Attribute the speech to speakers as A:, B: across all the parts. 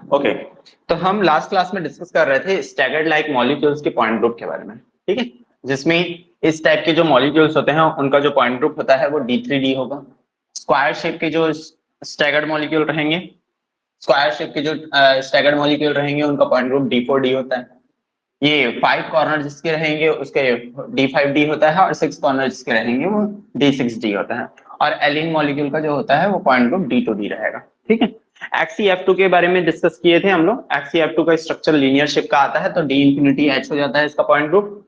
A: Okay, तो हम last class में डिस्कस कर रहे थे स्टैगर्ड लाइक मॉलिक्यूल्स के पॉइंट ग्रुप के बारे में, ठीक है, जिसमें इस टाइप के जो मॉलिक्यूल्स होते हैं उनका जो पॉइंट ग्रुप होता है वो D3D होगा। स्क्वायर शेप के जो स्टैगर्ड मॉलिक्यूल रहेंगे, स्क्वायर शेप के जो स्टैगर्ड मॉलिक्यूल रहेंगे उनका पॉइंट ग्रुप D4D होता है। ये 5 कॉर्नर जिसके रहेंगे उसके D5D होता है, और 6 कॉर्नर जिसके रहेंगे वो D6D होता है। और एलिन मॉलिक्यूल का जो होता है वो पॉइंट ग्रुप D2D रहेगा, ठीक है। XeF2 के बारे में डिस्कस किए थे हम लोग। XeF2 का स्ट्रक्चर लीनियर शेप का आता है, तो D इंफिनिटी H हो जाता है इसका पॉइंट ग्रुप।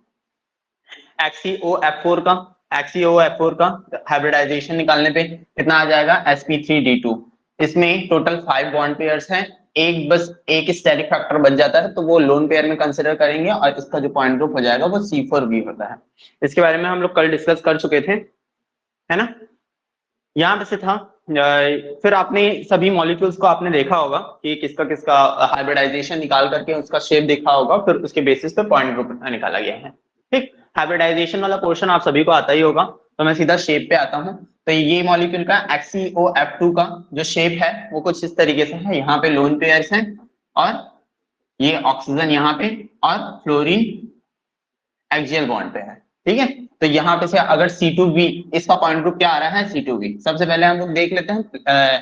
A: XeOF4 का हाइब्रिडाइजेशन निकालने पे कितना आ जाएगा, sp3d2। इसमें टोटल 5 बॉन्ड पेयर्स हैं, एक स्टेरिक फैक्टर बच जाता है, तो वो लोन पेयर में कंसिडर करेंगे, और इसका जो पॉइंट ग्रुप हो जाएगा वो C4b होता है। इसके बारे में हम लोग कल डिस्कस कर चुके थे, है ना। यहाँ पे से था, फिर आपने सभी मॉलिक्यूल्स को आपने देखा होगा कि किसका किसका हाइब्रिडाइजेशन निकाल करके उसका शेप देखा होगा, फिर उसके बेसिस पे पॉइंट ग्रुप निकाला गया है, ठीक। हाइब्रिडाइजेशन वाला पोर्शन आप सभी को आता ही होगा, तो मैं सीधा शेप पे आता हूँ। तो ये मॉलिक्यूल का XeOF2 का जो शेप है वो कुछ इस तरीके से है। यहाँ पे लोन पेयर्स हैं, और ये ऑक्सीजन यहाँ पे, और फ्लोरीन एक्सियल बॉन्ड पे है, ठीक है। तो यहाँ पे से अगर C2b, इसका पॉइंट ग्रुप क्या आ रहा है, C2b। सबसे पहले हम लोग देख लेते हैं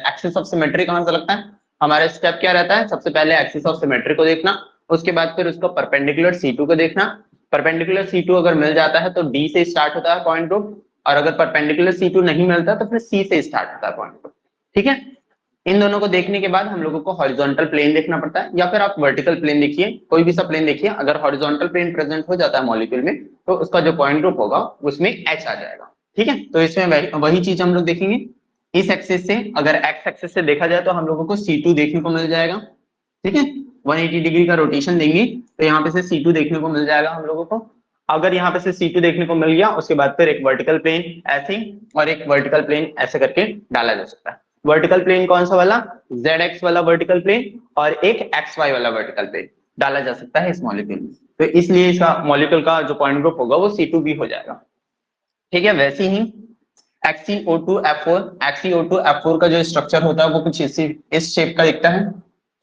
A: एक्सिस ऑफ सिमेट्री कहाँ से लगता है। हमारा स्टेप क्या रहता है, सबसे पहले एक्सिस ऑफ सिमेट्री को देखना, उसके बाद फिर उसका परपेंडिकुलर C2 को देखना। परपेंडिकुलर C2 अगर मिल जाता है तो D से स्टार्ट होता है पॉइंट ग्रुप, और अगर परपेंडिकुलर C2 नहीं मिलता तो फिर C से स्टार्ट होता है पॉइंट ग्रुप, ठीक है। इन दोनों को देखने के बाद हम लोगों को हॉरिजॉन्टल प्लेन देखना पड़ता है, या फिर आप वर्टिकल प्लेन देखिए, कोई भी सा प्लेन देखिए। अगर हॉरिजॉन्टल प्लेन प्रेजेंट हो जाता है मॉलिक्यूल में, तो उसका जो पॉइंट ग्रुप होगा उसमें H आ जाएगा, ठीक है। तो इसमें वही चीज हम लोग देखेंगे। इस एक्सिस से अगर एक्स एक्सिस से देखा जाए तो हम लोगों को C2 देखने को मिल जाएगा, ठीक है। 180 डिग्री का रोटेशन देंगे तो यहाँ पे से C2 देखने को मिल जाएगा हम लोगों को। अगर यहाँ पे से C2 देखने को मिल गया, उसके बाद फिर एक वर्टिकल प्लेन ऐसे और एक वर्टिकल प्लेन ऐसे करके डाला जा सकता है। वर्टिकल प्लेन कौन सा वाला, ZX वाला वर्टिकल प्लेन, और एक XY वाला वर्टिकल प्लेन डाला जा सकता है इस मॉलिक्यूल में। तो इसलिए इसका मॉलिक्यूल का जो पॉइंट ग्रुप होगा वो C2b हो जाएगा, ठीक है। वैसे ही XeO2F4 का जो स्ट्रक्चर होता है वो कुछ इस शेप का दिखता है,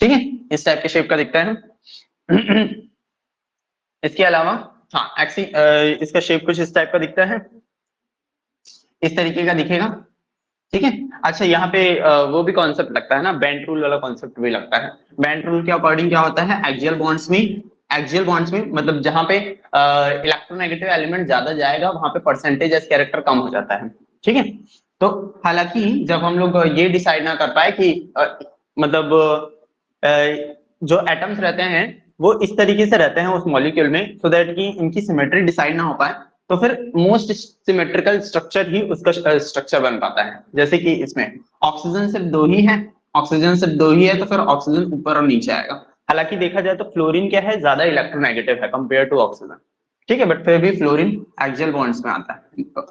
A: ठीक है, इस टाइप के शेप का दिखता है। इसके अलावा हाँ, इसका शेप कुछ इस टाइप का दिखता है, इस तरीके का दिखेगा, ठीक है। अच्छा, यहाँ पे वो भी कॉन्सेप्ट लगता है ना, बेंट रूल वाला कॉन्सेप्ट भी लगता है। बेंट रूल के अकॉर्डिंग क्या होता है, एक्सियल बॉन्ड्स में मतलब जहां पे इलेक्ट्रोनेगेटिव एलिमेंट ज्यादा जाएगा वहां पे परसेंटेज एस कैरेक्टर कम हो जाता है, ठीक है। तो हालांकि जब हम लोग ये डिसाइड ना कर पाए कि मतलब जो एटम्स रहते हैं वो इस तरीके से रहते हैं उस मॉलिक्यूल में, सो दैट कि इनकी सिमेट्री डिसाइड ना हो पाए, तो फिर मोस्ट सिमेट्रिकल स्ट्रक्चर ही उसका स्ट्रक्चर बन पाता है। जैसे कि इसमें ऑक्सीजन सिर्फ दो ही है, तो फिर ऑक्सीजन ऊपर और नीचे आएगा। हालांकि देखा जाए तो फ्लोरीन क्या है, ज्यादा इलेक्ट्रोनेगेटिव है कंपेयर टू ऑक्सीजन, ठीक है। बट फिर भी फ्लोरीन एक्सियल बॉन्ड्स में आता है,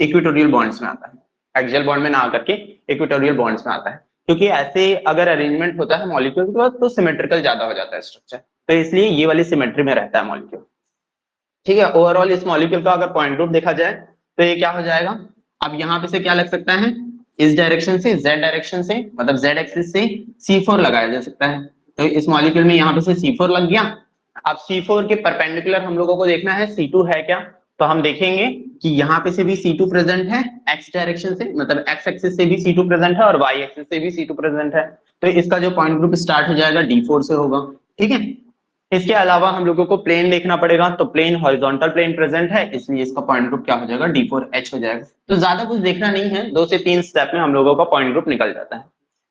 A: इक्वेटोरियल बॉन्ड्स में आता है, एक्सियल बॉन्ड में ना आकर के इक्वेटोरियल बॉन्ड्स में आता है, क्योंकि ऐसे अगर अरेंजमेंट होता है मॉलिक्यूल के बाद तो सिमेट्रिकल ज्यादा हो जाता है स्ट्रक्चर, तो इसलिए ये वाली सिमेट्री में रहता है मॉलिक्यूल, ठीक है। ओवरऑल इस मॉलिक्यूल का अगर पॉइंट ग्रुप देखा जाए तो ये क्या हो जाएगा, अब यहाँ पे से क्या लग सकता है, इस डायरेक्शन से, Z डायरेक्शन से, मतलब Z एक्सिस से C4 लगाया जा सकता है। तो इस मॉलिक्यूल में यहाँ पे से C4 लग गया। अब C4 के परपेंडिकुलर हम लोगों को देखना है C2 है क्या, तो हम देखेंगे कि यहाँ पे से भी C2 प्रेजेंट है, X डायरेक्शन से, मतलब X एक्सिस से भी C2 प्रेजेंट है, और Y एक्सिस से भी C2 प्रेजेंट है। तो इसका जो पॉइंट ग्रुप स्टार्ट हो जाएगा D4 से होगा, ठीक है। इसके अलावा हम लोगों को प्लेन देखना पड़ेगा, तो प्लेन हॉरिजॉन्टल प्लेन प्रेजेंट है, इसलिए इसका पॉइंट ग्रुप क्या हो जाएगा, D4H हो जाएगा। तो ज्यादा कुछ देखना नहीं है, 2 से 3 स्टेप में हम लोगों का पॉइंट ग्रुप निकल जाता है,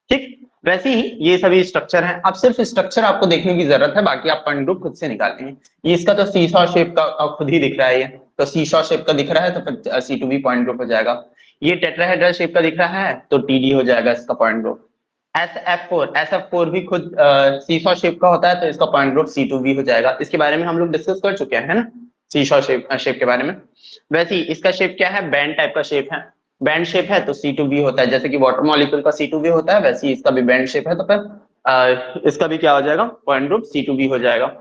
A: ठीक। वैसे ही ये सभी स्ट्रक्चर हैं, अब सिर्फ स्ट्रक्चर आपको देखने की जरूरत है, बाकी आप पॉइंट ग्रुप खुद से निकाल लेंगे। ये इसका तो सीसॉ शेप का खुद ही दिख रहा है, ये तो सीसॉ शेप का दिख रहा है, तो फिर C2b पॉइंट ग्रुप हो जाएगा। ये टेट्राहेड्रल शेप का दिख रहा है तो TD हो जाएगा इसका पॉइंट ग्रुप। SF4 भी खुद सीसॉ शेप का होता है, तो इसका पॉइंट ग्रुप C2b हो जाएगा। इसके बारे में हम लोग डिस्कस कर चुके हैं, है ना, सीसॉ शेप के बारे में। वैसे ही इसका शेप क्या है, बैंड टाइप का शेप है, बैंड शेप है तो C2b होता है। जैसे कि वाटर मॉलिक्यूल का C2b होता है, वैसे ही इसका भी बैंड शेप है, तो फिर इसका भी क्या हो जाएगा, पॉइंट ग्रुप C2b हो जाएगा।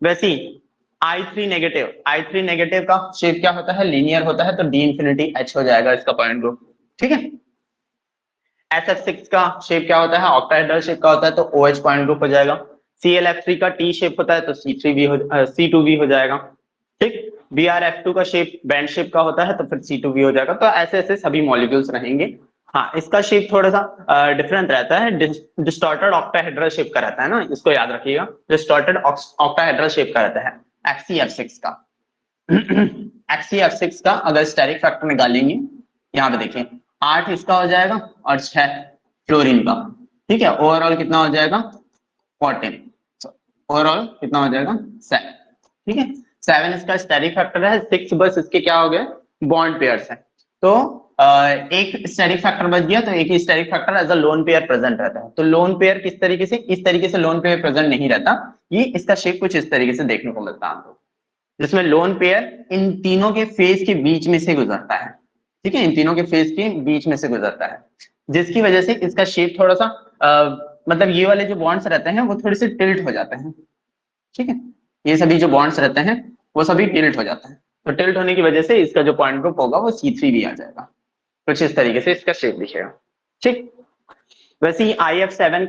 A: वैसे ही I3 नेगेटिव का शेप क्या होता है, लीनियर होता है, तो D इंफिनिटी H हो जाएगा इसका पॉइंट ग्रुप, ठीक है। SF6 का शेप क्या होता है, ऑक्टाहेड्रल शेप का होता है, तो OH पॉइंट ग्रुप हो जाएगा। ClF3 का T शेप होता है तो C2V हो जाएगा, ठीक। BrF2 का शेप बैंड शेप का होता है तो फिर C2V हो जाएगा। तो ऐसे ऐसे सभी मॉलिक्यूल्स रहेंगे। हाँ, इसका शेप थोड़ा सा डिफरेंट रहता है, डिस्टॉर्टेड ऑक्टाहेड्रल शेप का रहता है ना, इसको याद रखिएगा, डिस्टॉर्टेड ऑक्टाहेड्रल शेप का रहता है। XeF6 का XeF6 का अगर स्टेरिक फैक्टर निकालेंगे, यहाँ पे देखिए 8 इसका हो जाएगा और 6 फ्लोरीन का, ठीक है। ओवरऑल कितना हो जाएगा 14, ओवरऑल कितना हो जाएगा 7, ठीक है। 7 इसका स्टेरिक फैक्टर है, 6 बस इसके क्या हो गए बॉन्ड पेयर्स है। तो एक स्टेरिक फैक्टर बच गया, तो एक ही steric factor as a lone pair present रहता है। तो लोन पेयर किस तरीके से, इस तरीके से लोन पेयर प्रेजेंट नहीं रहता, ये इसका शेप कुछ इस तरीके से देखने को मिलता है हमको, जिसमें लोन पेयर इन तीनों के फेज के बीच में से गुजरता है, ठीक है, इन तीनों के फेज के बीच में से गुजरता है, जिसकी वजह से इसका शेप थोड़ा सा मतलब ये वाले जो बॉन्ड्स रहते हैं वो थोड़े से टिल्ट हो जाते हैं, ठीक है। ये सभी जो बॉन्ड्स रहते हैं वो सभी टिल्ट हो जाते हैं, तो टिल्ट होने की वजह से इसका जो पॉइंट ग्रुप होगा वो C3 भी आ जाएगा, कुछ इस तरीके से इसका शेप दिखेगा, ठीक। वैसे ही IF7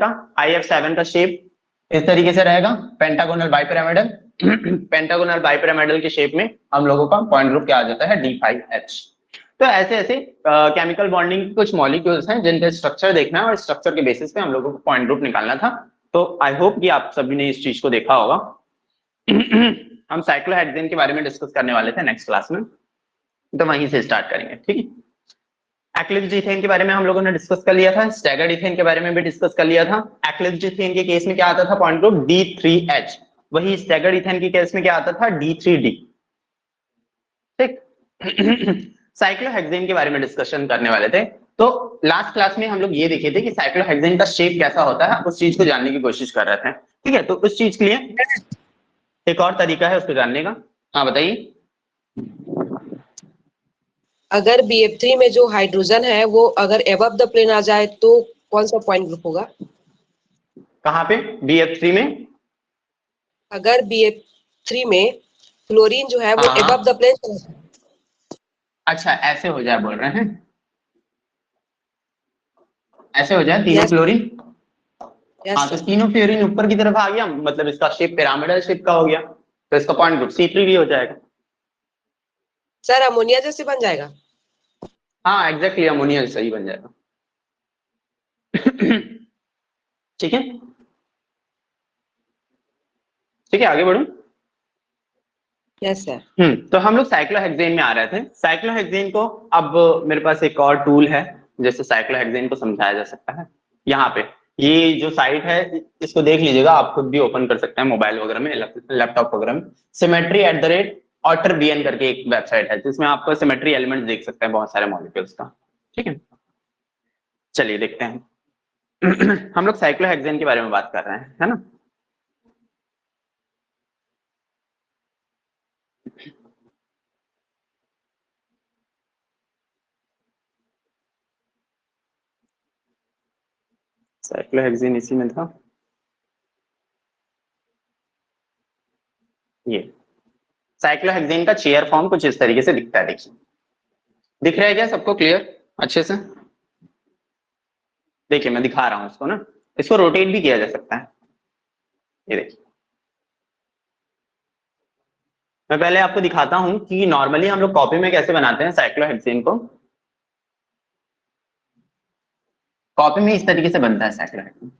A: का शेप इस तरीके से रहेगा, पेंटागोनल बाइपिरामिडल पेंटागोनल बाइपिरामिडल के शेप में हम लोगों का पॉइंट ग्रुप क्या आ जाता है D5H। तो ऐसे ऐसे केमिकल बॉन्डिंग के कुछ मॉलिक्यूल्स हैं जिनका स्ट्रक्चर देखना है और स्ट्रक्चर के बेसिस पे हम लोगों को पॉइंट ग्रुप निकालना था। तो आई होप कि आप सभी ने इस चीज को देखा होगा। हम साइक्लोहेक्सेन के बारे में डिस्कस करने वाले थे नेक्स्ट क्लास में, तो वहीं से स्टार्ट करेंगे, ठीक है। एक्लिप्स्ड इथेन के बारे में हम लोगों ने डिस्कस कर लिया था, स्टैगर्ड इथेन के बारे में भी डिस्कस कर लिया था। एक्लिप्स्ड इथेन के केस में क्या आता था पॉइंट ग्रुप D3H, वही स्टैगर्ड इथेन के केस में क्या आता था D3D, ठीक। साइक्लोहेक्सेन के बारे में डिस्कशन करने वाले थे। तो लास्ट क्लास में हम लोग ये देखे थे कि साइक्लोहेक्सेन का शेप कैसा होता है, उस चीज को जानने की कोशिश कर रहे थे, ठीक है। तो उस चीज के लिए एक और तरीका है उसको जानने का। हाँ बताइए।
B: अगर BF3 में जो हाइड्रोजन है वो अगर एबव द प्लेन आ जाए तो कौन सा पॉइंट ग्रुप होगा?
A: कहाँ पे BF3 में?
B: अगर BF3 में क्लोरीन जो है वो एबव द प्लेन,
A: अच्छा ऐसे हो जाए बोल रहे हैं, ऐसे हो जाए तीनों क्लोरीन। हाँ तो तीनों फ्लोरीन ऊपर की तरफ आ गया, मतलब इसका शेप पिरामिडल शेप का हो गया, तो इसका पॉइंट ग्रुप C3 भी हो जाएगा।
B: सर अमोनिया जैसे बन जाएगा?
A: हाँ एग्जैक्टली, अमोनिया सही बन जाएगा। ठीक है, ठीक है, आगे बढ़ो।
B: Yes sir.
A: तो हम लोग साइक्लोहेक्सेन में आ रहे थे। साइक्लोहेक्सेन को अब मेरे पास एक और टूल है जिससे साइक्लोहेक्सेन को समझाया जा सकता है। यहाँ पे ये जो साइट है इसको देख लीजिएगा, आप खुद भी ओपन कर सकते हैं मोबाइल वगैरह में, लैपटॉप वगैरह में। symmetry@OtterBN करके एक वेबसाइट है जिसमें आप सिमेट्री एलिमेंट देख सकते हैं बहुत सारे मॉलिक्यूल्स का, ठीक है। चलिए देखते हैं। हम लोग साइक्लोहेक्सेन के बारे में बात कर रहे हैं, है ना। साइक्लोहेक्सेन इसी में था ये। साइक्लोहेक्सेन का चेयर फॉर्म कुछ इस तरीके से दिखता है, देखिए दिख रहा है क्या सबको क्लियर अच्छे से? देखिए मैं दिखा रहा हूं इसको ना, इसको रोटेट भी किया जा सकता है, ये देखिए। मैं पहले आपको दिखाता हूं कि नॉर्मली हम लोग कॉपी में कैसे बनाते हैं साइक्लोहेक्सेन को। कॉपी में इस तरीके से बनता है साइक्लोहेक्सेन,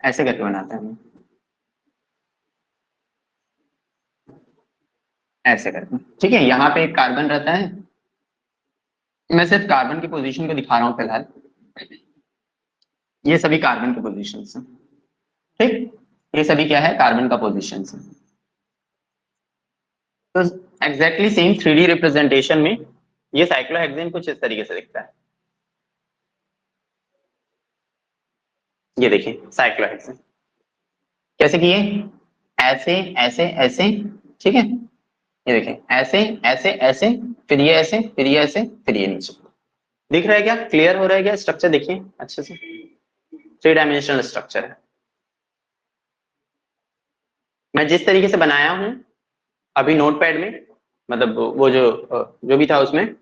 A: ऐसे करके बनाते हैं हम, ऐसे करके, ठीक है। यहाँ पे एक कार्बन रहता है, मैं सिर्फ कार्बन की पोजीशन को दिखा रहा हूं फिलहाल। ये सभी कार्बन की पोजीशन है, ठीक। ये सभी क्या है कार्बन का पोजीशन है। तो एग्जैक्टली सेम 3D रिप्रेजेंटेशन में ये साइक्लोहेक्सेन कुछ इस तरीके से दिखता है, ये देखिए साइक्लोहेक्सेन कैसे किए, ऐसे ऐसे ऐसे, ठीक है। ये देखिए ऐसे ऐसे ऐसे, फिर ये ऐसे, फिर ये ऐसे, फिर ये नीचे। दिख रहा है क्या, क्लियर हो रहा है क्या स्ट्रक्चर? देखिए अच्छे से 3 डायमेंशनल स्ट्रक्चर है। मैं जिस तरीके से बनाया हूं अभी नोटपैड में, मतलब वो जो भी था उसमें,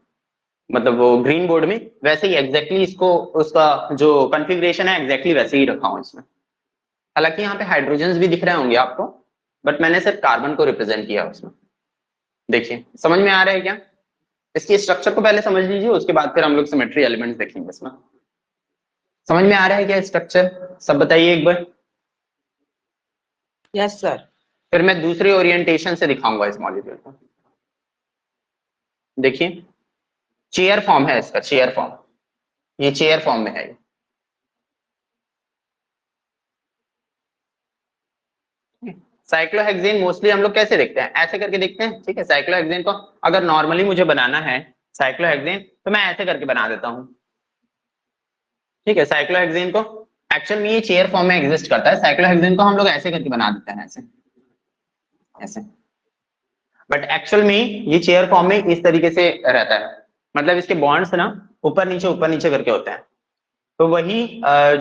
A: मतलब वो ग्रीन बोर्ड में, वैसे ही एग्जैक्टली इसको उसका जो कॉन्फ़िगरेशन है एग्जैक्टली वैसे ही रखा हूं इसमें। हालांकि यहाँ पे हाइड्रोजन्स भी दिख रहे होंगे आपको, बट मैंने सिर्फ कार्बन को रिप्रेजेंट किया उसमें। देखिए समझ में आ रहा है क्या? इसकी स्ट्रक्चर को पहले समझ लीजिए, उसके बाद फिर हम लोग सिमेट्री एलिमेंट्स देखेंगे इसमें। समझ में आ रहा है क्या स्ट्रक्चर? सब बताइए एक बार।
B: Yes sir.
A: फिर मैं दूसरे ओरिएंटेशन से दिखाऊंगा इस मॉलिक्यूल को। देखिए चेयर फॉर्म है इसका, चेयर फॉर्म, ये चेयर फॉर्म में है। साइक्लोहेक्सेन मोस्टली हम लोग कैसे देखते हैं? ऐसे करके देखते हैं, ठीक है। साइक्लोहेक्सेन को अगर नॉर्मली मुझे बनाना है साइक्लोहेक्सेन, तो मैं ऐसे करके बना देता हूं, ठीक है। साइक्लोहेक्सेन को एक्चुअल में ये चेयर फॉर्म में एग्जिस्ट करता है, साइक्लोहेक्सेन को हम लोग ऐसे करके बना देते हैं, ऐसे ऐसे। बट एक्चुअल में ये चेयर फॉर्म में इस तरीके से रहता है, मतलब इसके बॉन्ड्स ना ऊपर नीचे करके होते हैं। तो वही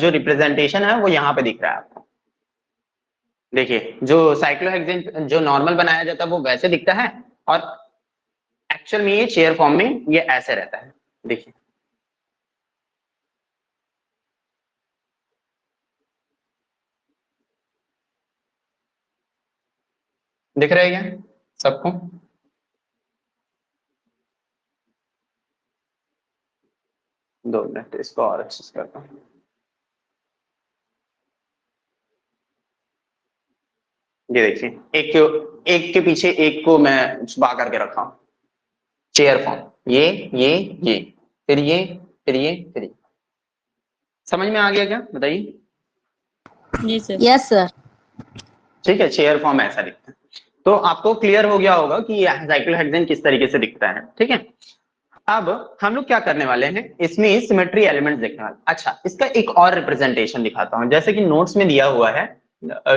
A: जो रिप्रेजेंटेशन है वो यहाँ पे दिख रहा है आपको। देखिए जो साइक्लोहेक्सेन जो नॉर्मल बनाया जाता है वो वैसे दिखता है, और एक्चुअल में ये चेयर फॉर्म में ये ऐसे रहता है। देखिए दिख रहा है क्या सबको? दो मिनट इसको और अच्छे से करता हूँ। ये देखिए एक के पीछे एक को मैं छुपा करके रखा हूं, चेयर फॉर्म। ये फिर ये फिर ये फिर ये। समझ में आ गया क्या? बताइए।
C: जी सर। Yes sir.
A: ठीक है, चेयर फॉर्म ऐसा दिखता है। तो आपको क्लियर हो गया होगा कि साइक्लोहेक्सेन किस तरीके से दिखता है, ठीक है। अब हम लोग क्या करने वाले हैं, इसमें सिमेट्री एलिमेंट्स देखने वाले। अच्छा, इसका एक और रिप्रेजेंटेशन दिखाता हूं, जैसे कि नोट्स में दिया हुआ है।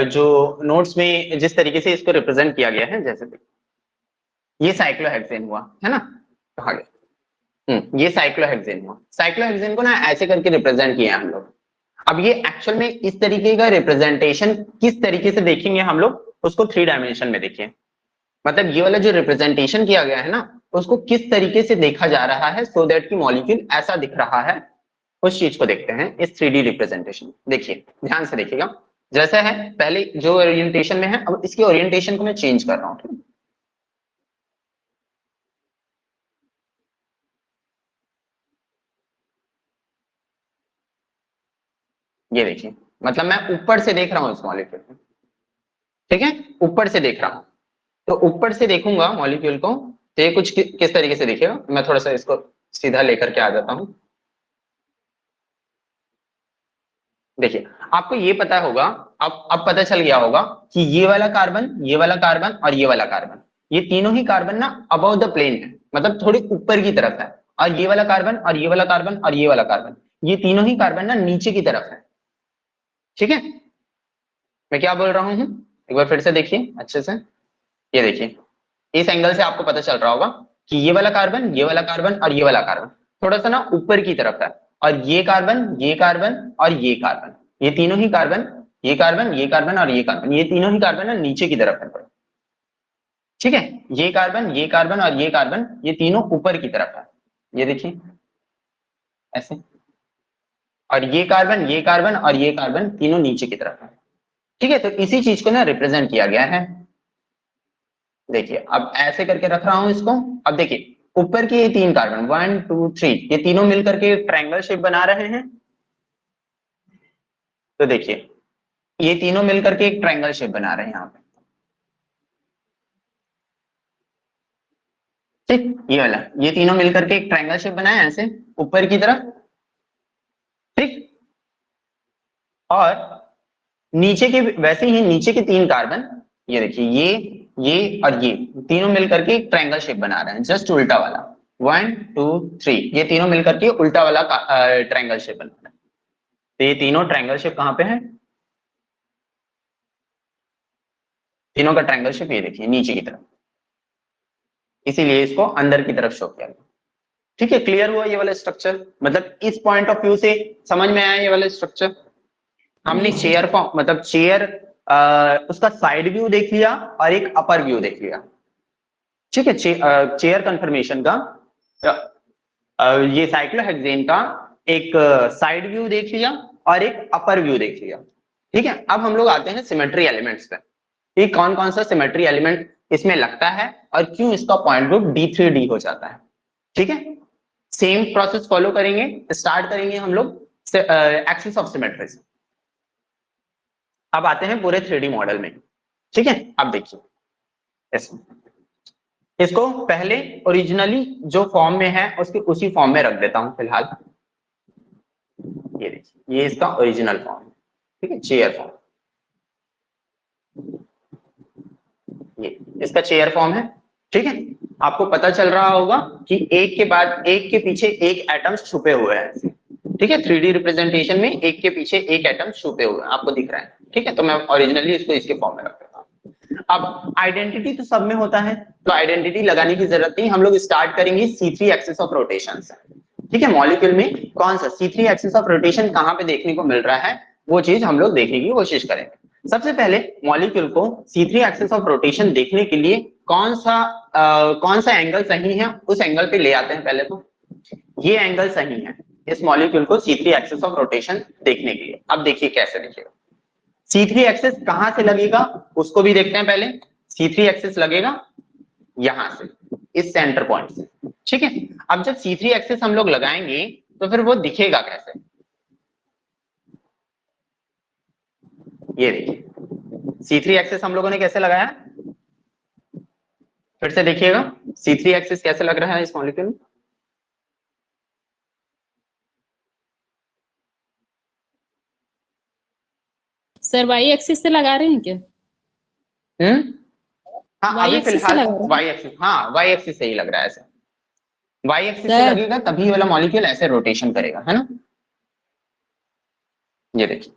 A: जो नोट्स में जिस तरीके से इसको रिप्रेजेंट किया गया है, जैसे ये साइक्लोहेक्सेन हुआ है ना, कहा गया ये साइक्लोहेक्सेन हुआ। साइक्लोहेक्सेन को ना ऐसे करके रिप्रेजेंट किया है हम लोग। अब ये एक्चुअल में इस तरीके का रिप्रेजेंटेशन किस तरीके से देखेंगे हम लोग, उसको 3 डायमेंशन में देखिए। मतलब ये वाला जो रिप्रेजेंटेशन किया गया है ना, उसको किस तरीके से देखा जा रहा है, सो दैट की मॉलिक्यूल ऐसा दिख रहा है, उस चीज को देखते हैं इस 3D रिप्रेजेंटेशन। देखिए ध्यान से देखिएगा, जैसा है पहले जो ओरिएंटेशन में है, अब इसकी ओरिएंटेशन को मैं चेंज कर रहा हूँ। ये देखिए, मतलब मैं ऊपर से देख रहा हूँ इस मॉलिक्यूल को, ठीक है, ऊपर से देख रहा हूँ। तो ऊपर से देखूंगा मॉलिक्यूल को, तो ये कुछ किस तरीके से दिखेगा। मैं थोड़ा सा इसको सीधा लेकर के आ जाता हूँ। देखिए आपको ये पता होगा, अब पता चल गया होगा कि ये वाला कार्बन, ये वाला कार्बन और ये वाला कार्बन, ये तीनों ही कार्बन ना अबव द प्लेन है, मतलब थोड़ी ऊपर की तरफ है। और ये वाला कार्बन और ये वाला कार्बन और ये वाला कार्बन, ये तीनों ही कार्बन ना नीचे की तरफ है, ठीक है। मैं क्या बोल रहा हूँ, एक बार फिर से देखिए अच्छे से। ये देखिए इस एंगल से आपको पता चल रहा होगा कि ये वाला कार्बन, ये वाला कार्बन और ये वाला कार्बन थोड़ा सा ना ऊपर की तरफ है, और ये कार्बन, ये कार्बन और ये कार्बन, ये तीनों ही कार्बन, ये कार्बन, ये कार्बन और ये कार्बन, ये तीनों ही कार्बन ना नीचे की तरफ है, ठीक है। ये कार्बन, ये कार्बन और ये कार्बन, ये तीनों ऊपर की तरफ है, ये देखिए ऐसे। और ये कार्बन, ये कार्बन और ये कार्बन तीनों नीचे की तरफ है, ठीक है। तो इसी चीज को ना रिप्रेजेंट किया गया है। देखिए अब ऐसे करके रख रहा हूं इसको। अब देखिए ऊपर के ये 3 कार्बन 1 2 3, ये तीनों मिलकर के ट्रायंगल शेप बना रहे हैं। तो देखिए ये तीनों मिलकर के एक ट्रायंगल शेप बना रहे हैं यहाँ पे, ठीक। ये वाला, ये तीनों मिलकर के एक ट्रायंगल शेप बनाया ऐसे ऊपर की तरफ, ठीक। और नीचे के वैसे ही नीचे के 3 कार्बन, ये देखिए ये और ये तीनों मिलकर के एक ट्रायंगल शेप बना रहे हैं, जस्ट उल्टा वाला। 1 2 3, ये तीनों मिलकर के उल्टा वाला ट्रायंगल शेप बना रहे हैं। तो ये तीनों ट्रायंगल शेप कहाँ पे है, तीनों का ट्रायंगल शेप ये देखिए नीचे की तरफ, इसीलिए इसको अंदर की तरफ शो किया गया, ठीक है। क्लियर हुआ ये वाला स्ट्रक्चर? मतलब इस पॉइंट ऑफ व्यू से समझ में आया ये वाला स्ट्रक्चर। हमने चेयर फॉर्म मतलब चेयर उसका साइड व्यू देख लिया और एक अपर व्यू देख लिया, ठीक है। चेयर कंफर्मेशन का ये साइक्लोहेक्सेन का एक साइड व्यू देख लिया और एक अपर व्यू देख लिया। ठीक है, अब हम लोग आते हैं सिमेट्री एलिमेंट्स पे, कि कौन कौन सा सिमेट्री एलिमेंट इसमें लगता है और क्यों इसका पॉइंट ग्रुप D3D हो जाता है। ठीक है, सेम प्रोसेस फॉलो करेंगे, स्टार्ट करेंगे हम लोग एक्सिस ऑफ सिमेट्री से। अब आते हैं पूरे 3D मॉडल में। ठीक है, अब देखिए इसको पहले ओरिजिनली जो फॉर्म में है उसके उसी फॉर्म में रख देता हूं फिलहाल। ये देखिए, ये इसका ओरिजिनल फॉर्म है। ठीक है, चेयर फॉर्म, ये इसका चेयर फॉर्म है। ठीक है, आपको पता चल रहा होगा कि एक के बाद एक के पीछे एक एटम्स छुपे हुए हैं। ठीक है, 3D रिप्रेजेंटेशन में एक के पीछे एक एटम छुपे हुए हैं, आपको दिख रहा है। ठीक है, तो मैं ओरिजिनली इसको इसके फॉर्म में रख देता हूं। अब आइडेंटिटी तो सब में होता है, तो आइडेंटिटी लगाने की जरूरत नहीं, हम लोग स्टार्ट करेंगे C3 एक्सिस ऑफ रोटेशन से। ठीक है, मॉलिक्यूल में कौन सा C3 एक्सिस ऑफ रोटेशन कहां पे देखने को मिल रहा है वो चीज हम लोग देखने की कोशिश करेंगे। सबसे पहले मॉलिक्यूल को C3 एक्सिस ऑफ रोटेशन देखने के लिए कौन सा एंगल सही है उस एंगल पे ले आते हैं। पहले तो ये एंगल सही है इस मॉलिक्यूल को C3 एक्सिस ऑफ रोटेशन देखने के लिए। अब देखिए कैसे दिखेगा। C3 एक्सिस कहां से लगेगा उसको भी देखते हैं। पहले C3 एक्सिस लगेगा यहां से, इस सेंटर पॉइंट से। ठीक है, अब जब C3 एक्सिस हम लोग लगाएंगे तो फिर वो दिखेगा कैसे, ये देखिए C3 एक्सिस हम लोगों ने कैसे लगाया, फिर से देखिएगा C3 एक्सिस कैसे लग रहा है इस मॉलिक्यूल में।
C: सर वाई एक्सिस से लगा रहे हैं क्या?
A: हाँ
C: वाई
A: अभी
C: एक्सिस से
A: फिलहाल
C: लगा रहे हैं?
A: वाई एक्सिस, हाँ वाई एक्सिस से ही लग रहा है ऐसे। वाई एक्सिस से
C: सर
A: लगेगा तभी वाला मॉलिक्यूल ऐसे रोटेशन करेगा, है ना। ये देखिए,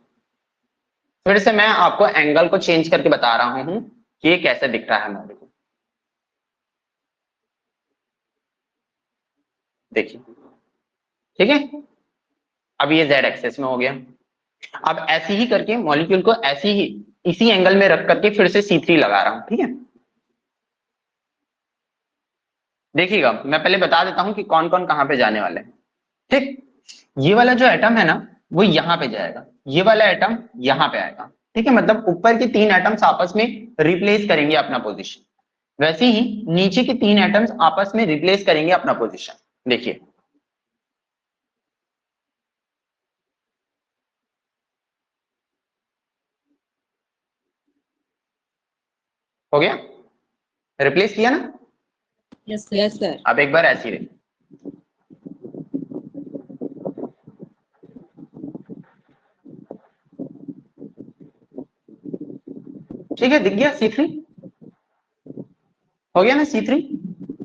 A: फिर से मैं आपको एंगल को चेंज करके बता रहा हूं कि ये कैसे दिख रहा है मॉलिक्यूल। देखिए, ठीक है, अब ये Z एक्सिस में हो गया। अब ऐसे ही करके मॉलिक्यूल को ऐसे ही इसी एंगल में रख करके फिर से C3 लगा रहा हूं। ठीक है, देखिएगा मैं पहले बता देता हूं कि कौन कौन कहां पे जाने वाले हैं। ठीक, ये वाला जो एटम है ना वो यहां पे जाएगा, ये वाला एटम यहां पे आएगा। ठीक है, मतलब ऊपर के 3 एटम्स आपस में रिप्लेस करेंगे अपना पोजीशन, वैसे ही नीचे के 3 एटम्स आपस में रिप्लेस करेंगे अपना पोजीशन। देखिए, हो गया, रिप्लेस किया ना।
C: Yes
B: yes sir.
A: अब एक बार ऐसी रही, ठीक है, दिख गया C3, हो गया ना C3,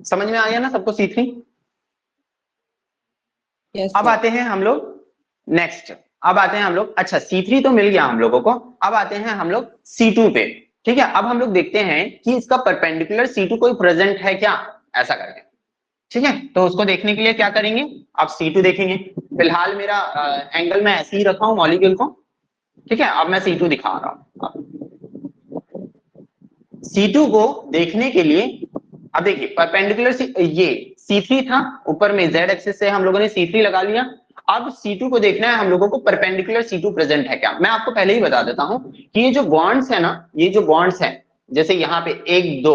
A: समझ में आ गया ना सबको C3।
B: यस
A: अब
B: सर।
A: आते हैं हम लोग नेक्स्ट, अब आते हैं हम लोग, अच्छा C3 तो मिल गया हम लोगों को, अब आते हैं हम लोग C2 पे। ठीक है, अब हम लोग देखते हैं कि इसका परपेंडिकुलर C2 कोई प्रेजेंट है क्या, ऐसा करके। ठीक है, तो उसको देखने के लिए क्या करेंगे, अब C2 देखेंगे। फिलहाल मेरा एंगल मैं ऐसे ही रखा हूं मॉलिक्यूल को। ठीक है, अब मैं C2 दिखा रहा हूं। C2 को देखने के लिए अब देखिए परपेंडिकुलर ये C3 था, ऊपर में Z एक्सिस से हम लोगों ने C3 लगा लिया। अब C2 को देखना है हम लोगों को परपेंडिकुलर C2 प्रेजेंट है क्या। मैं आपको पहले ही बता देता हूं कि ये जो बॉन्ड्स है ना, ये जो बॉन्ड्स है, जैसे यहाँ पे 1 2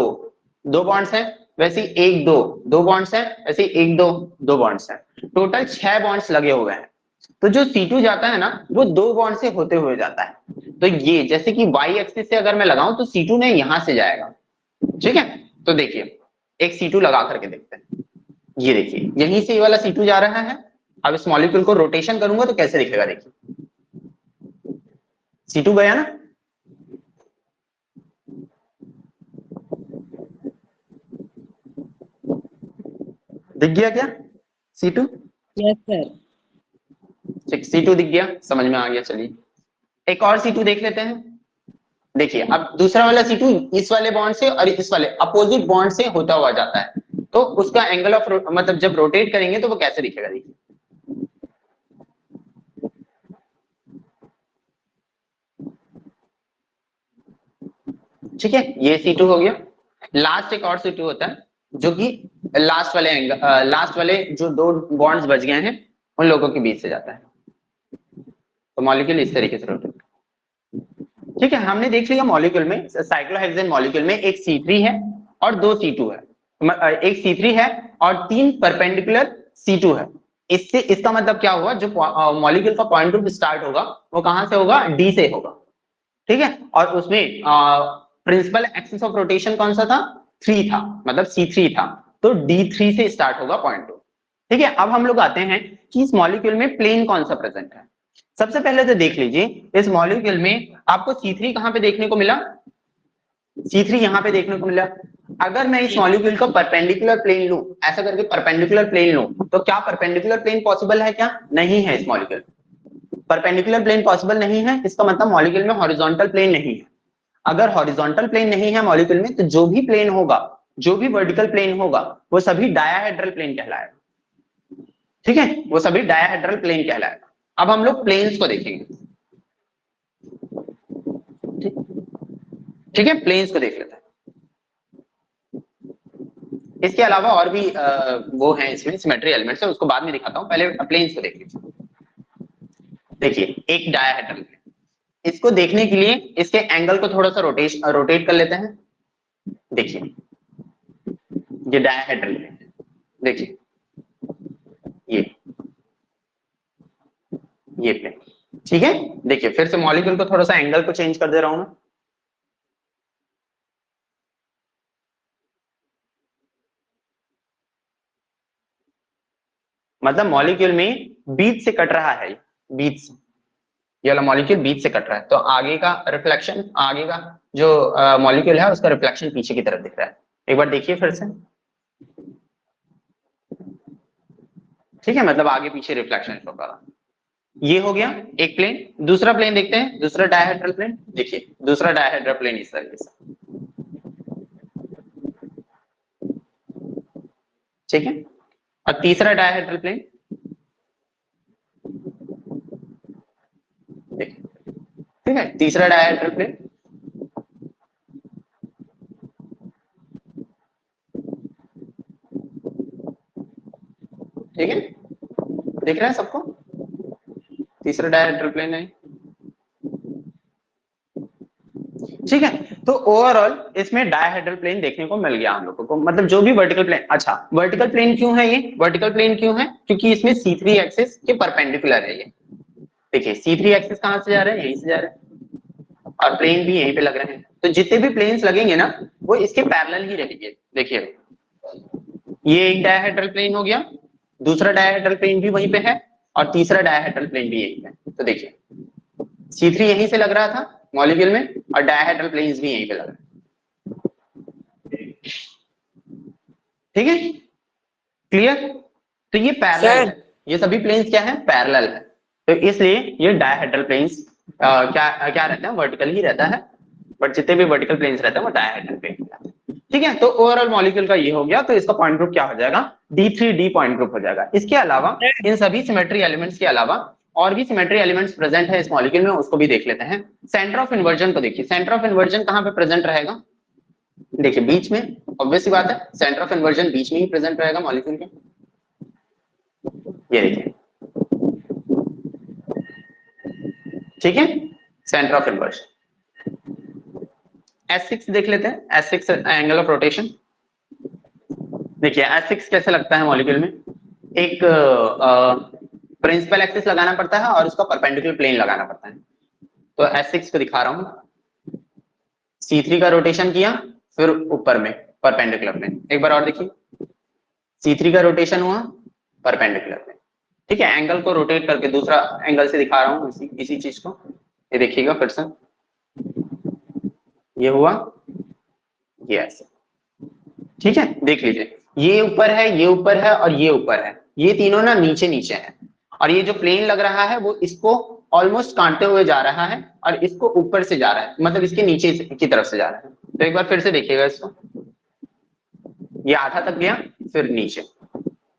A: 2 बॉन्ड्स है, वैसे ही 1 2 2 बॉन्ड्स है, वैसे ही 1 2 2 बॉन्ड्स है, टोटल 6 बॉन्ड्स लगे हुए हैं। तो जो C2 जाता है ना वो 2 बॉन्ड से होते हुए जाता है। तो ये जैसे कि Y एक्सिस से अगर मैं लगाऊं तो C2 ने यहां से जाएगा। ठीक है, तो देखिए एक C2 लगा करके देखते हैं। ये देखिए यहीं से ये वाला C2 जा रहा है। अब इस मॉलिक्यूल को रोटेशन करूंगा तो कैसे दिखेगा, देखिए C2 गया ना, दिख गया क्या C2।
B: Yes sir.
A: ठीक, C2 दिख गया, समझ में आ गया। चलिए एक और C2 देख लेते हैं। देखिए अब दूसरा वाला C2 इस वाले बॉन्ड से और इस वाले अपोजिट बॉन्ड से होता हुआ जाता है, तो उसका एंगल ऑफ मतलब जब रोटेट करेंगे तो वो कैसे दिखेगा, देखिए ठीक है, ये C2 हो गया। लास्ट एक और C2 होता है, जो कि लास्ट वाले जो दो बॉन्ड्स बच गए हैं उन लोगों के बीच से जाता है। तो मॉलिक्यूल इस तरीके से रोटेट, ठीक है। हमने देख लिया मॉलिक्यूल में, साइक्लोहेक्सेन मॉलिक्यूल में एक C3 है और दो C2 है, एक C3 है और 3 परपेंडिकुलर C2 है। इससे इसका मतलब क्या हुआ, जो मॉलिक्यूल का पॉइंट ग्रुप स्टार्ट होगा वो कहां से होगा, D से होगा, ठीक है। और उसमें प्रिंसिपल एक्सिस ऑफ रोटेशन कौन सा था, 3 था, मतलब C3 था, तो D3 से स्टार्ट होगा पॉइंट ग्रुप, ठीक है। अब हम लोग आते हैं कि इस मॉलिक्यूल में प्लेन कौन सा प्रेजेंट है। सबसे पहले तो देख लीजिए इस मॉलिक्यूल में आपको C3 कहां पे देखने को मिला, C3 यहां पे देखने को मिला। अगर मैं इस मॉलिक्यूल को परपेंडिकुलर प्लेन लूं, ऐसा करके परपेंडिकुलर प्लेन लूं, तो क्या परपेंडिकुलर प्लेन पॉसिबल है, क्या नहीं है। इस मॉलिक्यूल परपेंडिकुलर प्लेन पॉसिबल नहीं है, इसका मतलब मॉलिक्यूल में हॉरिजॉन्टल प्लेन नहीं है। अगर हॉरिजॉन्टल प्लेन नहीं है मॉलिक्यूल में, तो जो भी प्लेन होगा, जो भी वर्टिकल प्लेन होगा, वो सभी डायाहेड्रल प्लेन कहलाएगा, ठीक है, वो सभी डायाहेड्रल प्लेन कहलाएगा। अब हम लोग प्लेन्स को देखेंगे, ठीक है, प्लेन्स को देख लेते हैं। इसके अलावा और भी वो हैं इसमें सिमेट्री एलिमेंट्स है, उसको बाद में दिखाता हूं, पहले प्लेन्स को देख लीजिए। देखिए एक डायाहेड्रल प्लेन, इसको देखने के लिए इसके एंगल को थोड़ा सा रोटेट कर लेते हैं। देखिए ये डायाहेड्रल प्लेन, देखिए ये प्लेन, ठीक है। देखिए फिर से मॉलिक्यूल को थोड़ा सा एंगल को चेंज कर दे रहा हूं मैं, मतलब मॉलिक्यूल में बीच से कट रहा है, बीच से, ये वाला मॉलिक्यूल बीच से कट रहा है, तो आगे का रिफ्लेक्शन, आगे का जो मॉलिक्यूल है उसका रिफ्लेक्शन पीछे की तरफ दिख रहा है। एक बार देखिए फिर से, ठीक है, मतलब आगे पीछे रिफ्लेक्शन होगा। ये हो गया एक प्लेन। दूसरा प्लेन देखते हैं, दूसरा डायहेड्रल प्लेन। देखिए दूसरा डायहेड्रल प्लेन इस तरीके से, ठीक है। और तीसरा डायहेड्रल प्लेन, देखिए, ठीक है, तीसरा डायहेड्रल प्लेन, ठीक है, दिख रहा है सबको, तीसरा डायहेड्रल प्लेन है, ठीक है। तो ओवरऑल इसमें डायहेड्रल प्लेन देखने को मिल गया हम लोगों को, मतलब जो भी वर्टिकल प्लेन। अच्छा वर्टिकल प्लेन क्यों है, ये वर्टिकल प्लेन क्यों है, क्योंकि इसमें C3 एक्सिस के परपेंडिकुलर है ये। देखिए C3 एक्सिस कहां से जा रहे हैं, यहीं से जा रहे हैं, और प्लेन भी यहीं पे लग रहे हैं, तो जितने भी प्लेन्स लगेंगे ना वो इसके पैरेलल ही रहेंगे। देखिए ये एक डायहेड्रल प्लेन हो गया, दूसरा डायहेड्रल प्लेन भी वहीं पे है, और तीसरा डायहेड्रल प्लेन भी यहीं पे। तो देखिए C3 यहीं से लग रहा था मॉलिक्यूल में, और डायहेड्रल प्लेन्स भी यहीं पे लग रहे हैं, ठीक है, क्लियर। तो ये पैरेलल है, ये सभी प्लेन्स क्या है, पैरेलल है, तो इसलिए ये डायहेड्रल प्लेन्स क्या रहता है, वर्टिकल ही रहता है, बट जितने भी वर्टिकल प्लेन्स रहते हैं वो डायहेड्रल प्लेन रहते हैं, ठीक है। तो ओवरऑल मॉलिक्यूल का ये हो गया, तो इसका पॉइंट ग्रुप क्या हो जाएगा, D3D पॉइंट ग्रुप हो जाएगा। इसके अलावा इन सभी सिमेट्री एलिमेंट्स के अलावा और भी सिमेट्री एलिमेंट्स प्रेजेंट है इस मॉलिक्यूल में, उसको भी देख लेते हैं। सेंटर ऑफ इन्वर्जन को देखिए, सेंटर ऑफ इन्वर्जन कहां पे प्रेजेंट रहेगा, देखिए बीच में, ऑब्वियस सी बात है, सेंटर ऑफ इन्वर्जन बीच में ही प्रेजेंट रहेगा मॉलिक्यूल के। ये देखिए, ठीक है, सेंटर ऑफ इन्वर्जन। S6 देख लेते हैं, S6 एंगल ऑफ रोटेशन। देखिए S6 कैसे लगता है मॉलिक्यूल में, एक प्रिंसिपल एक्सिस लगाना पड़ता है और उसका परपेंडिकुलर प्लेन लगाना पड़ता है। तो S6 को दिखा रहा हूं, C3 का रोटेशन किया, फिर ऊपर में परपेंडिकुलर प्लेन। एक बार और देखिए, C3 का रोटेशन हुआ, परपेंडिकुलर प्लेन, ठीक है। एंगल को रोटेट करके दूसरा एंगल से दिखा रहा हूं इसी चीज को, ये देखिएगा फिर से, ये हुआ, ये ऐसे, ठीक है। देख लीजिए ये ऊपर है, ये ऊपर है और ये ऊपर है, ये तीनों ना नीचे नीचे हैं, और ये जो प्लेन लग रहा है वो इसको ऑलमोस्ट काटते हुए जा रहा है और इसको ऊपर से जा रहा है, मतलब इसके नीचे की तरफ से जा रहा है। तो एक बार फिर से देखिएगा इसको, ये आधा तक गया फिर नीचे,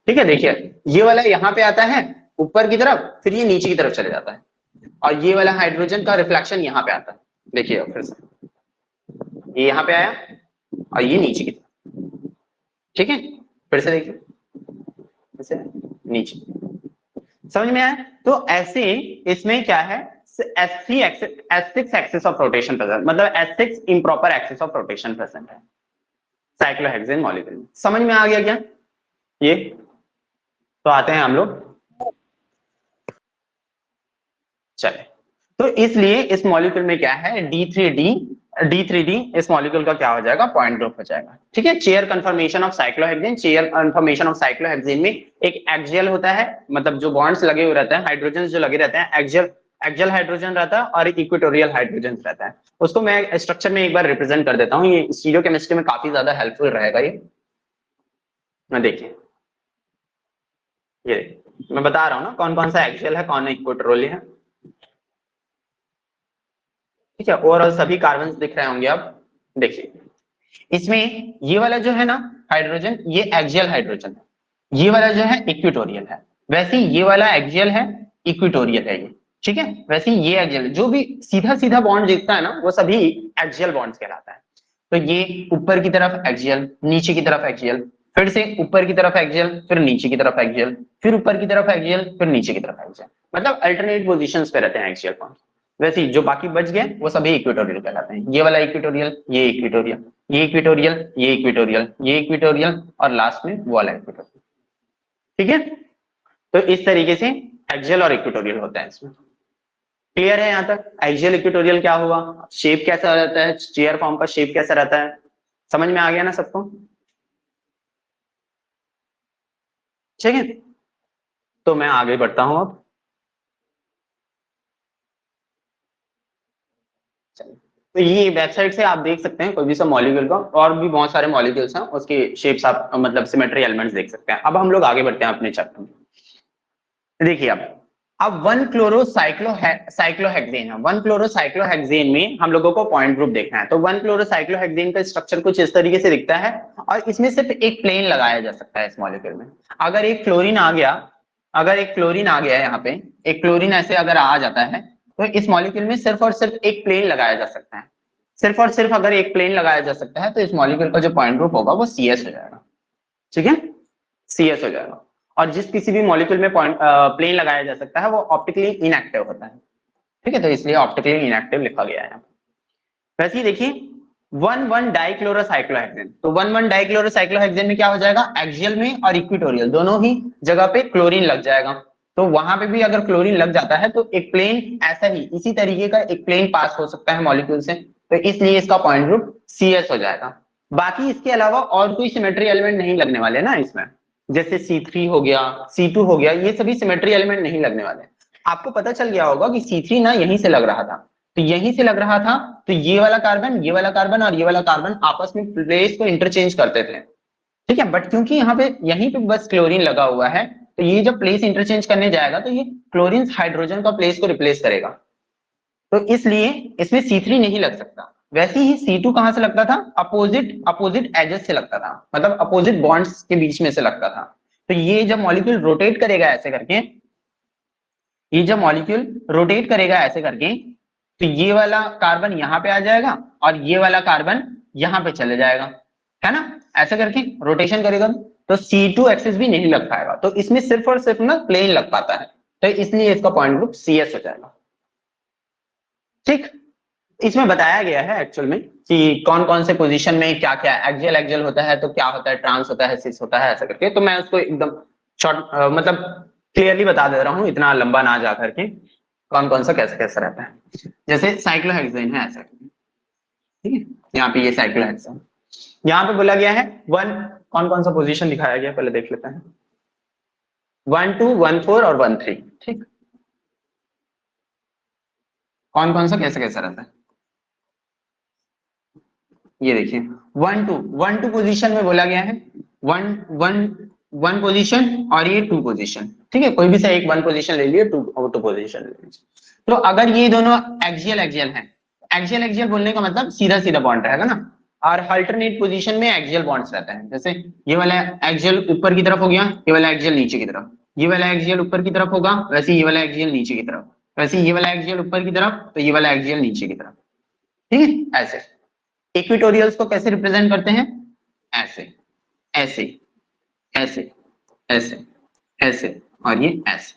A: ठीक है। देखिए ये वाला यहाँ पे आता है ऊपर की तरफ, फिर ये नीचे की तरफ चले जाता है, और ये वाला हाइड्रोजन का रिफ्लेक्शन यहाँ पे आता है। देखिए फिर से ये यहाँ पे आया और ये नीचे की तरफ, ठीक है, फिर से देखिए, ऐसे नीचे, समझ में आया? तो ऐसे इसमें क्या है, S6 axis of rotation present, मतलब S6 improper axis of rotation present है साइक्लोहेक्सेन मॉलिक्यूल में। समझ में आ गया क्या ये? तो आते हैं हम लोग, चले। तो इसलिए इस मॉलिक्यूल में क्या है, D3D इस मॉलिक्यूल का क्या हो जाएगा, पॉइंट ग्रुप हो जाएगा। ठीक है, chair confirmation of cyclohexane, chair confirmation of cyclohexane में एक एक्सियल होता है, मतलब जो बॉन्ड्स लगे हुए रहते हैं, हाइड्रोजन जो लगे रहते हैं, एक्सियल हाइड्रोजन रहता है और इक्वेटोरियल हाइड्रोजन रहता है। उसको मैं स्ट्रक्चर में एक बार रिप्रेजेंट कर देता हूँ, ये स्टीरियोकेमिस्ट्री में काफी ज्यादा हेल्पफुल रहेगा ये। मैं देखिए, ये मैं बता रहा हूँ ना कौन कौन सा एक्सियल है, कौन इक्वेटोरियल है। ठीक है, ओवरऑल सभी कार्बन दिख रहे होंगे अब। देखिए, इसमें ये वाला जो है ना हाइड्रोजन, ये एक्सियल हाइड्रोजन है, ये वाला जो है इक्वेटोरियल है। वैसे ये वाला एक्सियल है, इक्वेटोरियल है ये। ठीक है, वैसे ये एक्सियल, जो भी सीधा सीधा बॉन्ड दिखता है ना, वो सभी एक्सियल बॉन्ड्स कहलाता है। तो ये ऊपर की तरफ एक्सियल, नीचे की तरफ एक्सियल, फिर से ऊपर की तरफ एक्सियल, फिर नीचे की तरफ एक्सियल, फिर ऊपर की तरफ एक्सियल, फिर नीचे की तरफ एक्सियल, मतलब अल्टरनेट पोजीशंस पे रहते हैं एक्सियल बॉन्ड्स। वैसे ही जो बाकी बच गए वो सभी इक्वेटोरियल कहलाते हैं। ये वाला इक्वेटोरियल, ये इक्वेटोरियल, ये इक्वेटोरियल, ये इक्वेटोरियल, ये इक्वेटोरियल और लास्ट में वो वाला इक्वेटोरियल। ठीक है, तो इस तरीके से एक्सियल और इक्वेटोरियल होता है इसमें। क्लियर है यहाँ तक? एक्सियल इक्वेटोरियल क्या हुआ, शेप कैसा रहता है, चेयर फॉर्म का शेप कैसा रहता है, समझ में आ गया ना सबको? ठीक है, तो मैं आगे बढ़ता हूं अब। तो ये वेबसाइट से आप देख सकते हैं कोई भी सब मॉलिक्यूल का, और भी बहुत सारे मॉलिक्यूल्स हैं, उसके शेप्स आप मतलब सिमेट्री एलिमेंट्स देख सकते हैं। अब हम लोग आगे बढ़ते हैं अपने चैप्टर में। देखिए, अब 1 क्लोरो साइक्लोहेक्सेन है, 1 क्लोरो साइक्लोहेक्सेन में हम लोगों को पॉइंट ग्रुप देखना है। तो 1 क्लोरो साइक्लोहेक्सेन का स्ट्रक्चर कुछ इस तरीके से दिखता है, और इसमें सिर्फ एक प्लेन लगाया जा सकता है इस मॉलिक्यूल में। अगर एक क्लोरीन आ गया, यहाँ पे एक क्लोरीन ऐसे अगर आ जाता है, तो इस मॉलिक्यूल में सिर्फ और सिर्फ एक प्लेन लगाया जा सकता है। सिर्फ और सिर्फ अगर एक प्लेन लगाया जा सकता है, तो इस मॉलिक्यूल का जो पॉइंट ग्रुप होगा वो CS हो जाएगा। ठीक है, CS हो जाएगा। और जिस किसी भी मॉलिक्यूल में प्लेन लगाया जा सकता है वो ऑप्टिकली इनएक्टिव होता है। ठीक है, तो इसलिए ऑप्टिकली इनएक्टिव लिखा गया है। वैसे ही देखिए, 1,1 डाइक्लोरोसाइक्लोहेक्सेन, तो 1,1 डाइक्लोरोसाइक्लोहेक्सेन में क्या हो जाएगा, एक्सियल में और इक्वेटोरियल दोनों ही जगह पे क्लोरीन लग जाएगा। तो वहां पे भी अगर क्लोरीन लग जाता है तो एक प्लेन ऐसा ही इसी तरीके का एक प्लेन पास हो सकता है मॉलिक्यूल से, तो इसलिए इसका पॉइंट ग्रुप CS हो जाएगा। बाकी इसके अलावा और कोई सिमेट्री एलिमेंट नहीं लगने वाले ना इसमें, जैसे C3 हो गया, C2 हो गया, ये सभी सिमेट्री एलिमेंट नहीं लगने वाले। आपको पता चल गया होगा कि C3 ना यहीं से लग रहा था, तो यहीं से लग रहा था, तो ये वाला कार्बन और ये वाला कार्बन आपस में प्लेस को इंटरचेंज करते थे। ठीक है, बट क्योंकि यहाँ पे यहीं पे बस क्लोरीन लगा हुआ है, तो ये जब प्लेस इंटरचेंज करने जाएगा तो ये क्लोरीन हाइड्रोजन का प्लेस को रिप्लेस करेगा, तो इसलिए इसमें C3 नहीं लग सकता। वैसे ही C2 कहां से लगता था, अपोजिट एजेस से लगता था, मतलब अपोजिट बॉन्ड्स के बीच में से लगता था। तो ये जब मॉलिक्यूल रोटेट करेगा ऐसे करके, ऐसे करके, तो ये वाला कार्बन यहाँ पे आ जाएगा और ये वाला कार्बन यहाँ पे चले जाएगा, है ना? ऐसे करके रोटेशन करेगा तो C2 एक्सिस भी नहीं लग पाएगा, तो इसमें सिर्फ और सिर्फ ना प्लेन लग पाता है, तो इसलिए इसका पॉइंट ग्रुप CS हो जाएगा। ठीक, इसमें बताया गया है एक्चुअल में कि कौन कौन से पोजीशन में क्या क्या एक्सियल होता है, तो क्या होता है, ट्रांस होता है, सिस होता है, ऐसा करके। तो मैं उसको एकदम शॉर्ट मतलब क्लियरली बता दे रहा हूँ, इतना लंबा ना जा करके, कौन कौन सा कैसे कैसे रहता है। जैसे साइक्लोहेक्सेन है ऐसा, ठीक है, यहाँ पे ये साइक्लोहेक्सेन, यहाँ पे बोला गया है कौन कौन सा पोजीशन दिखाया गया पहले देख लेते हैं, 1, 2, 1, 4 और 1, 3। ठीक, कौन कौन सा कैसे कैसे रहता है ये देखिए। 1, 2 पोजीशन में बोला गया है, 1 पोजीशन और ये 2 पोजीशन। ठीक है, कोई भी सा एक 1 पोजीशन ले लिए, 2 पोजीशन ले लीजिए। तो अगर ये दोनों एक्सियल है, एक्सियल बोलने का मतलब सीधा सीधा बॉन्ड रहेगा ना, और अल्टरनेट पोजीशन में एक्सियल बॉन्ड्स रहता है। जैसे ये वाला एक्सियल ऊपर की तरफ हो गया, ये वाला एक्सियल नीचे की तरफ, ये वाला एक्सियल ऊपर की तरफ होगा, वैसे ये वाला एक्सियल नीचे की तरफ, वैसे ये वाला एक्सियल ऊपर की तरफ, तो ये वाला एक्सियल नीचे की तरफ। ठीक है, ऐसे। इक्वेटोरियल्स को कैसे रिप्रेजेंट करते हैं, ऐसे। ऐसे ऐसे ऐसे ऐसे और ये ऐसे,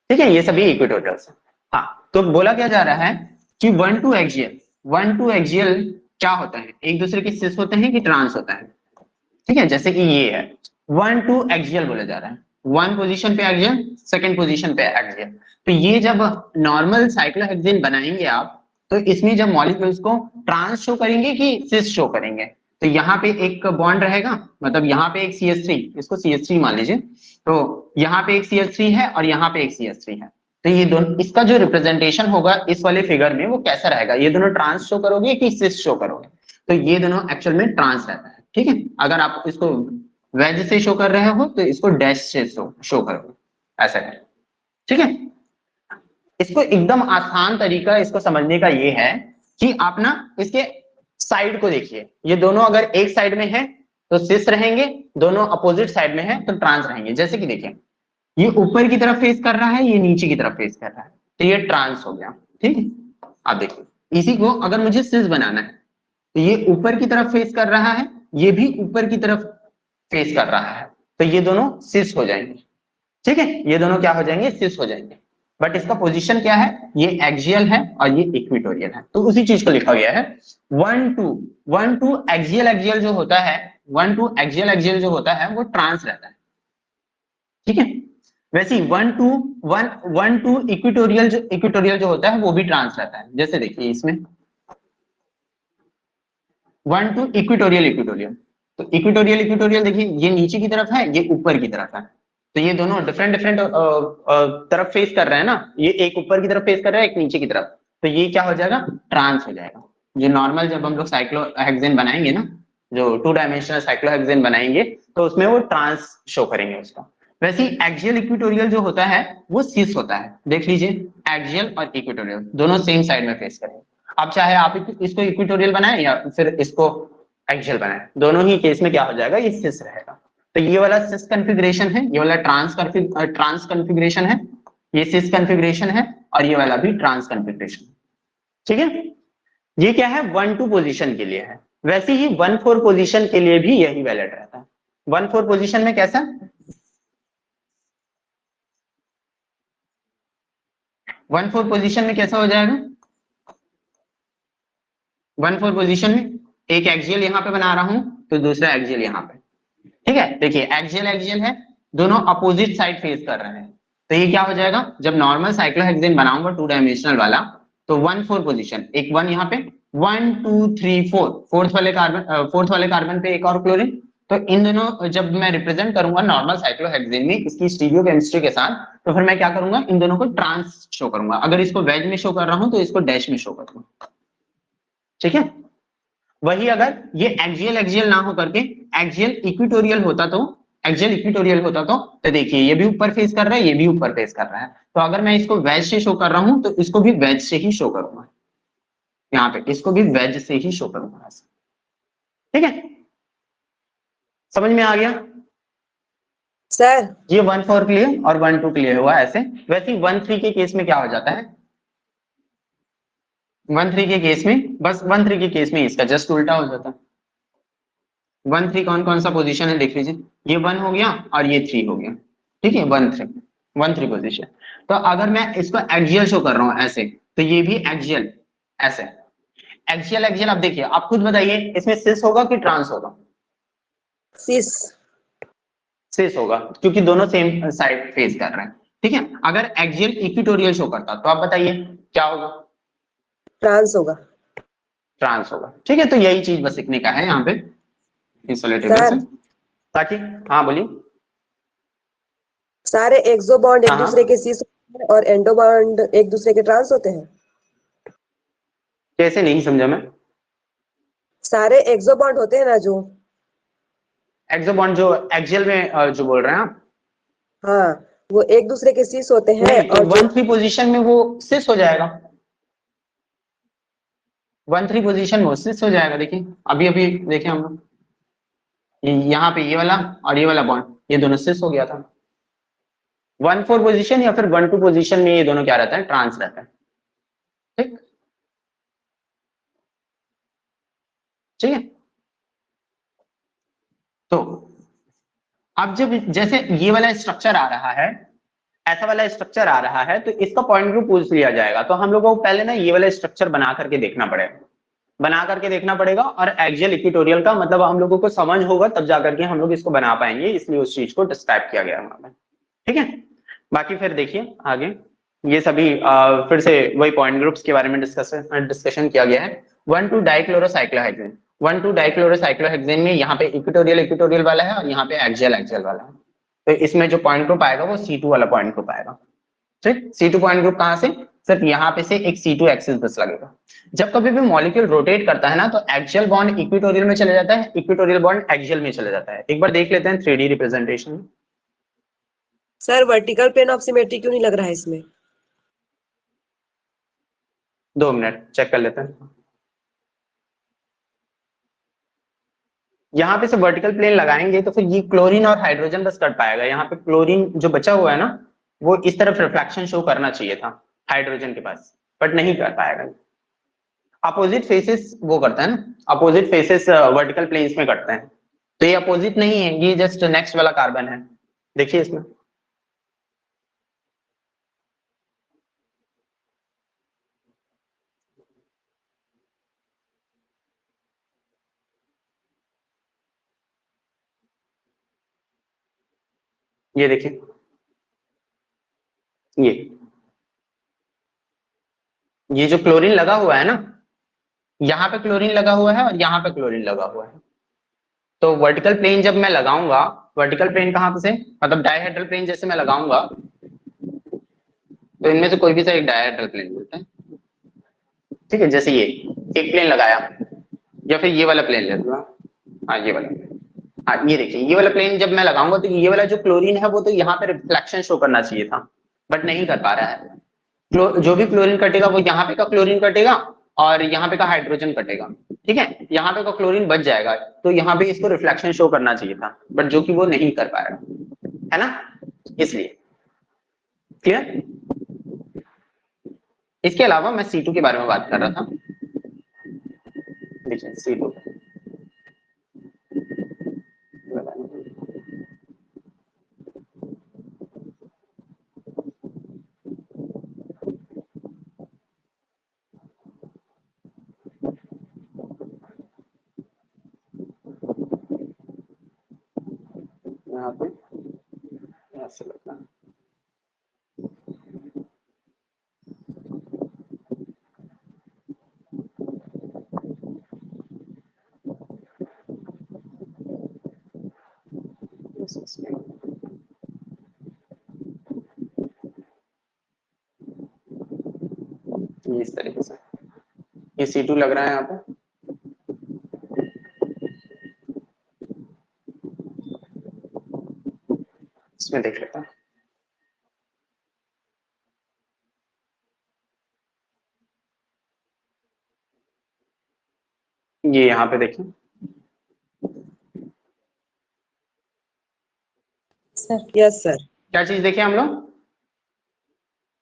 A: ठीक है, ये सभी इक्वेटोरियल्स हैं। हाँ, तो बोला क्या जा रहा है कि वन टू एक्सियल क्या होता है, एक दूसरे के सिस होते हैं कि ट्रांस होता है, ठीक है, जैसे कि ये है वन टू एक्सियल बोला जा रहा है, वन पोजीशन पे एक्सियल, सेकंड पोजीशन पे एक्सियल। तो ये जब नॉर्मल साइक्लोहेक्सेन बनाएंगे आप, तो इसमें जब मॉलिक्यूल्स को ट्रांस शो करेंगे कि सिस शो करेंगे, तो यहाँ पे एक बॉन्ड रहेगा, मतलब यहाँ पे एक CH3, इसको CH3 मान लीजिए, तो यहाँ पे एक CH3 है और यहाँ पे एक CH3 है, तो ये दोनों, इसका जो रिप्रेजेंटेशन होगा इस वाले फिगर में वो कैसा रहेगा, ये दोनों ट्रांस शो करोगे कि सिस शो करोगे, तो ये दोनों एक्चुअल में ट्रांस रहता है, ठीक है। अगर आप इसको वेज से शो कर रहे हो तो इसको डैश से शो करो, ऐसा है, ठीक है। इसको एकदम आसान तरीका इसको समझने का ये है कि आप ना इसके साइड को देखिए, ये दोनों अगर एक साइड में है तो सिस रहेंगे, दोनों अपोजिट साइड में है तो ट्रांस रहेंगे। जैसे कि देखिए, ये ऊपर की तरफ फेस कर रहा है, ये नीचे की तरफ फेस कर रहा है, तो ये ट्रांस हो गया, ठीक है। आप देखिए, इसी को अगर मुझे सिस बनाना है, तो ये ऊपर की तरफ फेस कर रहा है, ये भी ऊपर की तरफ फेस कर रहा है, तो ये दोनों सिस हो जाएंगे, ठीक है, ये दोनों क्या हो जाएंगे, सिस हो जाएंगे। बट इसका पोजीशन क्या है, ये एक्सियल है और ये इक्वेटोरियल है, तो उसी चीज को लिखा गया है वन टू एक्सियल एक्सियल जो होता है, वन टू एक्सियल एक्सियल जो होता है वो ट्रांस रहता है, ठीक है। वैसे ही वन टू इक्वेटोरियल जो होता है वो भी ट्रांस रहता है। जैसे देखिए इसमें वन टू इक्वेटोरियल इक्वेटोरियल, तो इक्वेटोरियल इक्वेटोरियल देखिए, ये नीचे की तरफ है, ये ऊपर की तरफ है, तो ये दोनों डिफरेंट डिफरेंट तरफ फेस कर रहे हैं ना, ये एक ऊपर की तरफ फेस कर रहा है, एक नीचे की तरफ, तो ये क्या हो जाएगा, ट्रांस हो जाएगा। जो नॉर्मल जब हम लोग साइक्लोहेक्सेन बनाएंगे ना, जो 2 डायमेंशनल साइक्लोहेक्सेन बनाएंगे, तो उसमें वो ट्रांस शो करेंगे उसका। वैसे ही एक्सियल इक्वेटोरियल जो होता है वो सिस होता है, देख लीजिए, एक्सियल और इक्वेटोरियल दोनों सेम साइड में फेस करेंगे। अब चाहे आप इसको इक्वेटोरियल बनाए या फिर इसको एक्सियल बनाए, दोनों ही केस में क्या हो जाएगा, ये सिस रहेगा। तो ये वाला सिस कॉन्फ़िगरेशन है, ये वाला ट्रांस कॉन्फ़िगरेशन है, ये सिस कॉन्फ़िगरेशन है, और ये वाला भी ट्रांस कॉन्फ़िगरेशन, ठीक है। ये क्या है, 1-2 पोजीशन के लिए है। वैसे ही 1-4 पोजीशन के लिए भी यही वैलिड रहता है। 1-4 पोजीशन में कैसा, 1-4 पोजीशन में कैसा हो जाएगा, 1-4 पोजीशन में एक एक्सियल यहाँ पे बना रहा हूं तो दूसरा एक्सियल यहाँ पे, ठीक है। देखिए एक्सियल एक्सियल है, दोनों अपोजिट साइड फेस कर रहे हैं, तो ये क्या हो जाएगा, जब नॉर्मल साइक्लोहेक्सेन बनाऊंगा 2 डायमेंशनल वाला, तो 1-4 पोजीशन, एक 1 यहाँ पे, 1 2 3 4, फोर्थ वाले कार्बन पे एक और क्लोरीन, तो इन दोनों जब मैं रिप्रेजेंट करूंगा नॉर्मल साइक्लोहेक्सेन में इसकी स्टीरियोकेमिस्ट्री के साथ, तो फिर मैं क्या करूंगा, इन दोनों को ट्रांस शो करूंगा। अगर इसको वेज में शो कर रहा हूं तो इसको डैश में शो करूंगा, ठीक है। वही अगर ये एक्सियल एक्सियल ना हो करके एक्सियल इक्वेटोरियल होता तो देखिए ये भी ऊपर फेस कर रहा है, ये भी ऊपर फेस कर रहा है, तो अगर मैं इसको वेज से शो कर रहा हूं तो इसको भी वेज से ही शो करूंगा, यहाँ पे इसको भी वेज से ही शो करूंगा, ठीक है। समझ में आ गया,
B: सर
A: ये 1-4 के लिए और 1-2 के लिए हुआ ऐसे। वैसे ही 1-3 के केस में क्या हो जाता है, 1-3 के केस में, बस 1-3 के केस में इसका जस्ट उल्टा हो जाता है। 1-3 कौन कौन सा पोजीशन है देख लीजिए, ये 1 हो गया और ये 3 हो गया, ठीक है, 1-3 पोजीशन। तो अगर मैं इसको एक्सियल शो कर रहा हूं ऐसे, तो ये भी एक्सियल ऐसे, एक्सियल एक्सियल। आप देखिए, आप खुद बताइए इसमें सिस होगा कि ट्रांस होगा,
B: सिस
A: सिस होगा, क्योंकि दोनों सेम साइड फेस कर रहे हैं, ठीक है। अगर एक्सियल इक्वेटोरियल शो करता तो आप बताइए क्या होगा,
B: ट्रांस होगा।
A: ट्रांस होगा, ठीक है। तो यही चीज बस सीखने का है यहाँ पे इस वाले टेबल
B: सर
A: से, ताकि, हाँ बोलिए,
B: सारे एक्सो बॉन्ड एक
A: हाँ
B: दूसरे के सिस होते हैं और एंडो बॉन्ड एक दूसरे के ट्रांस होते हैं।
A: कैसे, नहीं समझा मैं।
B: सारे एक्सो बॉन्ड होते हैं ना जो,
A: एक्सो बॉन्ड जो एक्सियल में जो बोल रहे हैं आप,
B: हाँ वो एक दूसरे के सिस होते हैं
A: नहीं, तो
B: और जो
A: 1-3 पोजीशन में वो सिस हो जाएगा, 1-3 पोजीशन में वो सिस हो जाएगा। देखिए अभी अभी देखें हम लोग, यहाँ पे ये वाला और ये वाला बॉन्ड, ये दोनों सिस हो गया था। 1-4 पोजीशन या फिर 1-2 पोजीशन में ये दोनों क्या रहता है, ट्रांस रहता है, ठीक, ठीक है। तो अब जब जैसे ये वाला स्ट्रक्चर आ रहा है, ऐसा वाला स्ट्रक्चर आ रहा है, तो इसका पॉइंट ग्रुप पूछ लिया जाएगा। तो हम लोगों को पहले ना ये वाला स्ट्रक्चर बना करके देखना पड़ेगा, और एक्सियल इक्वेटोरियल का मतलब हम लोगों को समझ होगा तब जाकर के हम लोग इसको बना पाएंगे, इसलिए उस चीज को डिस्क्राइब किया गया है। ठीक है, बाकी फिर देखिए आगे ये सभी फिर से वही पॉइंट ग्रुप्स के बारे में डिस्कशन किया गया है। 1,2 डाइक्लोरोसाइक्लोहेक्सेन, 1,2 डाइक्लोरोसाइक्लोहेक्सेन में यहाँ पे इक्वेटोरियल वाला है और यहाँ पे एक्सियल वाला है। तो इसमें जो पॉइंट ग्रुप आएगा वो C2 वाला पॉइंट ग्रुप आएगा। ठीक, C2 पॉइंट ग्रुप कहाँ से, सिर्फ यहाँ पे से एक C2 एक्सिस बस लगेगा। जब कभी भी मॉलिक्यूल रोटेट करता है ना, तो एक्सियल बॉन्ड इक्वेटोरियल में चले जाता है, इक्वेटोरियल बॉन्ड एक्सियल में चले जाता है। एक बार देख लेते हैं 3D representation.
B: Sir vertical plane of symmetry क्यों नहीं लग रहा है इसमें?
A: 2 मिनट चेक कर लेते हैं। यहाँ पे से वर्टिकल प्लेन लगाएंगे तो फिर ये क्लोरीन और हाइड्रोजन बस कट पाएगा। यहाँ पे क्लोरीन जो बचा हुआ है ना, वो इस तरफ रिफ्लेक्शन शो करना चाहिए था हाइड्रोजन के पास, बट नहीं कर पाएगा। अपोजिट फेसेस वो करता है ना, अपोजिट फेसेस वर्टिकल प्लेन्स में कटते हैं, तो ये अपोजिट नहीं है, ये जस्ट नेक्स्ट वाला कार्बन है। देखिए इसमें ये देखिए, ये जो क्लोरीन लगा हुआ है ना, यहाँ पे क्लोरीन लगा हुआ है और यहाँ पे क्लोरीन लगा हुआ है। तो वर्टिकल प्लेन जब मैं लगाऊंगा, वर्टिकल प्लेन कहाँ पे से, मतलब डायहेड्रल प्लेन जैसे मैं लगाऊंगा, तो इनमें से कोई भी सा एक डायहेड्रल प्लेन बोलते हैं। ठीक है, जैसे ये एक प्लेन लगाया, या फिर ये वाला प्लेन ले लूंगा, हाँ ये वाला, हाँ ये देखिए ये वाला प्लेन जब मैं लगाऊंगा, तो ये वाला जो क्लोरीन है वो तो यहाँ पे रिफ्लेक्शन शो करना चाहिए था, बट नहीं कर पा रहा है। जो भी क्लोरीन कटेगा वो यहाँ पे का क्लोरीन कटेगा और यहाँ पे का हाइड्रोजन कटेगा। ठीक है, यहाँ पे का क्लोरीन बच जाएगा, तो यहाँ पे इसको रिफ्लेक्शन शो करना चाहिए था, बट जो कि वो नहीं कर पाएगा, है ना, इसलिए। क्लियर? इसके अलावा मैं C2 के बारे में बात कर रहा था। देखिए C2 यहाँ पे ऐसे लगता है। ये इस तरीके से ये C2 लग रहा है यहाँ पे। इसमें देख लेता हूँ, ये यहाँ पे देखिए,
C: सर
B: यस सर।
A: क्या चीज देखे हम लोग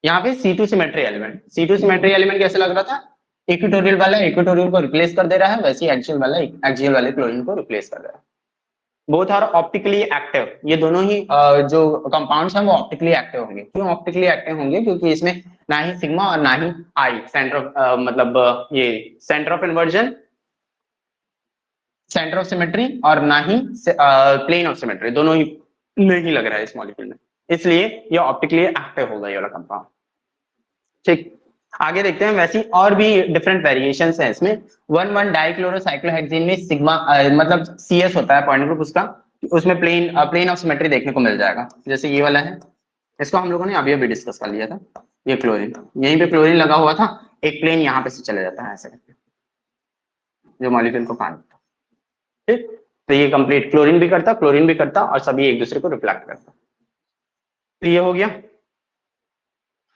A: यहाँ पे C2 symmetry element. C2 symmetry element कैसे लग रहा था, इक्वेटोरियल वाला इक्वेटोरियल को रिप्लेस कर दे रहा है, वैसे ही एक्सियल वाला एक्सियल वाले क्लोरीन को रिप्लेस कर रहा है। बोथ आर ऑप्टिकली एक्टिव, ये दोनों ही जो कंपाउंड्स हैं वो ऑप्टिकली एक्टिव होंगे। क्यों ऑप्टिकली एक्टिव होंगे, क्योंकि इसमें ना ही सिग्मा और ना ही आई सेंटर ऑफ मतलब ये centre of inversion, centre of symmetry, और ना ही प्लेन ऑफ सिमेट्री, दोनों ही नहीं लग रहा है इस मॉलिक्यूल में, इसलिए ये ऑप्टिकली एक्टिव होगा ये वाला कंपाउंड। ठीक, आगे देखते हैं। वैसी और भी डिफरेंट वेरिएशंस हैं इसमें। 1,1 डाइक्लोरोसाइक्लोहेक्सेन में सिग्मा मतलब CS होता है पॉइंट ग्रुप उसका, उसमें प्लेन ऑफ सिमेट्री देखने को मिल जाएगा। जैसे ये वाला है, इसको हम लोगों ने अभी अभी डिस्कस कर लिया था। ये क्लोरीन, यहीं पे क्लोरीन लगा हुआ था, एक प्लेन यहाँ पे से चले जाता है ऐसे करके, जो मॉलिक्यूल को काटता। ठीक, तो ये कंप्लीट क्लोरीन भी करता और सभी एक दूसरे को रिफ्लेक्ट करता। तो ये हो गया।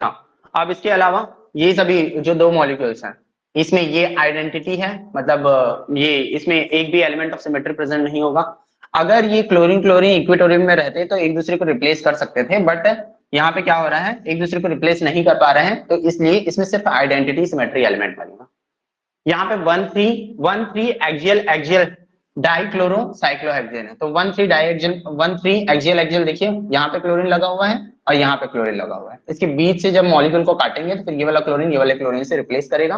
A: हाँ, अब इसके अलावा ये सभी जो 2 मॉलिक्यूल्स हैं, इसमें ये आइडेंटिटी है, मतलब ये इसमें एक भी एलिमेंट ऑफ सिमेट्री प्रेजेंट नहीं होगा। अगर ये क्लोरीन इक्वेटोरियम में रहते तो एक दूसरे को रिप्लेस कर सकते थे, बट यहाँ पे क्या हो रहा है, एक दूसरे को रिप्लेस नहीं कर पा रहे हैं, तो इसलिए इसमें सिर्फ आइडेंटिटी सिमेट्री एलिमेंट बनेगा। यहाँ पे 1,3 एक्सियल डाइक्लोरो साइक्लोहेक्सेन है, तो 1,3 डाइएक्सियल 1,3 एक्सियल एक्सियल देखिए यहाँ पे क्लोरीन लगा हुआ है और यहाँ पे क्लोरीन लगा हुआ है। इसके बीच से जब मॉलिक्यूल को काटेंगे तो फिर ये वाला क्लोरीन ये वाले क्लोरीन से रिप्लेस करेगा,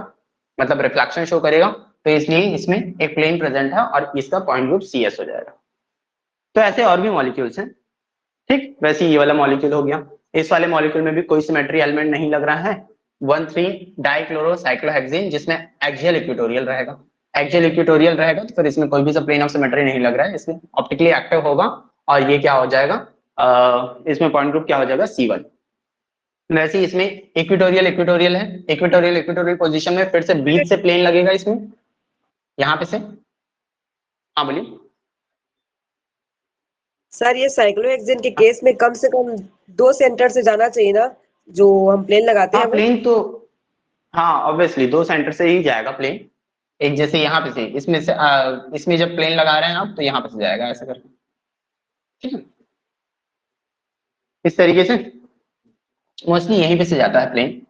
A: मतलब रिफ्लेक्शन शो करेगा, तो इसलिए इसमें एक प्लेन प्रेजेंट है और इसका पॉइंट ग्रुप CS हो जाएगा। तो ऐसे और भी मॉलिक्यूल्स हैं, ठीक। वैसे ये वाला मॉलिक्यूल हो गया, इस वाले मॉलिक्यूल में भी कोई सिमेट्री एलिमेंट नहीं लग रहा है, 1,3 डाइक्लोरो साइक्लोहेक्सेन जिसमें एक्सियल इक्वेटोरियल रहेगा। एक्सियल इक्वेटोरियल रहेगा तो फिर इसमें कोई भी प्लेन ऑफ सिमेट्री नहीं लग रहा है, इसमें ऑप्टिकली एक्टिव होगा और ये क्या हो जाएगा, इसमें पॉइंट ग्रुप क्या हो जाएगा, C1। वैसे ही इसमें इक्वेटोरियल इक्वेटोरियल है, इक्वेटोरियल इक्वेटोरियल पोजीशन में फिर से बीच से प्लेन लगेगा इसमें, यहाँ पे से। हाँ बोलिए
B: सर ये साइक्लोहेक्सेन के केस में कम से कम 2 सेंटर से जाना चाहिए ना, जो हम प्लेन लगाते हैं
A: हाँ
B: वो?
A: प्लेन तो हाँ ऑब्वियसली 2 सेंटर से ही जाएगा प्लेन, एक जैसे यहाँ पे से इसमें से इसमें जब प्लेन लगा रहे हैं आप तो यहाँ पे से जाएगा ऐसा करके, ठीक है। इस तरीके से मोस्टली यहीं पे से जाता है प्लेन,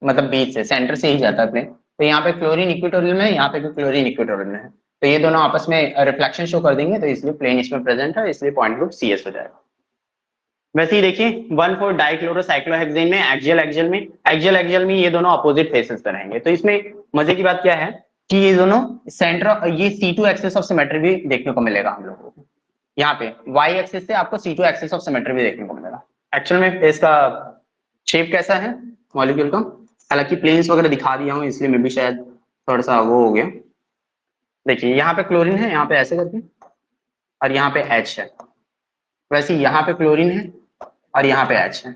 A: मतलब बीच से सेंटर से ही जाता है प्लेन। तो यहाँ पे क्लोरीन इक्वेटोरियल में है, यहाँ पे भी क्लोरीन इक्वेटोरियल में है, तो ये दोनों आपस में रिफ्लेक्शन शो कर देंगे, तो इसलिए प्लेन इसमें प्रेजेंट है, इसलिए पॉइंट ग्रुप CS हो जाएगा। वैसे ही देखिए 1,4 डाइक्लोरोसाइक्लोहेक्सेन में एक्सियल एक्सियल में ये दोनों अपोजिट फेसेस पे रहेंगे। तो इसमें मजे की बात क्या है कि ये दोनों सेंटर, ये C2 एक्सिस ऑफ सिमेट्री भी देखने को मिलेगा हम लोगों को, यहाँ पे Y एक्सिस से आपको C2 एक्सिस ऑफ सिमेट्री भी देखने को मिलेगा। एक्चुअल में इसका शेप कैसा है मॉलिक्यूल का, हालांकि प्लेन्स वगैरह दिखा दिया हूँ इसलिए मैं भी शायद थोड़ा सा वो हो गया। देखिए यहाँ पे क्लोरीन है, यहाँ पे ऐसे करके, और यहाँ पे H है। वैसे यहाँ पे क्लोरीन है और यहाँ पे H है,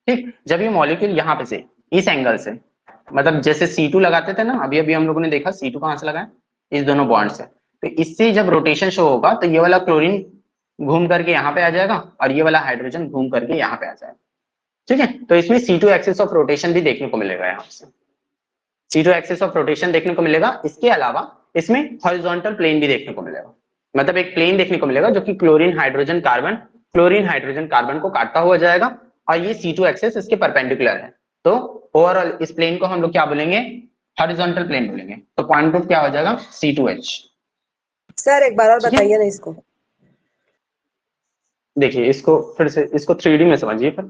A: ठीक। जब ये मॉलिक्यूल यहाँ पे से इस एंगल से, मतलब जैसे C2 लगाते थे ना, अभी अभी हम लोगों ने देखा C2 कहाँ से लगाए, इस दोनों बॉन्ड से, तो इससे जब रोटेशन शो होगा तो ये वाला क्लोरीन घूम करके यहाँ पे आ जाएगा और ये वाला हाइड्रोजन घूम करके यहाँ पे आ जाएगा, ठीक है। तो इसमें C2 एक्सिस ऑफ रोटेशन भी देखने को मिलेगा, यहाँ से C2 एक्सिस ऑफ रोटेशन देखने को मिलेगा। इसके अलावा इसमें हॉरिजॉन्टल प्लेन भी देखने को मिलेगा, मतलब एक प्लेन देखने को मिलेगा जो कि क्लोरीन हाइड्रोजन कार्बन को काटता हुआ जाएगा और ये C2 एक्सिस इसके परपेंडिकुलर है। तो ओवरऑल इस प्लेन को हम लोग क्या बोलेंगे, हॉरिजॉन्टल प्लेन बोलेंगे। तो पॉइंट ग्रुप क्या हो जाएगा, C2H।
B: सर एक बार और बताइए ना इसको।
A: देखिए इसको फिर से, इसको 3D में समझिए। फिर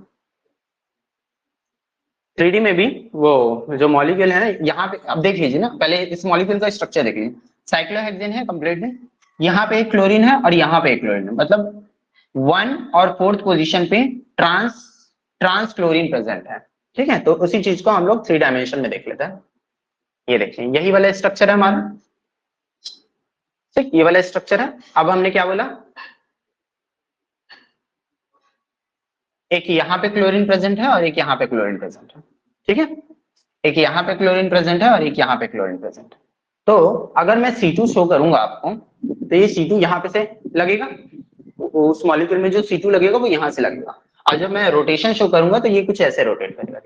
A: 3D में भी वो जो मॉलिक्यूल है ना, यहाँ पे अब देख लीजिए ना, पहले इस मॉलिक्यूल का स्ट्रक्चर देख लीजिए। साइक्लोहेक्सेन है कंप्लीट में, यहाँ पे एक क्लोरीन है और यहाँ पे एक क्लोरीन है, मतलब 1 और 4th पोजीशन पे ट्रांस क्लोरीन प्रेजेंट है, ठीक है। तो उसी चीज को हम लोग 3 डायमेंशन में देख लेते हैं। ये देखिए यही वाला स्ट्रक्चर है हमारा, ठीक, ये वाला स्ट्रक्चर है। अब हमने क्या बोला, एक यहाँ पे क्लोरीन प्रेजेंट है और एक यहाँ पे क्लोरीन प्रेजेंट है, ठीक है। एक यहाँ पे क्लोरीन प्रेजेंट है और एक यहाँ पे क्लोरीन प्रेजेंट है। तो अगर मैं C2 शो करूंगा आपको, तो ये C2 यहाँ पे से लगेगा, उस मॉलिक्यूल में जो C2 लगेगा वो यहाँ से लगेगा, और जब मैं रोटेशन शो करूंगा तो ये कुछ ऐसे रोटेट करेगा।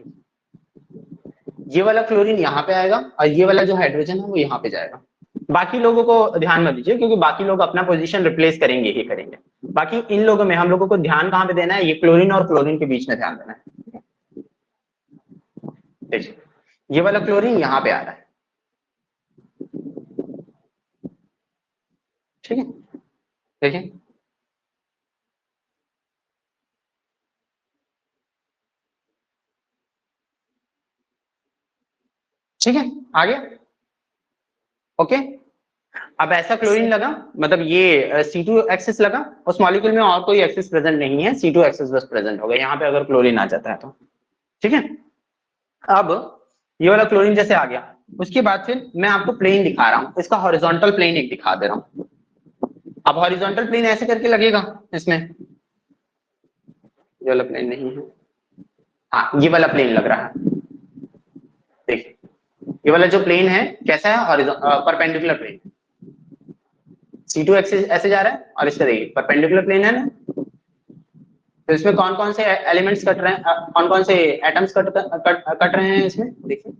A: ये वाला क्लोरीन यहाँ पे आएगा और ये वाला जो हाइड्रोजन है वो यहाँ पे जाएगा। बाकी लोगों को ध्यान मत दीजिए, क्योंकि बाकी लोग अपना पोजीशन रिप्लेस करेंगे ही करेंगे। बाकी इन लोगों में हम लोगों को ध्यान कहाँ पे देना है, ये क्लोरीन और क्लोरीन के बीच में ध्यान देना है। देखिए ये वाला क्लोरीन यहाँ पे आ रहा है, ठीक है। देखिए ठीक है, आ गया, ओके। अब ऐसा क्लोरीन लगा, मतलब ये C2 एक्सिस लगा, उस मॉलिक्यूल में और कोई एक्सिस प्रेजेंट नहीं है, C2 एक्सिस बस प्रेजेंट होगा यहाँ पे अगर क्लोरीन आ जाता है तो, ठीक है। अब ये वाला क्लोरीन जैसे आ गया, उसके बाद फिर मैं आपको प्लेन दिखा रहा हूँ, इसका हॉरिजॉन्टल प्लेन एक दिखा दे रहा हूँ। अब हॉरिजॉन्टल प्लेन ऐसे करके लगेगा इसमें, ये वाला प्लेन नहीं है, हाँ ये वाला प्लेन लग रहा है। देखिए ये वाला जो प्लेन है कैसा है, परपेंडिकुलर प्लेन। C2 एक्सिस ऐसे जा रहा है और इसका देखिए परपेंडिकुलर प्लेन है ना, तो इसमें कौन कौन से एलिमेंट्स कट रहे हैं, कौन कौन से एटम्स कट रहे हैं इसमें, देखिए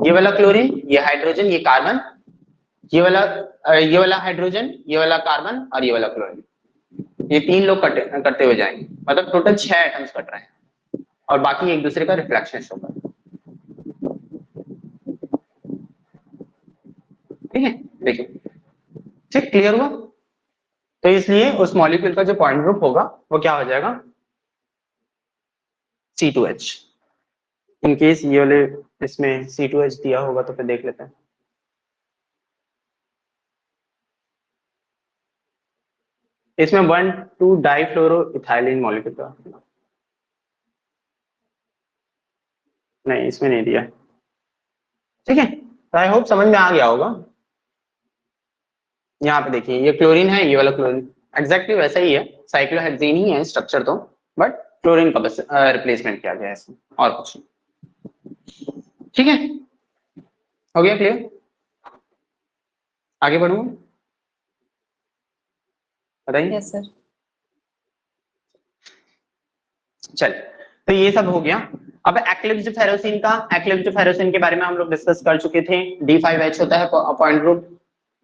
A: ये वाला क्लोरीन, ये हाइड्रोजन, ये कार्बन, ये वाला हाइड्रोजन, ये वाला कार्बन और ये वाला क्लोरीन, ये 3 लोग करते हुए जाएंगे, मतलब टोटल 6 एटम्स कट रहे हैं और बाकी एक दूसरे का रिफ्लेक्शन शो कर रहे हैं। ठीक है, देखिए, ठीक, क्लियर हुआ? तो इसलिए उस मॉलिक्यूल का जो पॉइंट ग्रुप होगा वो क्या हो जाएगा, C2H। इन केस ये वाले इसमें C2H दिया होगा तो फिर देख लेते हैं। इसमें 1,2 डाइफ्लोरोइथाइलिन मॉलिक्यूल का, नहीं इसमें नहीं दिया। ठीक है, तो आई होप समझ में आ गया होगा। यहाँ पे देखिए ये क्लोरीन है, ये वाला क्लोरीन एग्जैक्टली वैसा ही है, साइक्लोहेक्सेन ही है स्ट्रक्चर तो, बट क्लोरीन का बस रिप्लेसमेंट किया गया है इसमें, और कुछ नहीं। ठीक है, हो गया क्लियर? आगे बढ़ूँ, बताइए।
C: Yes sir.
A: चल, तो ये सब हो गया। अब एक्लिप्स्ड फेरोसिन के बारे में हम लोग डिस्कस कर चुके थे। D5H होता है पॉइंट ग्रुप,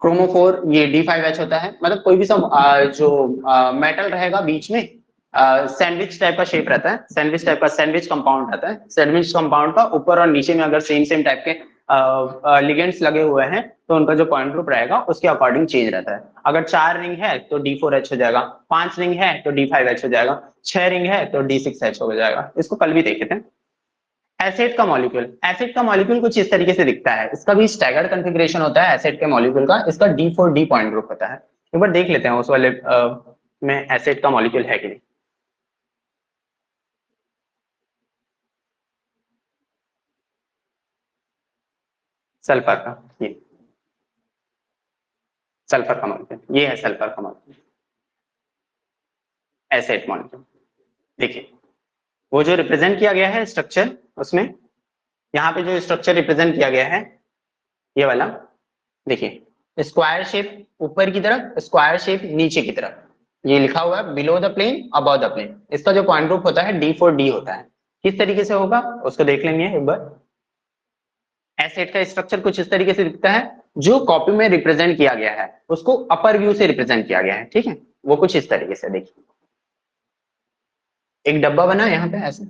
A: क्रोमोफोर ये D5H होता है, मतलब कोई भी सब जो मेटल रहेगा बीच में सैंडविच टाइप का शेप रहता है, सैंडविच टाइप का सैंडविच कंपाउंड रहता है। सैंडविच कंपाउंड का ऊपर और नीचे में अगर सेम टाइप के लिगेंड्स लगे हुए हैं तो उनका जो पॉइंट ग्रुप रहेगा उसके अकॉर्डिंग चेंज रहता है। अगर 4 रिंग है तो D4H हो जाएगा, 5 रिंग है तो D5H हो जाएगा, 6 रिंग है तो D6H हो जाएगा। इसको कल भी देखे थे। एसिड का मॉलिक्यूल कुछ इस तरीके से दिखता है, इसका भी स्टैगर्ड कॉन्फ़िगरेशन होता है एसिड के मॉलिक्यूल का। इसका D4D पॉइंट ग्रुप होता है। एक बार देख लेते हैं उस वाले में एसिड का मॉलिक्यूल है कि नहीं। सल्फर का, ये सल्फर का मॉलिक्यूल, ये है सल्फर का मॉलिक्यूल, एसिड मॉलिक्यूल। देखिए वो जो रिप्रेजेंट किया गया है स्ट्रक्चर, उसमें यहाँ पे जो स्ट्रक्चर रिप्रेजेंट किया गया है ये वाला, देखिए स्क्वायर शेप ऊपर की तरफ, स्क्वायर शेप नीचे की तरफ, ये लिखा हुआ है below the plane above the plane. इसका जो पॉइंट ग्रुप होता है D4D होता है। किस तरीके से होगा उसको देख लेंगे एक बार। एसिड का स्ट्रक्चर कुछ इस तरीके से दिखता है, जो कॉपी में रिप्रेजेंट किया गया है उसको अपर व्यू से रिप्रेजेंट किया गया है। ठीक है, वो कुछ इस तरीके से देखिए, एक डब्बा बना यहाँ पे ऐसे,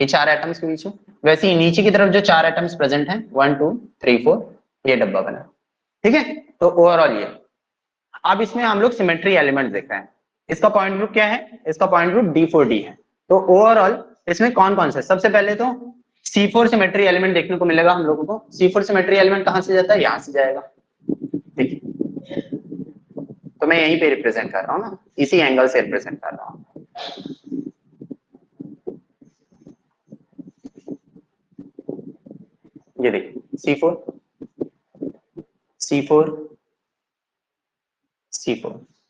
A: ये 4 एटम्स के बीच में, वैसे ही नीचे की तरफ जो 4 एटम्स प्रेजेंट हैं 1 2 3 4, ये डब्बा बना। ठीक है, तो ओवरऑल ये। अब इसमें हम लोग सिमेट्री एलिमेंट देख रहे हैं। इसका पॉइंट ग्रुप क्या है, इसका पॉइंट ग्रुप D4D है। तो ओवरऑल इसमें कौन कौन से, सबसे पहले तो C4 सिमेट्री एलिमेंट देखने को मिलेगा हम लोगों को। C4 सिमेट्री एलिमेंट कहां से जाता है, यहां से जाएगा। देखिए, तो मैं यहीं पे रिप्रेजेंट कर रहा हूँ ना, इसी एंगल से रिप्रेजेंट कर रहा हूँ। ये देखिए C4,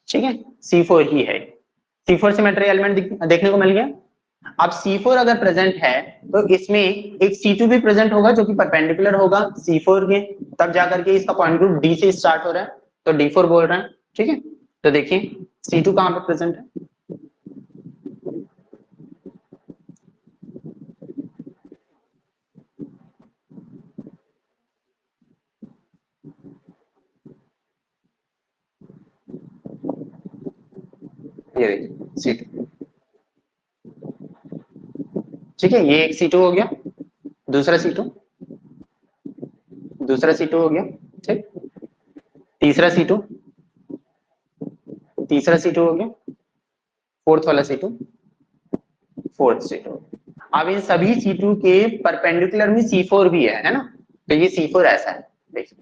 A: ठीक है, C4 ही है। C4 सिमेट्री एलिमेंट देखने को मिल गया। अब C4 अगर प्रेजेंट है तो इसमें एक C2 भी प्रेजेंट होगा जो कि परपेंडिकुलर होगा C4 के, तब जाकर के इसका पॉइंट ग्रुप D से स्टार्ट हो रहा है, तो D4 बोल रहे हैं। ठीक है, तो देखिए C2 कहां पे प्रेजेंट है, ये देखिए C2। ठीक है, ये एक C2 हो गया, दूसरा C2 हो गया। ठीक, तीसरा C2 हो गया, फोर्थ वाला C2, फोर्थ C2। अब इन सभी C2 के परपेंडिकुलर में C4 भी है ना, तो ये C4 ऐसा है, देखिए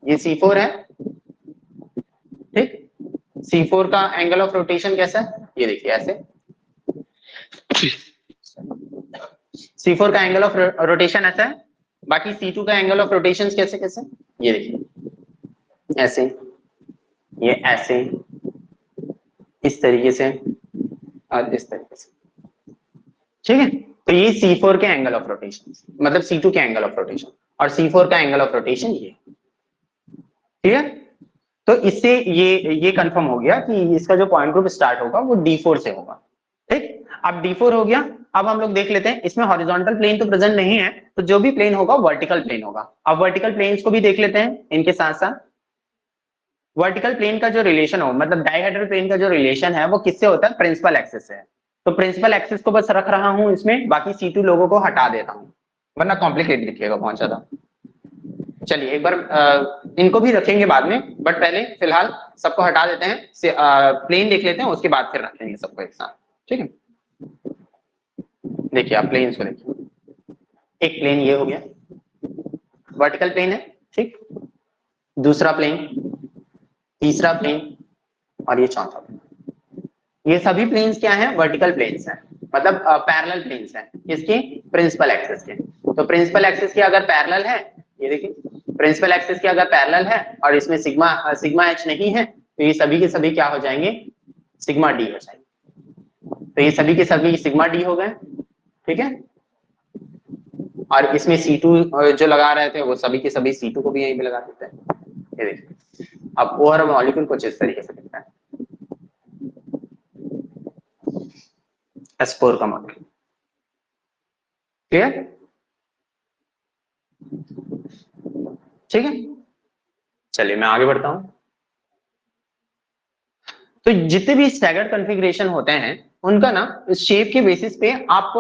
A: ये C4 है। ठीक, C4 का एंगल ऑफ रोटेशन कैसा है, ये देखिए ऐसे। C4 का एंगल ऑफ रोटेशन ऐसा है, बाकी C2 का एंगल ऑफ रोटेशन कैसे कैसे, ये देखिए ऐसे, ये ऐसे, इस तरीके से और इस तरीके से। ठीक है, तो ये C4 के एंगल ऑफ रोटेशन, मतलब C2 के एंगल ऑफ रोटेशन, और C4 का एंगल ऑफ रोटेशन ये। ठीक है, तो इससे ये कंफर्म हो गया कि इसका जो पॉइंट ग्रुप स्टार्ट होगा वो D4 से होगा। ठीक, अब D4 हो गया। अब हम लोग देख लेते हैं, इसमें हॉरिजॉन्टल प्लेन तो प्रेजेंट नहीं है, तो जो भी प्लेन होगा वर्टिकल प्लेन होगा। अब वर्टिकल प्लेन्स को भी देख लेते हैं इनके साथ साथ। वर्टिकल प्लेन का जो रिलेशन हो, मतलब डाइहेड्रल प्लेन का जो रिलेशन है वो किससे होता है, प्रिंसिपल एक्सिस से। तो प्रिंसिपल एक्सिस को बस रख रहा हूं इसमें, बाकी C2 लोगों को हटा देता हूं। वरना कॉम्प्लिकेट दिखेगा बहुत ज्यादा। चलिए एक बार इनको भी रखेंगे बाद में, बट पहले फिलहाल सबको हटा देते हैं, प्लेन देख लेते हैं, उसके बाद फिर रखेंगे सबको एक साथ, ठीक है। देखिए आप प्लेन्स को देखिए, एक प्लेन ये हो गया, वर्टिकल प्लेन है, ठीक, दूसरा प्लेन, तीसरा प्लेन और ये चौथा प्लेन। ये सभी प्लेन्स क्या हैं? वर्टिकल प्लेन्स हैं, मतलब पैरेलल प्लेन्स हैं इसके प्रिंसिपल एक्सिस के। तो प्रिंसिपल एक्सिस के अगर पैरेलल है, ये देखिए प्रिंसिपल एक्सिस के अगर पैरेलल है और इसमें सिग्मा एच नहीं है, तो ये सभी के सभी क्या हो जाएंगे? सिग्मा डी हो जाएंगे। तो ये सभी के सभी सिग्मा डी हो गए, ठीक है। और इसमें C2 जो लगा रहे थे वो सभी के सभी C2 को भी यहीं पे लगा देते हैं। ये देखिए अब ओवरऑल मॉलिक्यूल कुछ इस तरीके से दिखता है, S4 का मॉलिक्यूल, क्लियर, ठीक है। चलिए मैं आगे बढ़ता हूं। तो जितने भी स्टैगर्ड कॉन्फ़िगरेशन होते हैं उनका ना शेप के बेसिस पे आप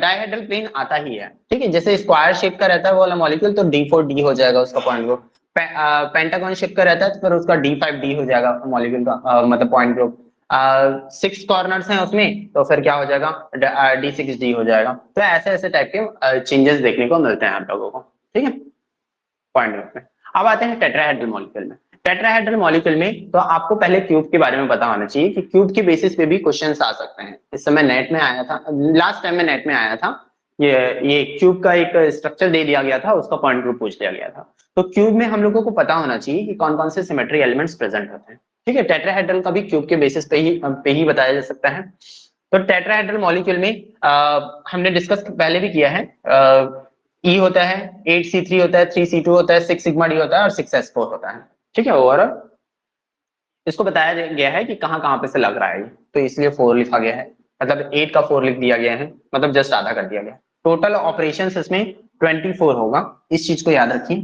A: डायहेड्रल प्लेन आता ही है, ठीक है। जैसे स्क्वायर शेप का रहता है वो वाला मॉलिक्यूल तो D4D हो जाएगा उसका पॉइंट ग्रुप, पेंटागन शेप का रहता है तो फिर उसका D5D हो जाएगा मॉलिक्यूल का मतलब पॉइंट ग्रुप। 6 कॉर्नर्स हैं उसमें तो फिर क्या हो जाएगा? D6D हो जाएगा। तो ऐसे ऐसे टाइप के चेंजेस देखने को मिलते हैं आप लोगों को, ठीक है, पॉइंट ग्रुप में। अब आते हैं टेट्राहेड्रल मॉलिक्यूल में। टेट्राहेड्रल मॉलिक्यूल में तो आपको पहले क्यूब के बारे में पता होना चाहिए कि क्यूब के बेसिस पे भी क्वेश्चंस आ सकते हैं। इस समय नेट में आया था, लास्ट टाइम में नेट में आया था, ये क्यूब का एक स्ट्रक्चर दे दिया गया था, उसका पॉइंट ग्रुप पूछ लिया गया था। तो क्यूब में हम लोगों को पता होना चाहिए कि कौन कौन से सिमेट्री एलिमेंट्स प्रेजेंट होते हैं, ठीक है। टेट्राहेड्रल का भी क्यूब के बेसिस पे ही बताया जा सकता है। तो टेट्राहेड्रल मॉलिक्यूल में हमने डिस्कस पहले भी किया है, E होता है, 8C3 होता है, 3C2 होता है, 6 सिग्मा डी होता है और 6S4 होता है, ठीक है। ओवरऑल इसको बताया गया है कि कहाँ कहाँ पे से लग रहा है, तो इसलिए 4 लिखा गया है, मतलब 8 का 4 लिख दिया गया है, मतलब जस्ट आधा कर दिया गया। टोटल ऑपरेशंस इसमें 24 होगा, इस चीज को याद रखिए,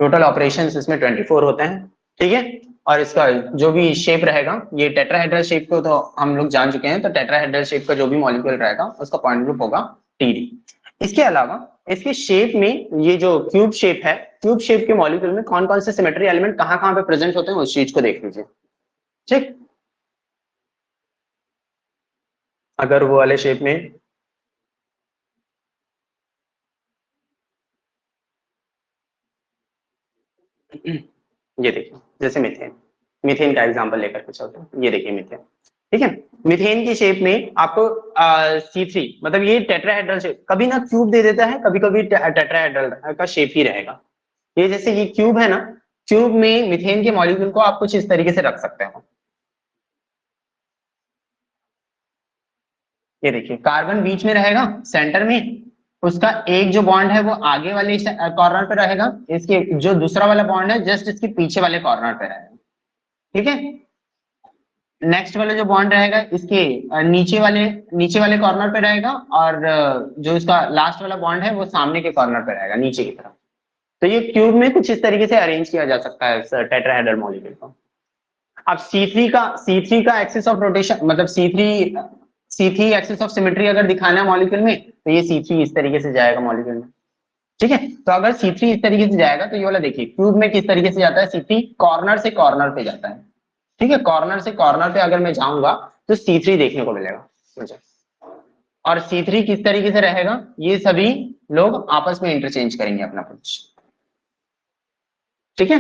A: टोटल ऑपरेशंस इसमें 24 होते हैं, ठीक है। और इसका जो भी शेप रहेगा, ये टेट्राहेड्रल शेप को तो हम लोग जान चुके हैं, तो टेट्राहेड्रल शेप का जो भी मॉलिक्यूल रहेगा उसका पॉइंट ग्रुप होगा TD। इसके अलावा इसके शेप में ये जो क्यूब शेप है, क्यूब शेप के मॉलिक्यूल में कौन कौन से सिमेट्री एलिमेंट कहाँ कहाँ पे प्रेजेंट होते हैं उस चीज को देख लीजिए, ठीक। अगर वो वाले शेप में ये देखिए, जैसे मीथेन का एग्जांपल लेकर के चलते हैं, ये देखिए मीथेन, ठीक है। मीथेन की शेप में आपको C3 मतलब ये टेट्राहेड्रल शेप, कभी ना क्यूब दे देता है, कभी कभी टेट्राहेड्रल का शेप ही रहेगा। ये जैसे ये क्यूब है ना, क्यूब में मीथेन के मॉलिक्यूल को आप कुछ इस तरीके से रख सकते हो। ये देखिए कार्बन बीच में रहेगा सेंटर में, उसका एक जो बॉन्ड है वो आगे वाले कॉर्नर पे रहेगा, इसके जो दूसरा वाला बॉन्ड है जस्ट इसके पीछे वाले कॉर्नर पे रहेगा, ठीक है। नेक्स्ट वाला जो बॉन्ड रहेगा इसके नीचे वाले कॉर्नर पे रहेगा, और जो इसका लास्ट वाला बॉन्ड है वो सामने के कॉर्नर पे रहेगा, नीचे की तरफ। तो ये क्यूब में कुछ इस तरीके से अरेंज किया जा सकता है टेट्राहेड्रल मॉलिक्यूल को। अब C3 का एक्सिस ऑफ रोटेशन मतलब C3 एक्सिस ऑफ सिमेट्री अगर दिखाना है मॉलिक्यूल में, तो ये C3 इस तरीके से जाएगा मॉलिक्यूल में, ठीक है। तो अगर C3 इस तरीके से जाएगा तो ये वाला देखिए क्यूब में किस तरीके से जाता है, C3 कॉर्नर से कॉर्नर पे जाता है, ठीक है। कॉर्नर से कॉर्नर पे अगर मैं जाऊंगा तो C3 देखने को मिलेगा मुझे, और C3 किस तरीके से रहेगा, ये सभी लोग आपस में इंटरचेंज करेंगे अपना कुछ, ठीक है।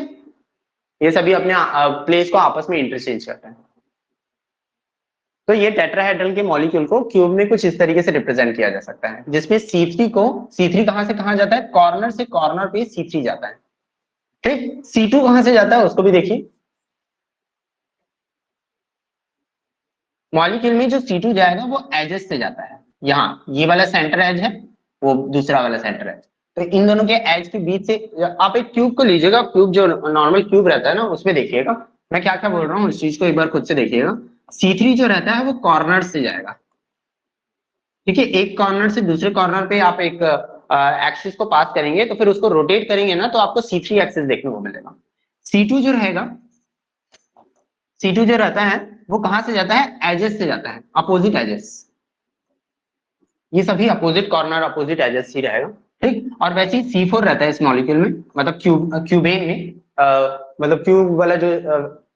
A: ये सभी अपने प्लेस को आपस में इंटरचेंज करते हैं। तो ये टेट्राहेड्रल के मॉलिक्यूल को क्यूब में कुछ इस तरीके से रिप्रेजेंट किया जा सकता है, जिसमें C3 कहां से कहां जाता है, कॉर्नर से कॉर्नर पे C3 जाता है, ठीक। C2 कहां से जाता है उसको भी देखिए, मॉलिक्यूल में जो C2 जाएगा वो एजेस से जाता है, यहाँ ये वाला सेंटर एज है, वो दूसरा वाला सेंटर एज, तो इन दोनों के एज के बीच से आप एक क्यूब को लीजिएगा, क्यूब जो नॉर्मल क्यूब रहता है ना उसमें देखिएगा, मैं क्या क्या बोल रहा हूँ उस चीज को एक बार खुद से देखिएगा। C3 जो रहता है वो कॉर्नर से जाएगा, ठीक है। एक कॉर्नर से दूसरे कॉर्नर पे आप एक एक्सिस को पास करेंगे तो फिर उसको रोटेट करेंगे ना, तो आपको C3 एक्सिस देखने को मिलेगा। C2 जो रहेगा, C2 जो रहता है वो कहां से जाता है, एजेस से जाता है, अपोजिट एजेस, ये सभी अपोजिट कॉर्नर अपोजिट एजेस ही रहेगा, ठीक। और वैसे ही C4 रहता है इस मॉलिक्यूल में, मतलब क्यूबेन में मतलब क्यूब वाला जो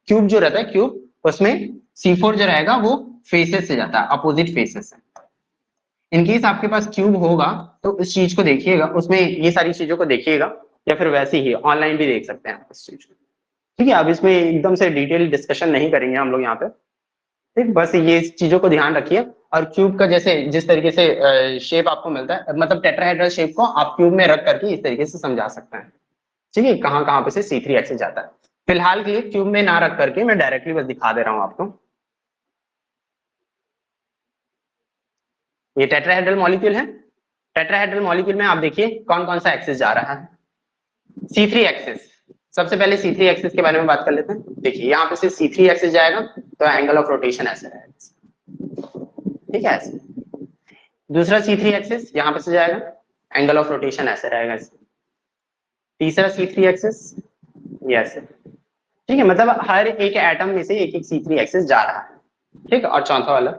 A: क्यूब जो रहता है क्यूब, उसमें C4 जो रहेगा वो फेसेस से जाता है, अपोजिट फेसेस से। इनकेस आपके पास क्यूब होगा तो इस चीज को देखिएगा, उसमें ये सारी चीजों को देखिएगा, या फिर वैसे ही ऑनलाइन भी देख सकते हैं आप इस चीज को। ठीक है, अब इसमें एकदम से डिटेल डिस्कशन नहीं करेंगे हम लोग यहाँ पे। ठीक, बस ये चीजों को ध्यान रखिए। और क्यूब का जैसे जिस तरीके से शेप आपको मिलता है, मतलब टेट्राहेड्रल शेप को आप क्यूब में रख करके इस तरीके से समझा सकते हैं। ठीक है, कहाँ कहाँ पे से C3 एक्सेस जाता है। फिलहाल के लिए क्यूब में ना रख करके मैं डायरेक्टली बस दिखा दे रहा हूँ आपको। ये टेट्राहेड्रल मॉलिक्यूल है। टेट्राहेड्रल मॉलिक्यूल में आप देखिए कौन कौन सा एक्सेस जा रहा है। C3 एक्सेस, सबसे पहले C3 एक्सेस के बारे में बात कर लेते हैं। देखिए यहाँ पे से C3 एक्सेस जाएगा तो एंगल ऑफ रोटेशन ऐसे रहेगा। ठीक है, ऐसे। दूसरा C3 एक्सेस यहाँ पे से जाएगा, एंगल ऑफ रोटेशन ऐसे रहेगा ऐसे। तीसरा C3 एक्सेस ये ऐसे। ठीक है, मतलब हर एक एटम में से एक एक C3 एक्सेस जा रहा है। ठीक है, और चौथा वाला।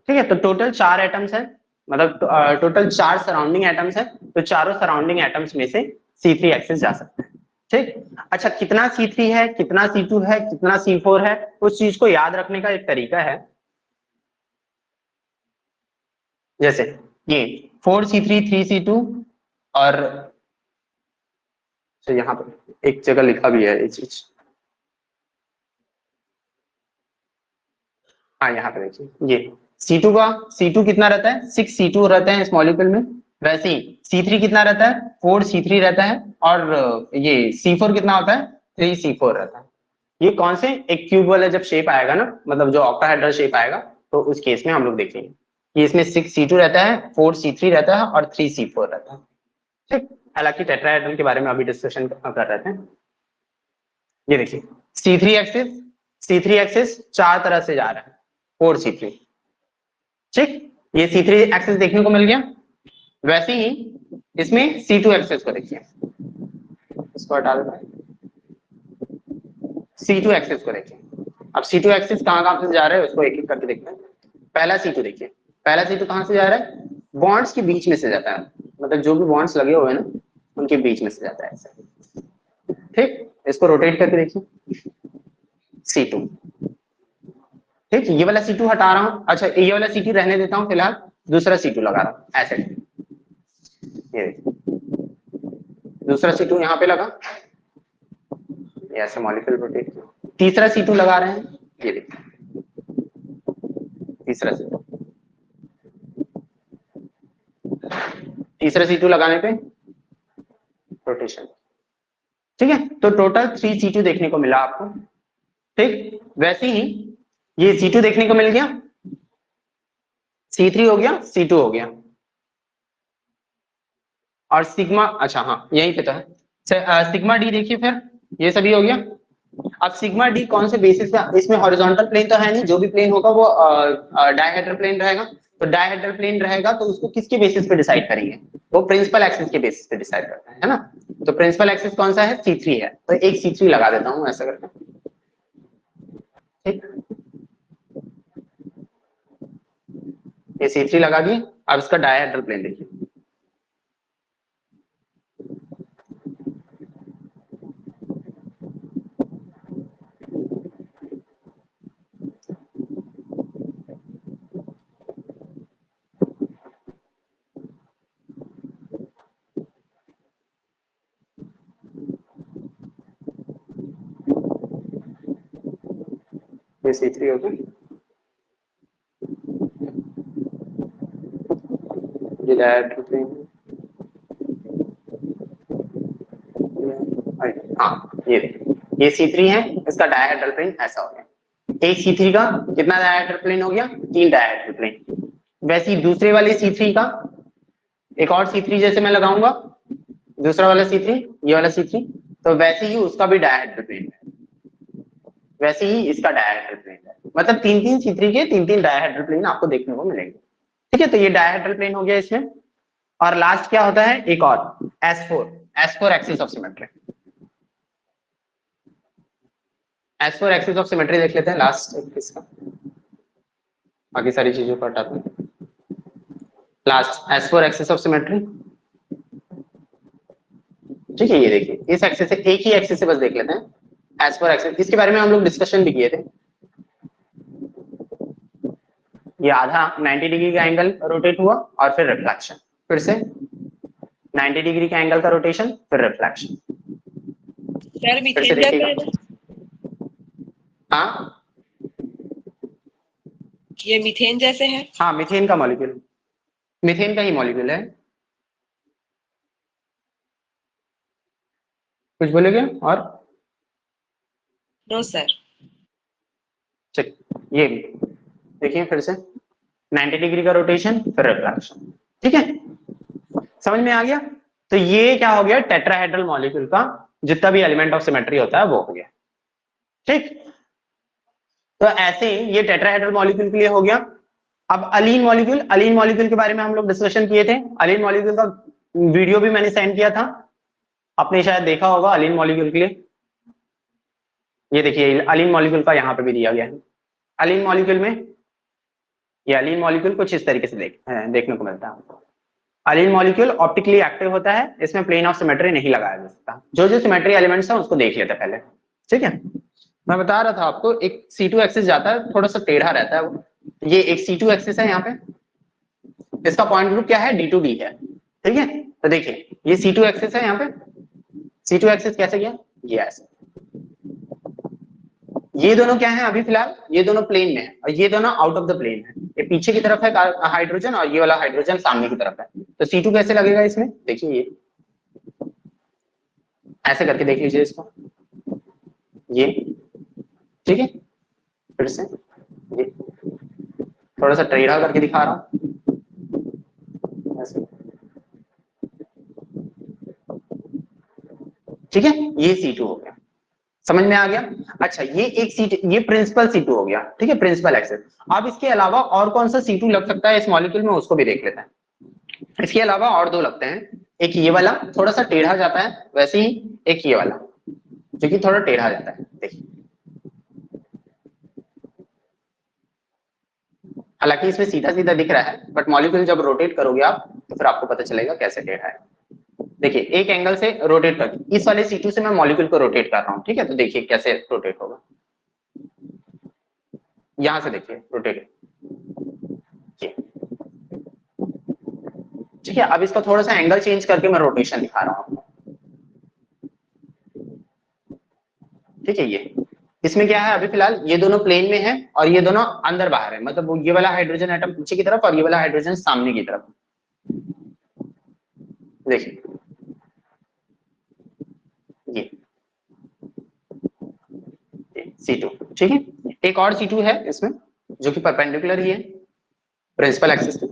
A: ठीक है, तो टोटल 4 एटम्स है, मतलब टोटल 4 सराउंडिंग एटम्स है, तो चारों सराउंडिंग एटम्स में से C3 एक्सेस जा सकते हैं। ठीक। अच्छा, कितना C3 है, कितना C2 है, कितना C4 है, उस चीज को याद रखने का एक तरीका है। जैसे ये 4C3 3C2 और तो यहाँ पे एक जगह लिखा भी है ये चीज। हाँ, यहाँ पे देखिए ये C2 कितना रहता है, 6C2 रहते हैं इस मॉलिक्यूल में। वैसे ही C3 कितना रहता है, 4C3 रहता है। और ये C4 कितना होता है, 3C4 रहता है। ये कौन से, एक क्यूब वाला जब शेप आएगा ना, मतलब जो ऑक्टाहेड्रल शेप आएगा, तो उस केस में हम लोग देखेंगे कि इसमें 6C2 रहता है, 4C3 रहता है और 3C4 रहता है। ठीक। हालांकि टेट्राहेड्रल के बारे में अभी डिस्कशन कर रहे थे। ये देखिए C3 एक्सिस 4 तरह से जा रहा है, 4C3। ठीक, ये C3 एक्सिस देखने को मिल गया। वैसे ही इसमें C2 एक्सिस को देखिए, इसको हटा देता है। C2 एक्सिस को देखिए। अब C2 एक्सिस कहाँ कहाँ से जा रहा है उसको एक एक करके देखते हैं। पहला C2 देखिए, पहला C2 कहाँ से जा रहा है, बॉन्ड्स के बीच में से जाता है, मतलब जो भी बॉन्ड्स लगे हुए हैं ना उनके बीच में से जाता है ऐसे। ठीक, इसको रोटेट करके देखिए C2। ठीक, ये वाला C2 हटा रहा हूँ, अच्छा ये वाला C2 रहने देता हूँ फिलहाल, दूसरा C2 लगा रहा हूँ ऐसे। ये दूसरा C2 यहाँ पे लगा, ये ऐसे मॉलिक्यूल रोटेट। तीसरा C2 लगा रहे हैं, ये देखिए तीसरा C2। तीसरा C2 लगाने पे रोटेशन। ठीक है, तो टोटल 3C2 देखने को मिला आपको। ठीक, वैसे ही ये C2 देखने को मिल गया, C3 हो गया, C2 हो गया, और सिग्मा, अच्छा हाँ यही पे तो है सिग्मा डी। देखिए फिर ये सभी हो गया। अब सिग्मा डी कौन से बेसिस पे, इसमें हॉरिजॉन्टल प्लेन तो है नहीं, जो भी प्लेन होगा वो डायहेड्रल प्लेन रहेगा। तो डायहेड्रल प्लेन रहेगा तो उसको किसके बेसिस पे डिसाइड करेंगे, वो प्रिंसिपल एक्सिस के बेसिस पे डिसाइड करते हैं, है ना। तो प्रिंसिपल एक्सिस कौन सा है, C3 है, तो एक C3 लगा देता हूँ ऐसा करके। ठीक, ये C3 लगा दिए। अब इसका डायहेड्रल प्लेन देखिए, ये C3 हो गया, ये डायहेड्रल प्लेन। हाँ ये देखिए, ये C3 है, इसका डायहेड्रल प्लेन ऐसा हो गया। एक C3 का कितना डायहेड्रल प्लेन हो गया, 3 डायहेड्रल प्लेन। वैसे ही दूसरे वाले C3 का एक और C3 जैसे मैं लगाऊंगा, दूसरा वाला C3, ये वाला C3, तो वैसे ही उसका भी डायहेड्रल प्लेन है, वैसे ही इसका डायहेड्रल प्लेन है। मतलब 3 C3 के 3 डायहेड्रल प्लेन आपको देखने को मिलेंगे। ठीक है, तो ये डायहेड्रल प्लेन हो गया इसमें। और लास्ट क्या होता है, एक और S4 axis of symmetry. S4 axis of symmetry देख लेते हैं लास्ट इसका, बाकी सारी चीजों को हटाते हैं। Last S4 axis of symmetry. ठीक है, ये देखिए इस एक्सिस से, एक ही एक्सिस से बस देख लेते हैं S4 एक्सिस, इसके बारे में हम लोग डिस्कशन भी किए थे। ये आधा 90 डिग्री का एंगल रोटेट हुआ और फिर रिफ्लेक्शन, फिर से 90 डिग्री का एंगल का रोटेशन फिर रिफ्लेक्शन।
B: सर
A: फिर से
B: मीथेन जैसे है
A: देखिएगा,
B: ना?
A: हाँ
B: ये मीथेन जैसे है?
A: हाँ मीथेन का मॉलिक्यूल, मीथेन का ही मॉलिक्यूल है। कुछ बोलोगे और?
B: No sir.
A: चलिए ये देखिए फिर से 90 डिग्री का रोटेशन फिर रिफ्लेक्शन। ठीक है, समझ में आ गया? तो ये क्या हो गया, टेट्राहेड्रल मॉलिक्यूल का जितना भी एलिमेंट ऑफ सिमेट्री होता है वो हो गया। ठीक, तो ऐसे ये टेट्राहेड्रल मॉलिक्यूल के लिए हो गया। अब अलीन मॉलिक्यूल, अलीन मॉलिक्यूल के बारे में हम लोग डिस्कशन किए थे। अलीन मॉलिक्यूल का वीडियो भी मैंने सेंड किया था, आपने शायद देखा होगा अलीन मॉलिक्यूल के लिए। ये देखिए अलीन मॉलिक्यूल का यहाँ पे भी दिया गया है। अलीन मॉलिक्यूल में ये अलीन मॉलिक्यूल कुछ इस तरीके से देखने को मिलता है। अलीन मॉलिक्यूल ऑप्टिकली एक्टिव होता है, इसमें प्लेन ऑफ सिमेट्री नहीं लगाया जा सकता। जो जो सिमेट्री एलिमेंट्स है उसको देख लेते पहले। ठीक है, मैं बता रहा था आपको, एक C2 एक्सिस जाता है, थोड़ा सा टेढ़ा रहता है वो। ये एक C2 एक्सिस है यहाँ पे, इसका पॉइंट ग्रुप क्या है, D2D है। ठीक है, तो देखिए ये C2 एक्सिस है यहाँ पे। C2 एक्सिस कैसे गया, ये ऐसे। ये दोनों क्या है अभी फिलहाल, ये दोनों प्लेन में है और ये दोनों आउट ऑफ द प्लेन है। ये पीछे की तरफ है हाइड्रोजन और ये वाला हाइड्रोजन सामने की तरफ है। तो C2 कैसे लगेगा इसमें, देखिए ये ऐसे करके देख लीजिए इसको, ये ठीक है। फिर से ये थोड़ा सा टेढ़ा करके दिखा रहा हूं ऐसे। ठीक है, ये C2 हो गया, समझ में आ गया? अच्छा ये एक सीट, ये प्रिंसिपल C2 हो गया। ठीक है, प्रिंसिपल एक्सिस। अब इसके अलावा और कौन सा C2 लग सकता है इस मॉलिक्यूल में, उसको भी देख लेते हैं। इसके अलावा और दो लगते हैं, एक ये वाला थोड़ा सा टेढ़ा जाता है, वैसे ही एक ये वाला जो कि थोड़ा टेढ़ा जाता है। देखिए हालांकि इसमें सीधा सीधा दिख रहा है, बट मॉलिक्यूल जब रोटेट करोगे आप तो फिर आपको पता चलेगा कैसे टेढ़ा है। देखिए एक एंगल से रोटेट कर, इस वाले C2 से मैं मॉलिक्यूल को रोटेट कर रहा हूँ। ठीक है, तो देखिए कैसे रोटेट होगा, यहां से देखिए रोटेट। ठीक है, अब इसका थोड़ा सा एंगल चेंज करके मैं रोटेशन दिखा रहा हूं आपको। ठीक है, ये इसमें क्या है अभी फिलहाल, ये दोनों प्लेन में है और ये दोनों अंदर बाहर है, मतलब ये वाला हाइड्रोजन एटम पीछे की तरफ और ये वाला हाइड्रोजन सामने की तरफ। देखिए ये C2। ठीक है, एक और C2 है इसमें जो कि परपेंडिकुलर ही है प्रिंसिपल एक्सिस के।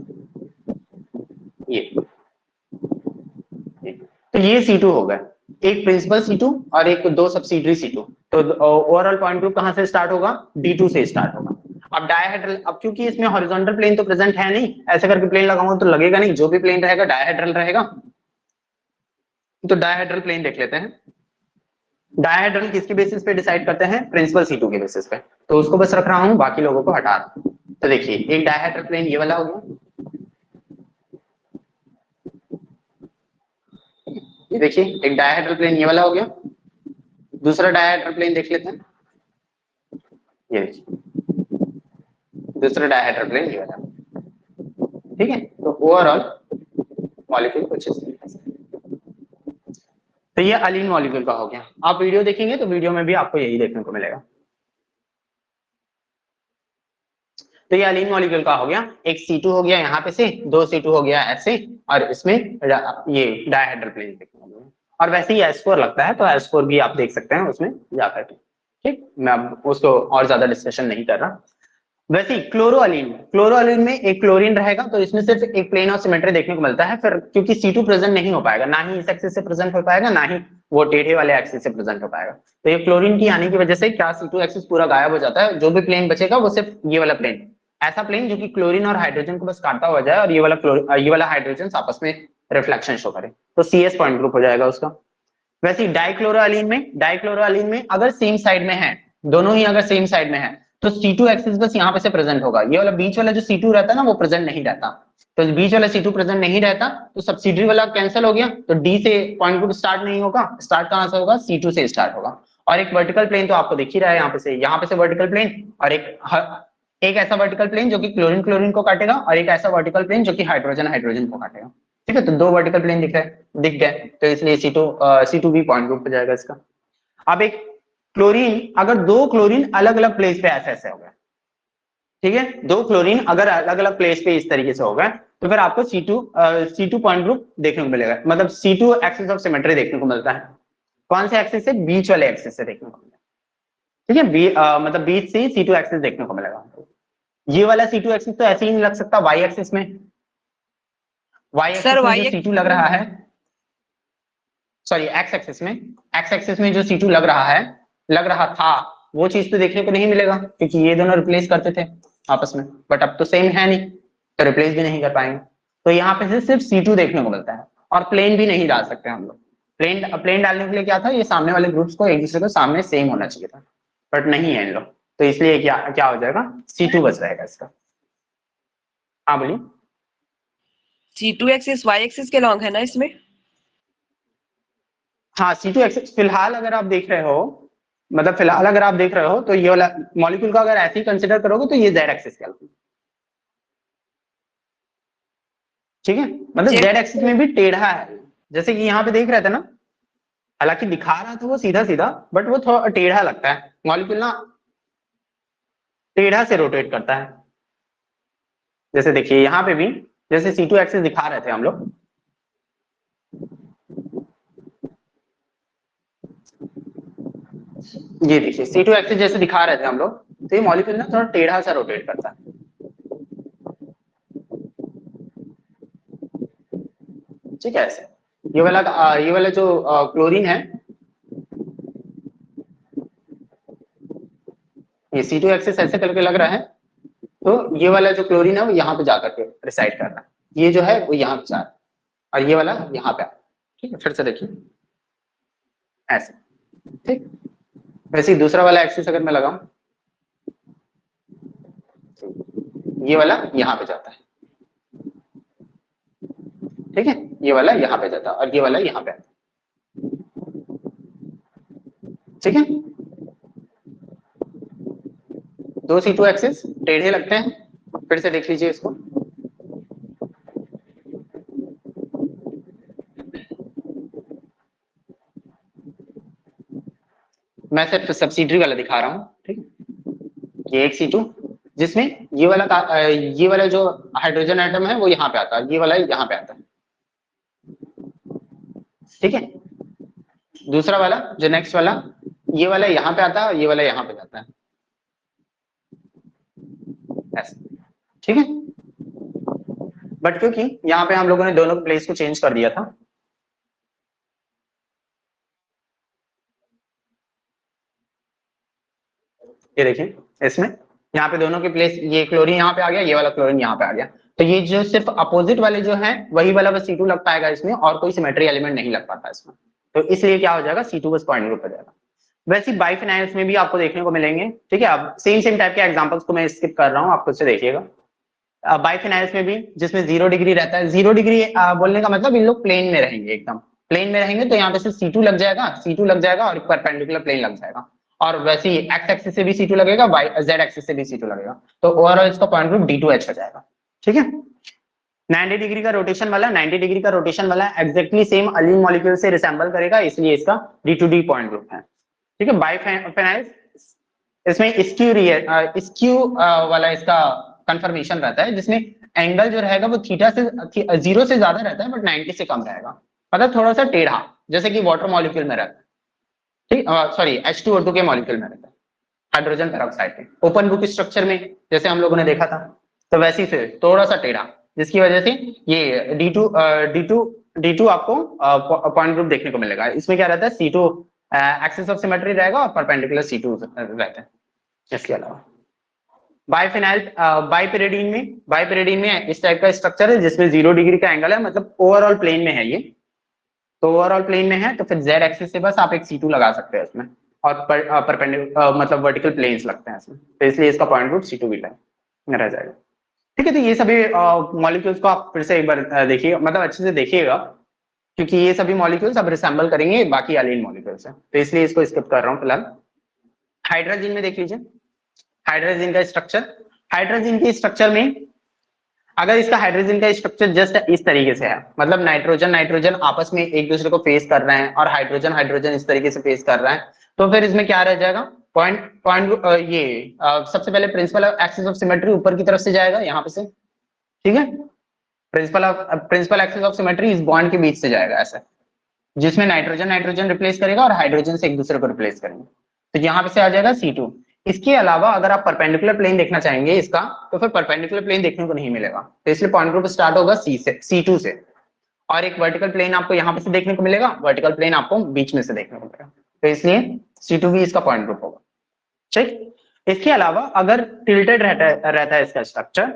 A: तो ये C2 होगा, एक प्रिंसिपल C2 और एक दो सब्सिडरी C2। तो ओवरऑल पॉइंट ग्रुप कहां से स्टार्ट होगा, D2 से स्टार्ट होगा। अब डायहेड्रल, अब क्योंकि इसमें हॉरिजॉन्टल प्लेन तो प्रेजेंट है नहीं, ऐसे करके प्लेन लगाऊंगा तो लगेगा नहीं, जो भी प्लेन रहेगा डायहेड्रल रहेगा। तो डायहेड्रल प्लेन देख लेते हैं। डायहेड्रल किसके बेसिस पे डिसाइड करते हैं, प्रिंसिपल C2 के बेसिस पे। तो उसको बस रख रहा हूं, बाकी लोगों को हटा रहा हूं। तो देखिए एक डायहेड्रल प्लेन ये वाला हो गया, ये देखिए एक डायहेड्रल प्लेन ये वाला हो गया। दूसरा डायहेड्रल प्लेन देख लेते हैं, ये देखिए दूसरा डायहेड्रल प्लेन ये वाला। ठीक है, तो ओवरऑल मॉलिक्यूल कुछ इस तरीके से। तो ये अलीन मॉलिक्यूल का हो गया। आप वीडियो देखेंगे तो वीडियो में भी आपको यही देखने को मिलेगा। तो ये अलीन मॉलिक्यूल का हो गया, एक C2 हो गया यहाँ पे से, दो C2 हो गया ऐसे, और इसमें ये डायहेड्रल प्लेन देखने को मिलेगा। और वैसे ही S4 लगता है, तो S4 भी आप देख सकते हैं उसमें जाकर के। ठीक, मैं अब उसको और ज्यादा डिस्कशन नहीं कर रहा। वैसे ही क्लोरोअलीन, क्लोरोअलीन में एक क्लोरीन रहेगा, तो इसमें सिर्फ एक प्लेन ऑफ सिमेट्री देखने को मिलता है। फिर क्योंकि C2 प्रेजेंट नहीं हो पाएगा, ना ही इस एक्सिस से प्रेजेंट हो पाएगा, ना ही वो टेढ़े वाले एक्सिस से प्रेजेंट हो पाएगा। तो ये क्लोरीन की आने की वजह से क्या C2 एक्सिस पूरा गायब हो जाता है। जो भी प्लेन बचेगा वो सिर्फ ये वाला प्लेन, ऐसा प्लेन जो कि क्लोरीन और हाइड्रोजन को बस काटता हुआ जाए और ये वाला हाइड्रोजन आपस में रिफ्लेक्शन शो करे, तो CS पॉइंट ग्रुप हो जाएगा उसका। वैसे डाइक्लोरोअलीन में अगर सेम साइड में है, दोनों ही अगर सेम साइड में है, तो C2 एक्सिस बस यहाँ पे से प्रेजेंट होगा। ये वाला बीच वाला जो C2 रहता है ना, वो प्रेजेंट नहीं रहता। तो बीच वाला C2 प्रेजेंट नहीं रहता तो सब्सिडरी वाला कैंसिल हो गया, तो D से पॉइंट ग्रुप स्टार्ट नहीं होगा, स्टार्ट कहां से होगा, C2 से स्टार्ट होगा। और एक वर्टिकल प्लेन तो आपको दिख ही रहा है यहाँ पे से वर्टिकल प्लेन, और एक ऐसा वर्टिकल प्लेन जो कि क्लोरीन क्लोरीन को काटेगा, और एक ऐसा वर्टिकल प्लेन जो कि हाइड्रोजन हाइड्रोजन को काटेगा। ठीक है, तो दो वर्टिकल प्लेन दिख गए, तो इसलिए C2 भी पॉइंट ग्रुप हो जाएगा इसका। अब एक क्लोरीन, अगर दो क्लोरीन अलग अलग प्लेस पे ऐसे हो गए, ठीक है, दो क्लोरीन अगर अलग अलग प्लेस पे इस तरीके से हो गए, तो फिर आपको C2 पॉइंट ग्रुप देखने को मिलेगा, मतलब C2 एक्सिस ऑफ सिमेट्री देखने को मिलता है। कौन से एक्सिस से, बीच वाले एक्सिस से देखने को मिलेगा। ठीक है, मतलब बीच से C2 एक्सिस देखने को मिलेगा। ये वाला C2 एक्सिस तो ऐसे ही नहीं लग सकता y एक्सिस में, y एक्सिस में जो C2 लग रहा है, सॉरी x एक्सिस में जो C2 लग रहा था, वो चीज तो देखने को नहीं मिलेगा, क्योंकि ये दोनों रिप्लेस करते थे आपस में, बट अब तो सेम है नहीं, तो रिप्लेस भी नहीं कर पाएंगे। तो यहाँ पे सिर्फ C2 देखने को मिलता है, और प्लेन भी नहीं डाल सकते हम लोग। प्लेन डालने के लिए क्या था, ये सामने वाले ग्रुप्स को एक दूसरे को सामने सेम होना चाहिए था, बट नहीं है इन लोग, तो इसलिए क्या हो जाएगा, C2 बच जाएगा इसका। हाँ बोलिए।
B: C2 एक्सिस y एक्सिस के लॉन्ग है ना इसमें?
A: हाँ, C2 एक्सिस फिलहाल अगर आप देख रहे हो, तो ये वाला मॉलिक्यूल का अगर ऐसे ही कंसिडर करोगे तो ये Z एक्सिस कहलाता है। ठीक है, मतलब Z एक्सिस में भी टेढ़ा है, जैसे कि यहाँ पे देख रहे थे ना, हालांकि दिखा रहा था वो सीधा सीधा, बट वो थोड़ा टेढ़ा लगता है, मॉलिक्यूल ना टेढ़ा से रोटेट करता है। जैसे देखिए यहाँ पे भी, जैसे C2 एक्सिस दिखा रहे थे हम लोग, ये देखिए C2 एक्सिस जैसे दिखा रहे थे हम लोग, तो ये मॉलिक्यूल ना थोड़ा टेढ़ा सा रोटेट करता है। ठीक है, ऐसे ये वाला जो क्लोरीन है, ये C2 एक्सिस ऐसे करके लग रहा है, तो ये वाला जो क्लोरीन है वो यहाँ पे जाकर के रिसाइड कर रहा है, ये जो है वो यहाँ पे जा रहा है, और ये वाला यहाँ पे। ठीक है, फिर से देखिए ऐसे। ठीक, वैसे ही दूसरा वाला एक्सिस अगर मैं लगाऊं, ये वाला यहाँ पे जाता है, ठीक है, ये वाला यहाँ पे जाता है, और ये वाला यहाँ पे आता है। ठीक है, दो C2 एक्सिस टेढ़े लगते हैं, फिर से देख लीजिए इसको। मैं सिर्फ सब्सिडरी वाला दिखा रहा हूँ। ठीक है, ये एक C2 जिसमें ये वाला जो हाइड्रोजन एटम है वो यहाँ पे आता है, ये वाला यहाँ पे आता है। ठीक है, दूसरा वाला जो नेक्स्ट वाला, ये वाला यहाँ पे आता है और ये वाला यहाँ पे जाता है, ऐसे। ठीक है, बट क्योंकि यहाँ पे हम लोगों ने दोनों प्लेस को चेंज कर दिया था, ये देखिए इसमें यहाँ पे दोनों के प्लेस, ये क्लोरीन यहाँ पे आ गया, ये वाला क्लोरीन यहाँ पे आ गया, तो ये जो सिर्फ अपोजिट वाले जो हैं वही वाला बस C2 लग पाएगा इसमें, और कोई सिमेट्री एलिमेंट नहीं लग पाता इसमें, तो इसलिए क्या हो जाएगा, C2 बस पॉइंट ग्रुप हो जाएगा। वैसे बाइफिनाइल्स में भी आपको देखने को मिलेंगे। ठीक है, अब सेम टाइप के एग्जांपल्स को मैं स्किप कर रहा हूँ, आप खुद से देखिएगा। बाइफिनाइल्स में भी जिसमें 0 डिग्री रहता है, 0 डिग्री बोलने का मतलब इन लोग प्लेन में रहेंगे, एकदम प्लेन में रहेंगे, तो यहाँ पे सिर्फ C2 लग जाएगा और परपेंडिकुलर प्लेन लग जाएगा, और वैसे ही एक्स एक्सिस से भी C2 लगेगा, Z एक्सिस से भी C2 लगेगा, तो ओवरऑल इसका पॉइंट ग्रुप D2H हो जाएगा। ठीक है, 90 डिग्री का रोटेशन वाला एग्जैक्टली सेम अलीन मॉलिक्यूल से रिसेंबल करेगा, इसलिए इसका D2D पॉइंट ग्रुप है। ठीक है, बाइफिनाइल्स इसमें स्क्यू वाला इसका कंफर्मेशन रहता है, जिसमें एंगल जो रहेगा वो थीटा से 0 से ज्यादा रहता है, बट 90 से कम रहेगा, मतलब थोड़ा सा टेढ़ा, जैसे कि वाटर मॉलिक्यूल में रहता है। ठीक, सॉरी H2O2 के मॉलिक्यूल में रहता है, हाइड्रोजन पेरोक्साइड के ओपन बुक स्ट्रक्चर में जैसे हम लोगों ने देखा था, तो वैसे ही थोड़ा सा टेढ़ा, जिसकी वजह से ये D2 आपको पॉइंट ग्रुप देखने को मिलेगा। इसमें क्या रहता है, C2 एक्सिस ऑफ सिमेट्री रहेगा और परपेंडिकुलर C2 रहता है। इसके अलावा बाइपिरिडीन में इस टाइप का स्ट्रक्चर है जिसमें 0 डिग्री का एंगल है, मतलब ओवरऑल प्लेन में है ये, तो ओवरऑल प्लेन में है, तो फिर Z एक्सिस से बस आप एक C2 लगा सकते हैं इसमें, और परपेंडिकुलर मतलब वर्टिकल प्लेन्स लगते हैं इसमें, तो इसलिए इसका पॉइंट ग्रुप C2 भी रह जाएगा। ठीक है, तो ये सभी मॉलिक्यूल्स को आप फिर से एक बार देखिए, मतलब अच्छे से देखिएगा, क्योंकि ये सभी मॉलिक्यूल्स अब रिसेंबल करेंगे बाकी एलिन मॉलिक्यूल्स से, तो इसलिए इसको स्किप कर रहा हूँ फिलहाल। हाइड्रोजन में देख लीजिए, हाइड्रोजन का स्ट्रक्चर। हाइड्रोजन के स्ट्रक्चर में अगर इसका हाइड्रोजन का स्ट्रक्चर जस्ट इस तरीके से है, मतलब नाइट्रोजन नाइट्रोजन आपस में एक दूसरे को फेस कर रहे हैं और हाइड्रोजन हाइड्रोजन इस तरीके से फेस कर रहा है, तो फिर इसमें क्या रह जाएगा, पॉइंट पॉइंट सबसे पहले प्रिंसिपल एक्सिस ऑफ सिमेट्री ऊपर की तरफ से जाएगा यहाँ पे से, ठीक है। प्रिंसिपल एक्सिस ऑफ सिमेट्री इस बॉन्ड के बीच से जाएगा ऐसा, जिसमें नाइट्रोजन नाइट्रोजन रिप्लेस करेगा और हाइड्रोजन से एक दूसरे को रिप्लेस करेंगे, तो यहाँ पे से आ जाएगा C2। इसके अलावा अगर आप परपेंडिकुलर प्लेन देखना चाहेंगे इसका, तो फिर परपेंडिकुलर प्लेन देखने को नहीं मिलेगा, तो इसलिए पॉइंट ग्रुप स्टार्ट होगा C2 से, और एक वर्टिकल प्लेन आपको यहाँ पे से देखने को मिलेगा, वर्टिकल प्लेन आपको बीच में से देखने को मिलेगा, तो इसलिए C2 भी इसका पॉइंट ग्रुप होगा, ठीक। इसके अलावा अगर टिल्टेड रहता है इसका स्ट्रक्चर,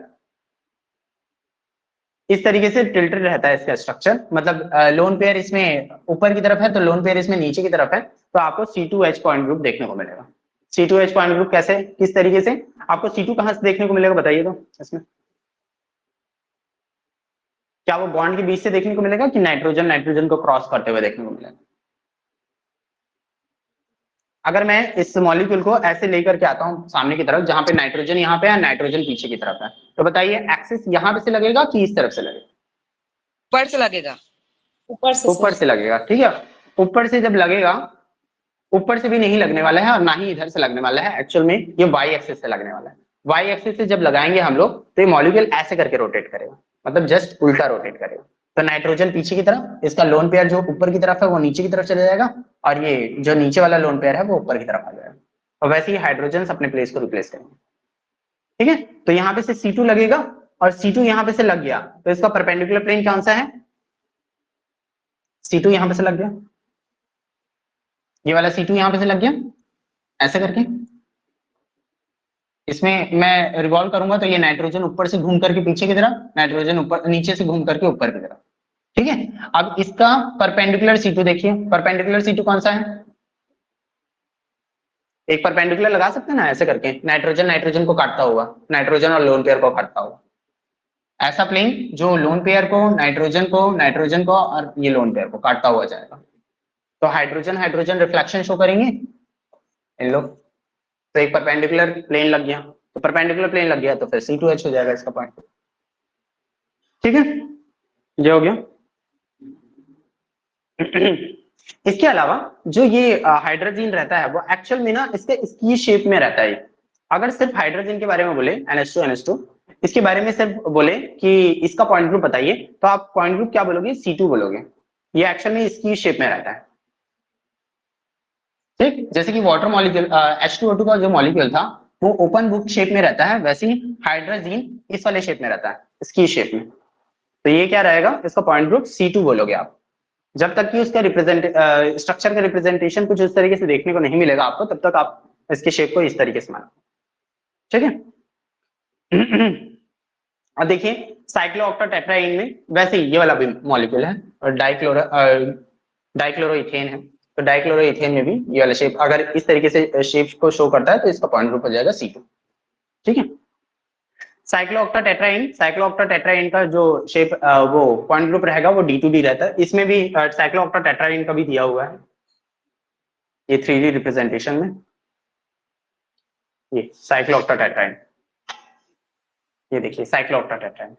A: इस तरीके से टिल्टेड रहता है इसका स्ट्रक्चर, मतलब लोन पेयर इसमें ऊपर की तरफ है तो लोन पेयर इसमें नीचे की तरफ है, तो आपको C2H पॉइंट ग्रुप देखने को मिलेगा। C2H पॉइंट ग्रुप कैसे, किस तरीके से आपको C2 कहां से देखने को मिलेगा बताइए तो इसमें, क्या वो बॉन्ड के बीच से देखने को मिलेगा कि नाइट्रोजन नाइट्रोजन को क्रॉस करते हुए देखने को मिलेगा? अगर मैं इस मॉलिक्यूल को ऐसे लेकर के आता हूं सामने की तरफ, जहां पे नाइट्रोजन यहाँ पे है, नाइट्रोजन पीछे की तरफ है, तो बताइए एक्सिस यहाँ पे से लगेगा कि इस तरफ से लगेगा?
B: ऊपर से लगेगा।
A: ऊपर से लगेगा, ठीक है। ऊपर से जब लगेगा, ऊपर से भी नहीं लगने वाला है और ना ही इधर से लगने वाला है, एक्चुअल में ये वाई एक्सिस से लगने वाला है। वाई एक्सिस से जब लगाएंगे हम लोग, तो ये मॉलिक्यूल ऐसे करके रोटेट करेगा, मतलब जस्ट उल्टा रोटेट करेगा, तो नाइट्रोजन पीछे की तरफ, इसका लोन पेयर जो ऊपर की तरफ है वो नीचे की तरफ चले जाएगा, और ये जो नीचे वाला लोन पेयर है वो ऊपर की तरफ आ जाएगा, और वैसे ही हाइड्रोजन अपने प्लेस को रिप्लेस करेंगे, ठीक है। तो यहाँ पे से C2 लगेगा और C2 यहाँ पे से लग गया, तो इसका परपेंडिकुलर प्लेन कौन सा है? C2 यहाँ पे से लग गया, ये वाला C2 यहाँ पे से लग गया ऐसे करके, इसमें मैं रिवॉल्व करूंगा तो ये नाइट्रोजन ऊपर से घूम करके पीछे की तरफ, नाइट्रोजन ऊपर नीचे से घूम करके ऊपर की तरफ, ठीक है। अब इसका परपेंडिकुलर C2 देखिए, परपेंडिकुलर C2 कौन सा है? एक परपेंडिकुलर लगा सकते हैं ना ऐसे करके, नाइट्रोजन नाइट्रोजन को काटता हुआ, नाइट्रोजन और लोन पेयर को काटता हुआ, ऐसा प्लेन जो लोन पेयर को नाइट्रोजन को और ये लोन पेयर को काटता हुआ जाएगा, तो हाइड्रोजन हाइड्रोजन रिफ्लेक्शन शो करेंगे इन लोग, तो एक परपेंडिकुलर प्लेन लग गया, तो परपेंडिकुलर प्लेन लग गया तो फिर C2H हो जाएगा इसका पॉइंट, ठीक है, ये हो गया। इसके अलावा जो ये हाइड्रोजन रहता है वो एक्चुअल में ना इसकी शेप में रहता है। अगर सिर्फ हाइड्रोजन के बारे में बोले NH2 इसके बारे में सिर्फ बोले कि इसका पॉइंट ग्रुप बताइए, तो आप पॉइंट ग्रुप क्या बोलोगे? C2 बोलोगे। ये एक्चुअल में इसकी शेप में रहता है, ठीक। जैसे कि वाटर मॉलिक्यूल H2O2 का जो मॉलिक्यूल था वो ओपन बुक शेप में रहता है, वैसे ही हाइड्रोजन इस वाले शेप में रहता है, इसकी शेप में, तो ये क्या रहेगा? इसका पॉइंट ग्रुप C2 बोलोगे आप, जब तक कि उसका स्ट्रक्चर का रिप्रेजेंटेशन कुछ इस तरीके से देखने को नहीं मिलेगा आपको, तब तक आप इसके शेप को इस तरीके से मानो, ठीक है। अब देखिए साइक्लोऑक्टाटेट्राईन में वैसे ही ये वाला भी मॉलिक्यूल है और डाइक्लोरोइथेन है, तो डाइक्लोरोइथेन में भी ये वाला शेप अगर इस तरीके से शेप को शो करता है तो इसका पॉइंट ग्रुप हो जाएगा C2, ठीक है। साइक्लोऑक्टाटेट्राईन का जो शेप वो पॉइंट ग्रुप रहेगा वो D2D रहता है। इसमें भी साइक्लोऑक्टाटेट्राईन का भी दिया हुआ है ये 3D रिप्रेजेंटेशन में, ये साइक्लोऑक्टाटेट्राईन, ये देखिए साइक्लोऑक्टाटेट्राईन।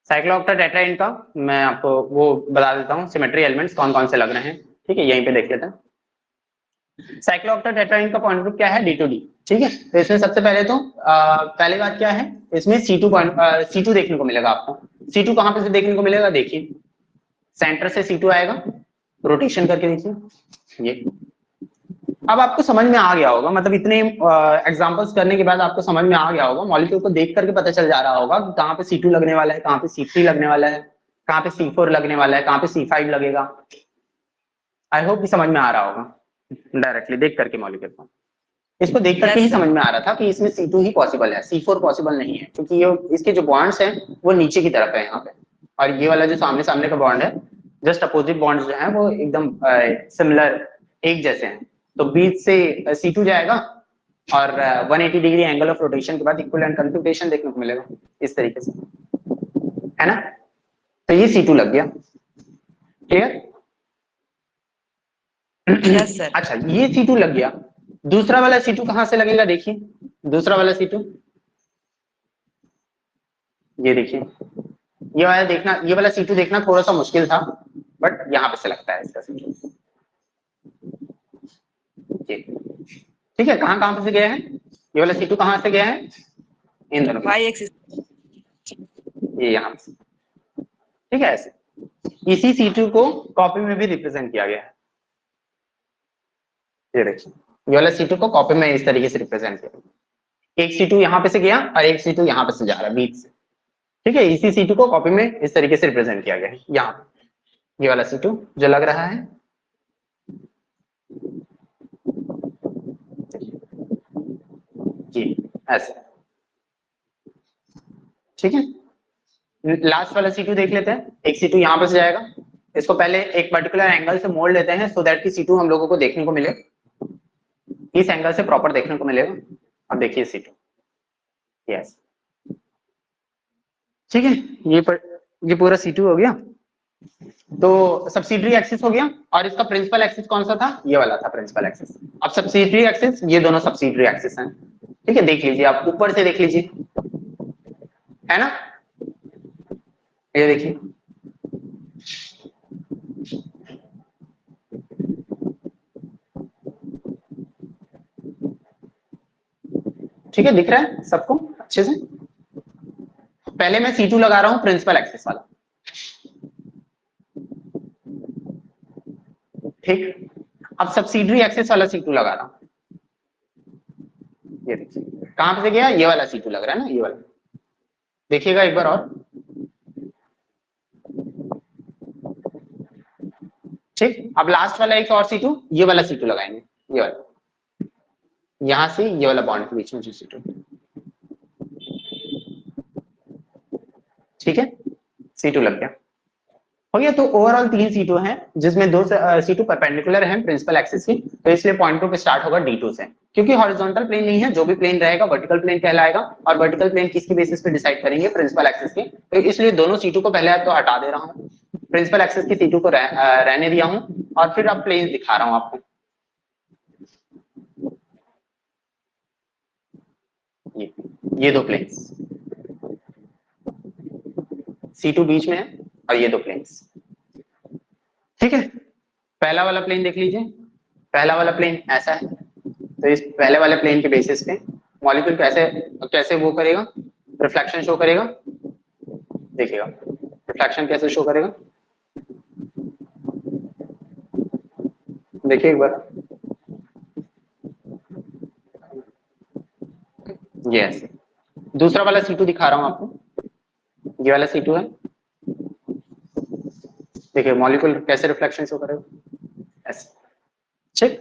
A: साइक्लोऑक्टाटेट्राईन का मैं आपको वो बता देता हूँ, सिमेट्री एलिमेंट्स कौन कौन से लग रहे हैं, ठीक है, यहीं पे देख लेते हैं। साइक्लोऑक्टाटेट्राईन का पॉइंट ग्रुप क्या है? D2D, ठीक है। तो इसमें सबसे पहले तो पहली बात क्या है, इसमें C2 देखने को मिलेगा आपको। C2 कहां पे से देखने को मिलेगा? देखिए सेंटर से C2 आएगा, रोटेशन करके देखिए ये। अब आपको समझ में आ गया होगा, मतलब इतने एग्जांपल्स करने के बाद आपको समझ में आ गया होगा, मॉलिक्यूल को देख करके पता चल जा रहा होगा कि कहाँ पे C2 लगने वाला है, कहाँ पे C3 लगने वाला है, कहाँ पे C4 लगने वाला है, कहाँ पे C5 लगेगा। आई होप कि समझ में आ रहा होगा डायरेक्टली देख करके मॉलिक्यूल को। इसको देख करके ही समझ में आ रहा था कि इसमें C2 ही पॉसिबल है, C4 पॉसिबल नहीं है, क्योंकि ये इसके जो बॉन्ड्स हैं वो नीचे की तरफ है यहाँ पे, और ये वाला जो सामने सामने का बॉन्ड है, जस्ट अपोजिट बॉन्ड्स जो हैं वो एकदम सिमिलर एक जैसे हैं, तो बीच से C2 जाएगा और 180 डिग्री एंगल ऑफ रोटेशन के बाद इक्विवेलेंट कंफिगरेशन देखने को मिलेगा इस तरीके से, है ना। तो ये C2 लग गया, क्लियर।
B: Yes sir.
A: अच्छा ये C2 लग गया, दूसरा वाला C2 कहां से लगेगा, देखिए दूसरा वाला C2, ये देखिए, ये वाला देखना, ये वाला C2 देखना थोड़ा सा मुश्किल था, बट यहां पे से लगता है इसका C2, ठीक है। कहां कहां पे से गया है ये वाला C2, कहां से गया है, इन दोनों
B: वाई एक्सिस।
A: ये यहाँ से, ठीक है। ऐसे इसी C2 को कॉपी में भी रिप्रेजेंट किया गया है, ये देखिए ये वाला C2 को कॉपी में इस तरीके से रिप्रेजेंट किया, एक C2 यहाँ पे से गया और एक C2 यहाँ पे से जा रहा है बीच से, ठीक है। इसी C2 को कॉपी में इस तरीके से रिप्रेजेंट किया गया है, यहाँ ये वाला C2 जो लग रहा है, ये ऐसे, ठीक है। लास्ट वाला C2 देख लेते हैं, एक C2 यहाँ पे से जाएगा, इसको पहले एक पर्टिकुलर एंगल से मोड़ लेते हैं सो दैट कि C2 हम लोगों को देखने को मिले, इस एंगल से प्रॉपर देखने को मिलेगा। अब देखिए C2, यस, ठीक है। ये पूरा C2 हो गया, तो सब्सिडियरी एक्सिस हो गया, और इसका प्रिंसिपल एक्सिस कौन सा था, ये वाला था प्रिंसिपल एक्सिस। अब सब्सिडियरी एक्सिस, ये दोनों सब्सिडियरी एक्सिस हैं, ठीक है। देख लीजिए आप ऊपर से देख लीजिए, है ना, ये देखिए, ठीक है, दिख रहा है सबको अच्छे से। पहले मैं C2 लगा रहा हूं प्रिंसिपल एक्सिस वाला, ठीक। अब सब्सिडियरी एक्सिस वाला C2 लगा रहा हूं, ये देखिए कहां पे से गया, ये वाला C2 लग रहा है ना, ये वाला, देखिएगा एक बार और, ठीक। अब लास्ट वाला एक और C2, ये वाला C2 लगाएंगे, ये वाला, यहां से ये वाला बॉन्ड के बीच में जो C2, ठीक है, C2 लग गया, हो गया। तो ओवरऑल 3 C2 हैं, जिसमें 2 C2 परपेंडिकुलर हैं प्रिंसिपल एक्सिस की, तो इसलिए पॉइंट ग्रुप स्टार्ट होगा D2 से, क्योंकि हॉरिजॉन्टल प्लेन नहीं है, जो भी प्लेन रहेगा वर्टिकल प्लेन कहलाएगा, और वर्टिकल प्लेन किसकी बेसिस पे डिसाइड करेंगे, प्रिंसिपल एक्सिस के, तो इसलिए दोनों C2 को पहले तो हटा दे रहा हूँ, प्रिंसिपल एक्सिस की C2 को रहने दिया हूँ, और फिर अब प्लेन दिखा रहा हूँ आपको, ये दो प्लेन्स, C2 बीच में है और ये दो प्लेन्स, ठीक है। पहला वाला प्लेन देख लीजिए, पहला वाला प्लेन ऐसा है, तो इस पहले वाले प्लेन के बेसिस पे मॉलिक्यूल कैसे वो करेगा, रिफ्लेक्शन शो करेगा, देखिएगा रिफ्लेक्शन कैसे शो करेगा, देखिए एक बार, ये ऐसे। दूसरा वाला C2 दिखा रहा हूं आपको, ये वाला C2 है, देखिए मॉलिक्यूल कैसे रिफ्लेक्शन शो करेगा, ऐसे, ठीक।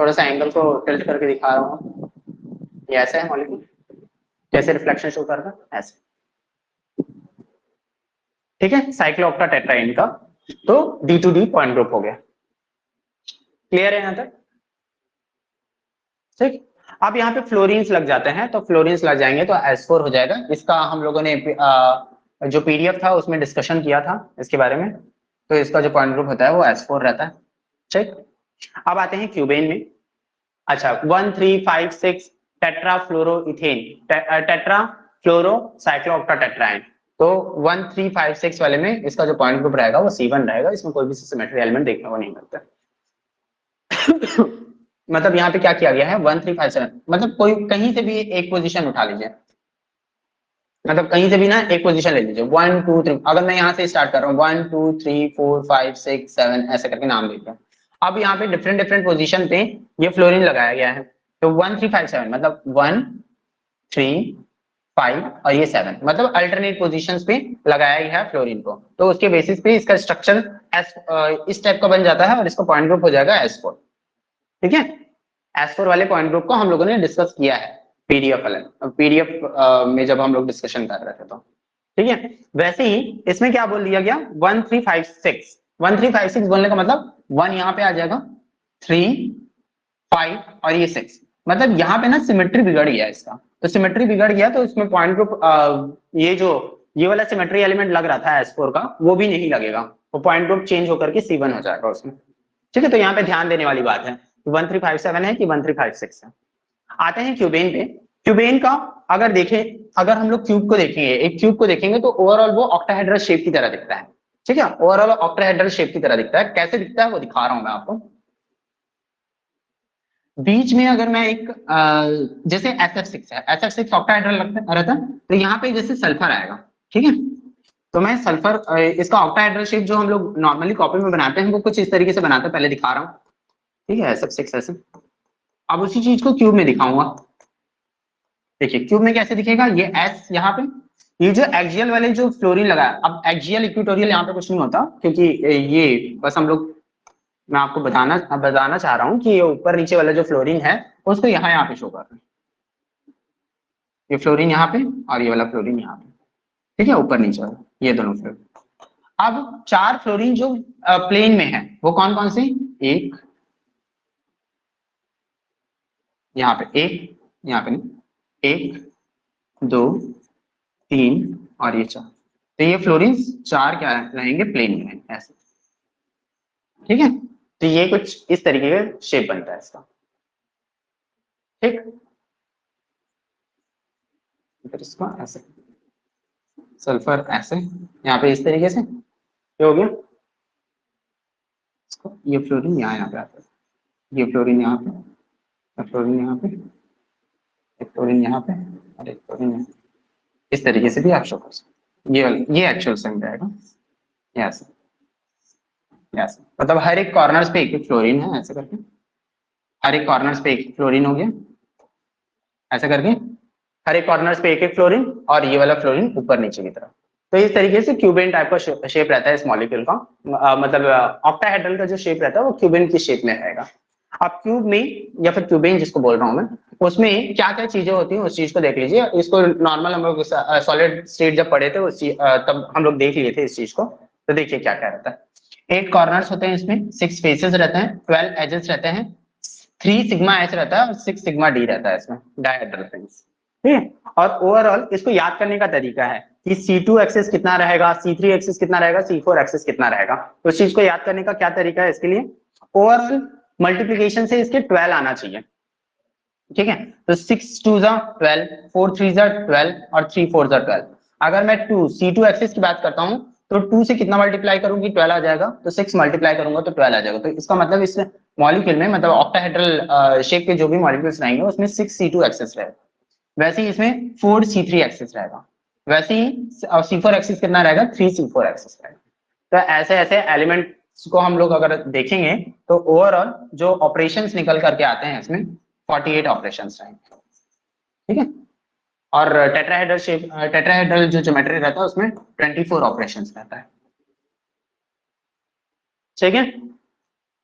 A: थोड़ा सा एंगल को टिल्ट करके दिखा रहा हूं, ये ऐसा है मॉलिक्यूल कैसे रिफ्लेक्शन शो करेगा, ऐसे, ठीक है। साइक्लोऑक्टा टेट्राएन का तो D2D पॉइंट ग्रुप हो गया, क्लियर है यहां तक, ठीक। अब यहाँ पे फ्लोरीन्स लग जाते हैं, तो फ्लोरीन्स लग जाएंगे तो S4 हो जाएगा। इसका हम लोगों ने जो PDF था उसमें डिस्कशन किया था इसके बारे में, तो इसका जो पॉइंट ग्रुप होता है वो S4 रहता है, ठीक। अब आते हैं क्यूबेन में, अच्छा 1 3 5 6 टेट्रा फ्लोरोइथेन, टेट्रा फ्लोरो साइक्लोऑक्टा टेट्राएन, तो 1 3 5 6 वाले में इसका जो पॉइंट ग्रुप रहेगा वो C1 रहेगा, इसमें कोई भी सिमेट्री एलिमेंट देखने को नहीं मिलता। मतलब यहाँ पे क्या किया गया है 1 3 5 7, मतलब कोई कहीं से भी एक पोजीशन उठा लीजिए, मतलब कहीं से भी ना एक पोजीशन ले लीजिए, 1 2 3, अगर मैं यहाँ से स्टार्ट कर रहा हूँ 1 2 3 4 5 6 7 ऐसे करके नाम देते हैं। अब यहाँ पे डिफरेंट डिफरेंट पोजीशन पे ये फ्लोरीन लगाया गया है, तो 1 3 5 7 मतलब 1 3 5 और ये 7, मतलब अल्टरनेट पोजीशंस पे लगाया गया है फ्लोरीन को, तो उसके बेसिस पे इसका स्ट्रक्चर इस टाइप का बन जाता है, और इसका पॉइंट ग्रुप हो जाएगा S4, ठीक है। S4 वाले पॉइंट ग्रुप को हम लोगों ने डिस्कस किया है PDF में जब हम लोग डिस्कशन कर रहे थे, तो ठीक है। वैसे ही इसमें क्या बोल दिया गया 1 3 5 6, 1 3 5 6 बोलने का मतलब 1 यहाँ पे आ जाएगा, 3 5 और ये 6, मतलब यहाँ पे ना सिमेट्री बिगड़ गया इसका, तो सिमेट्री बिगड़ गया तो इसमें पॉइंट ग्रुप ये जो ये वाला सिमेट्री एलिमेंट लग रहा था S4 का वो भी नहीं लगेगा, वो पॉइंट ग्रुप चेंज होकर के C1 हो जाएगा उसमें। ठीक है, तो यहाँ पे ध्यान देने वाली बात है 1357 है कि 1356 है। आते हैं क्यूबेन पे। क्यूबेन का अगर देखें, अगर हम लोग क्यूब को देखेंगे, एक क्यूब को देखेंगे तो ओवरऑल वो ऑक्टाहेड्रल शेप की तरह दिखता है। ठीक है, ओवरऑल ऑक्टाहेड्रल शेप की तरह दिखता है। कैसे दिखता है वो दिखा रहा हूं मैं आपको। बीच में अगर मैं एक जैसे SF6 है, SF6 ऑक्टाहेड्रल रहता है, तो यहाँ पे जैसे सल्फर आएगा। ठीक है, तो मैं सल्फर इसका ऑक्टाहेड्रल शेप जो हम लोग नॉर्मली कॉपी में बनाते हैं वो कुछ इस तरीके से बनाते हैं, पहले दिखा रहा हूँ। ठीक है, SF6 ऐसे। अब उसी चीज को क्यूब में दिखाऊंगा। देखिए क्यूब में कैसे दिखेगा, ये S यहाँ पे, ये जो एक्सियल वाले जो फ्लोरीन लगा है, अब एक्सियल इक्वेटोरियल यहाँ पे कुछ नहीं होता क्योंकि ये बस हम लोग, मैं आपको बताना चाह रहा हूँ कि ये ऊपर नीचे वाला जो फ्लोरीन है उसको यहाँ पे शो कर रहे हैं। ये फ्लोरीन यहाँ पे और ये वाला फ्लोरीन यहाँ पे। ठीक है, ऊपर नीचे वाला, ये दोनों फ्लोरीन। अब 4 फ्लोरीन जो प्लेन में है वो कौन कौन से, एक यहाँ पे, एक यहाँ पे नहीं, 1 2 3 और ये 4। तो ये फ्लोरीन 4 क्या रहेंगे, प्लेन में रहेंगे ऐसे। ठीक है, तो ये कुछ इस तरीके का शेप बनता है इसका। ठीक, फिर इसको ऐसे, सल्फर ऐसे यहाँ पे इस तरीके से, ये हो गया। इसको ये फ्लोरीन यहाँ पे आता है, ये फ्लोरीन यहाँ पे, फ्लोरीन यहाँ पे, एक फ्लोरीन यहाँ पे और एक फ्लोरीन यहाँ पे। इस तरीके से भी आप शो कर सकते, ये एक्चुअल से रहेगा ऐसे, ऐसे। मतलब हर एक कॉर्नर्स पे एक फ्लोरीन है ऐसे करके, हर एक कॉर्नर्स पे एक फ्लोरीन हो गया ऐसा करके, हर एक कॉर्नर्स पे एक फ्लोरीन और ये वाला फ्लोरीन ऊपर नीचे की तरफ। तो इस तरीके से क्यूबेन टाइप का शेप रहता है इस मॉलिक्यूल का। मतलब ऑक्टाहेड्रल का जो शेप रहता है वो क्यूबेन की शेप में रहेगा। अब क्यूब में या फिर क्यूबेन जिसको बोल रहा हूं मैं, उसमें क्या क्या चीजें होती हैं उस चीज को देख लीजिए। इसको नॉर्मल हम लोग सॉलिड स्टेट जब पढ़े थे तब हम लोग देख लिए थे इस चीज को। तो देखिए क्या क्या रहता है। 8 कॉर्नर्स होते हैं इसमें, 6 फेसेस रहते हैं, 12 एजेस रहते हैं, 3 सिग्मा एच रहता है और 6 सिग्मा डी रहता है इसमें, डायहेड्रल रिंग्स। ठीक है, और ओवरऑल इसको याद करने का तरीका है कि C2 एक्सिस कितना रहेगा, C3 एक्सिस कितना रहेगा, C4 एक्सिस कितना रहेगा। तो इस चीज को याद करने का क्या तरीका है इसके लिए, ओवरऑल मल्टीप्लिकेशन से इसके 12 आना चाहिए। ठीक है, तो 6 2 जा 12, 4 3 जा 12 और 3 4 जा 12। अगर मैं C2 एक्सिस की बात करता हूं तो 2 से कितना मल्टीप्लाई करूंगी, 12 आ जाएगा। तो 6 मल्टीप्लाई करूंगा तो 12 आ जाएगा। तो इसका मतलब इस मॉलिक्यूल में, मतलब ऑक्टाहेड्रल शेप के जो भी मॉलिक्यूल्स रहेंगे उसमें 6 C2 एक्सिस रहेगा। वैसे ही इसमें 4 C3 एक्सिस रहेगा। वैसे ही C4 एक्सिस कितना रहेगा, 3 C4 एक्सिस रहेगा। तो ऐसे ऐसे एलिमेंट्स को हम लोग अगर देखेंगे तो ओवरऑल जो ऑपरेशंस निकल करके आते हैं इसमें 48 ऑपरेशंस रहेंगे। ठीक है, और टेट्राहेड्रल जो ज्योमेट्री रहता है उसमें 24 ऑपरेशंस रहता है। ठीक है,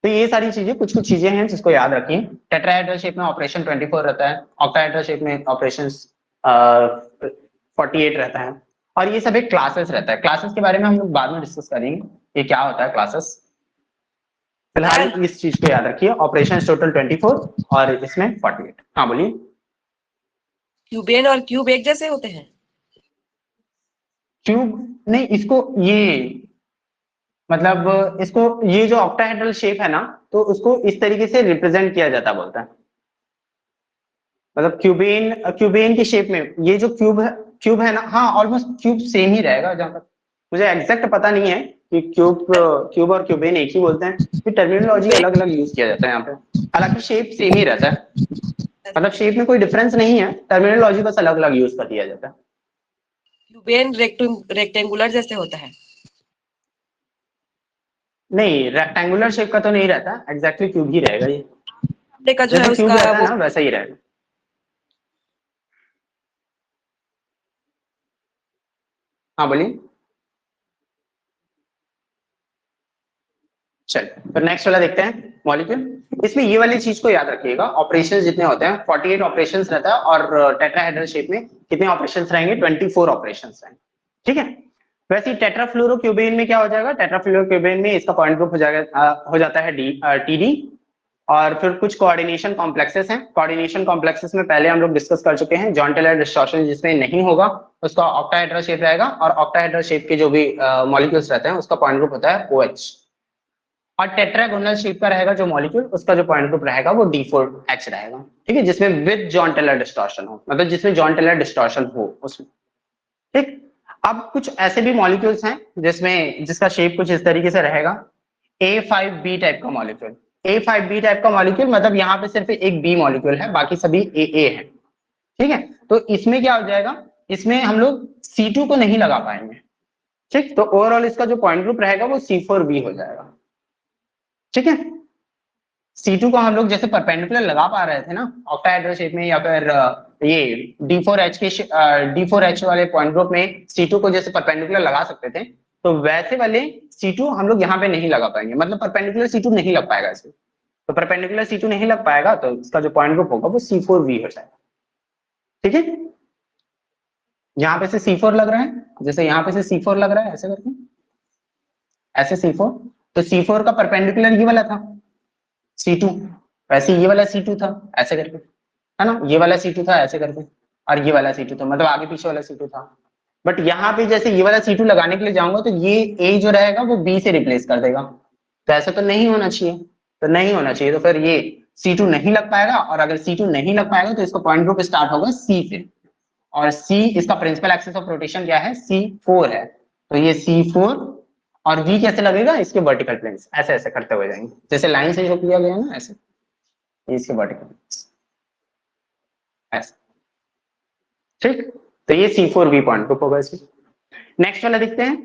A: तो ये सारी चीजें कुछ कुछ चीजें हैं जिसको याद रखिए। टेट्राहेड्रल शेप में ऑपरेशन 24 रहता है, ऑक्टाहेड्रल शेप में ऑपरेशंस 48 रहता है। और ये सब एक क्लासेस रहता है। क्लासेस के बारे में हम लोग बाद में डिस्कस करेंगे ये क्या होता है क्लासेस। फिलहाल इस चीज को याद रखिए, ऑपरेशन टोटल 24 और इसमें 48। हाँ बोलिए।
B: क्यूबेन और क्यूब एक जैसे होते हैं?
A: क्यूब नहीं, इसको ये मतलब इसको ये जो ऑक्टाहेड्रल शेप है ना, तो उसको इस तरीके से रिप्रेजेंट किया जाता बोलता है। मतलब क्यूबेन की शेप में ये जो क्यूब है ना, हाँ ऑलमोस्ट क्यूब सेम ही रहेगा। जहां तक मुझे एग्जैक्ट पता नहीं है कि क्यूब और क्यूबेन एक ही बोलते हैं, फिर टर्मिनोलॉजी अलग अलग यूज किया जाता है यहाँ पे। हालांकि शेप सेम ही रहता है, मतलब शेप में कोई डिफरेंस नहीं है, टर्मिनोलॉजी बस अलग अलग यूज कर दिया जाता है।
B: क्यूबेन रेक्टेंगुलर जैसे होता है?
A: नहीं, रेक्टेंगुलर शेप का तो नहीं रहता, एग्जैक्टली क्यूब ही रहेगा ये।
B: का जो है
A: जैसे क्यूब
B: उसका
A: रहता है ना वैसा ही रहेगा। हाँ बोलिए। चलिए तो नेक्स्ट वाला देखते हैं मॉलिक्यूल। इसमें ये वाली चीज को याद रखिएगा, ऑपरेशंस जितने होते हैं 48 ऑपरेशंस रहता है, और टेट्राहेड्रल शेप में कितने ऑपरेशंस रहेंगे, 24 ऑपरेशंस रहेंगे। ठीक है, वैसे टेट्राफ्लोरोक्यूबेन में क्या हो जाएगा, टेट्राफ्लोरोक्यूबेन में इसका पॉइंट ग्रुप हो जाता है TD, और फिर कुछ कोऑर्डिनेशन कॉम्प्लेक्सेस हैं। कोऑर्डिनेशन कॉम्प्लेक्सेस में पहले हम लोग डिस्कस कर चुके हैं। जॉन टेलर डिस्टॉर्शन जिसमें नहीं होगा उसका ऑक्टाहेड्रल शेप रहेगा, और ऑक्टाहेड्रल शेप के जो भी मॉलिक्यूल्स रहते हैं उसका पॉइंट ग्रुप होता है OH। और टेट्रागोनल शेप का रहेगा जो मॉलिक्यूल, उसका जो पॉइंट ग्रुप रहेगा वो D4H रहेगा। ठीक है, जिसमें विद जॉन टेलर डिस्टॉर्शन हो, मतलब जिसमें जॉन टेलर डिस्टॉर्शन हो उसमें। ठीक, अब कुछ ऐसे भी मॉलिक्यूल्स हैं जिसमें जिसका शेप कुछ इस तरीके से रहेगा, A5B टाइप का मॉलिक्यूल। A5B टाइप का मॉलिक्यूल मतलब यहाँ पे सिर्फ एक B मॉलिक्यूल है, बाकी सभी AA है। ठीक है, तो इसमें क्या हो जाएगा, इसमें हम लोग C2 को नहीं लगा पाएंगे। ठीक, तो ओवरऑल इसका जो पॉइंट ग्रुप रहेगा वो C4B हो जाएगा। ठीक है, C2 को हम लोग जैसे परपेंडिकुलर लगा पा रहे थे ना ऑक्टाहेड्रल शेप में, या फिर ये D4H वाले पॉइंट ग्रुप में C2 को जैसे परपेंडिकुलर लगा सकते थे, तो वैसे वाले C2 हम लोग यहाँ पे नहीं लगा पाएंगे, मतलब परपेंडिकुलर C2 नहीं लग पाएगा इसमें। तो परपेंडिकुलर C2 नहीं लग पाएगा तो इसका जो पॉइंट ग्रुप होगा वो C4V हो जाएगा। ठीक है, यहाँ पे से C4 लग रहा है, जैसे यहाँ पे से C4 लग रहा है ऐसे करके, ऐसे C4, तो C4 का परपेंडिकुलर ये वाला था C2, वैसे ये वाला C2 था ऐसे करके, है ना, ये वाला C2 था ऐसे करके, और ये वाला C2 था, मतलब आगे पीछे वाला C2 था। बट यहाँ पे जैसे ये वाला C2 लगाने के लिए जाऊंगा तो ये A जो रहेगा वो B से रिप्लेस कर देगा, तो ऐसा तो नहीं होना चाहिए, तो नहीं होना चाहिए, तो फिर ये C2 नहीं लग पाएगा, और अगर C2 नहीं लग पाएगा तो इसका पॉइंट ग्रुप स्टार्ट होगा C से, और C इसका प्रिंसिपल एक्सिस ऑफ रोटेशन क्या है, C4 है, तो ये C4, और V कैसे लगेगा, इसके वर्टिकल प्लेन्स ऐसे ऐसे करते हुए जाएंगे, जैसे लाइन से जो किया गया है ना ऐसे, इसके वर्टिकल प्लेन्स ऐसे। ठीक, तो ये C4V पॉइंट ग्रुप होगा इसमें। नेक्स्ट वाला देखते हैं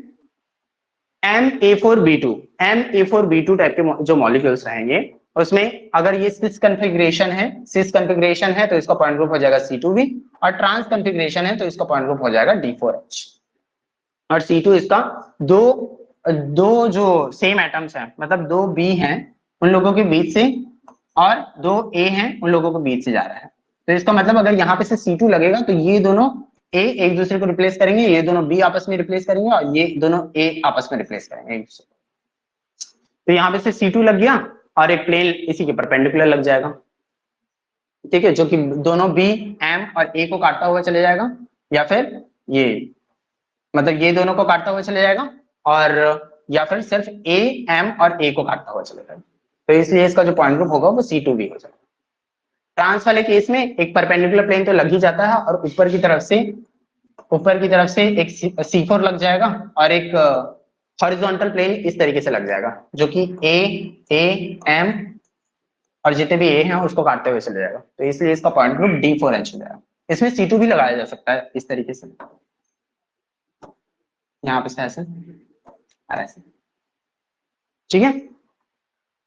A: MA4B2। MA4B2 टाइप के जो मॉलिक्यूल्स रहेंगे उसमें अगर ये सिस कॉन्फ़िगरेशन है तो इसका पॉइंट ग्रुप हो जाएगा C2V, और ट्रांस कॉन्फ़िगरेशन है तो इसका पॉइंट ग्रुप हो जाएगा D4H। और C2 इसका दो जो सेम एटम्स हैं, मतलब दो B हैं उन लोगों के बीच से, और दो A हैं उन लोगों के बीच से जा रहा है, तो इसका मतलब अगर यहाँ पे से C2 लगेगा तो ये दोनों A एक दूसरे को रिप्लेस करेंगे, ये दोनों B आपस में रिप्लेस करेंगे, और ये दोनों A आपस में रिप्लेस करेंगे एक दूसरे को। तो यहाँ पे से C2 लग गया और एक प्लेन इसी के परपेंडिकुलर लग जाएगा। ठीक है, जो कि दोनों B M और A को काटता हुआ चले जाएगा, या फिर ये मतलब ये दोनों को काटता हुआ चले जाएगा, और या फिर सिर्फ A M और A को काटता हुआ चले जाएगा, तो इसलिए इसका जो पॉइंट ग्रुप होगा वो C2V हो जाएगा। ट्रांस वाले केस में एक परपेंडिकुलर प्लेन तो लग ही जाता है, और ऊपर की तरफ से एक C4 लग जाएगा, और एक हॉरिजॉन्टल प्लेन इस तरीके से लग जाएगा, जो कि A M और जितने भी A हैं उसको काटते हुए चले जाएगा, तो इसलिए इसका पॉइंट ग्रुप D4H हो जाएगा। इसमें C2 भी लगाया जा सकता है इस तरीके से, यहाँ पे से ऐसे और ऐसे। ठीक है,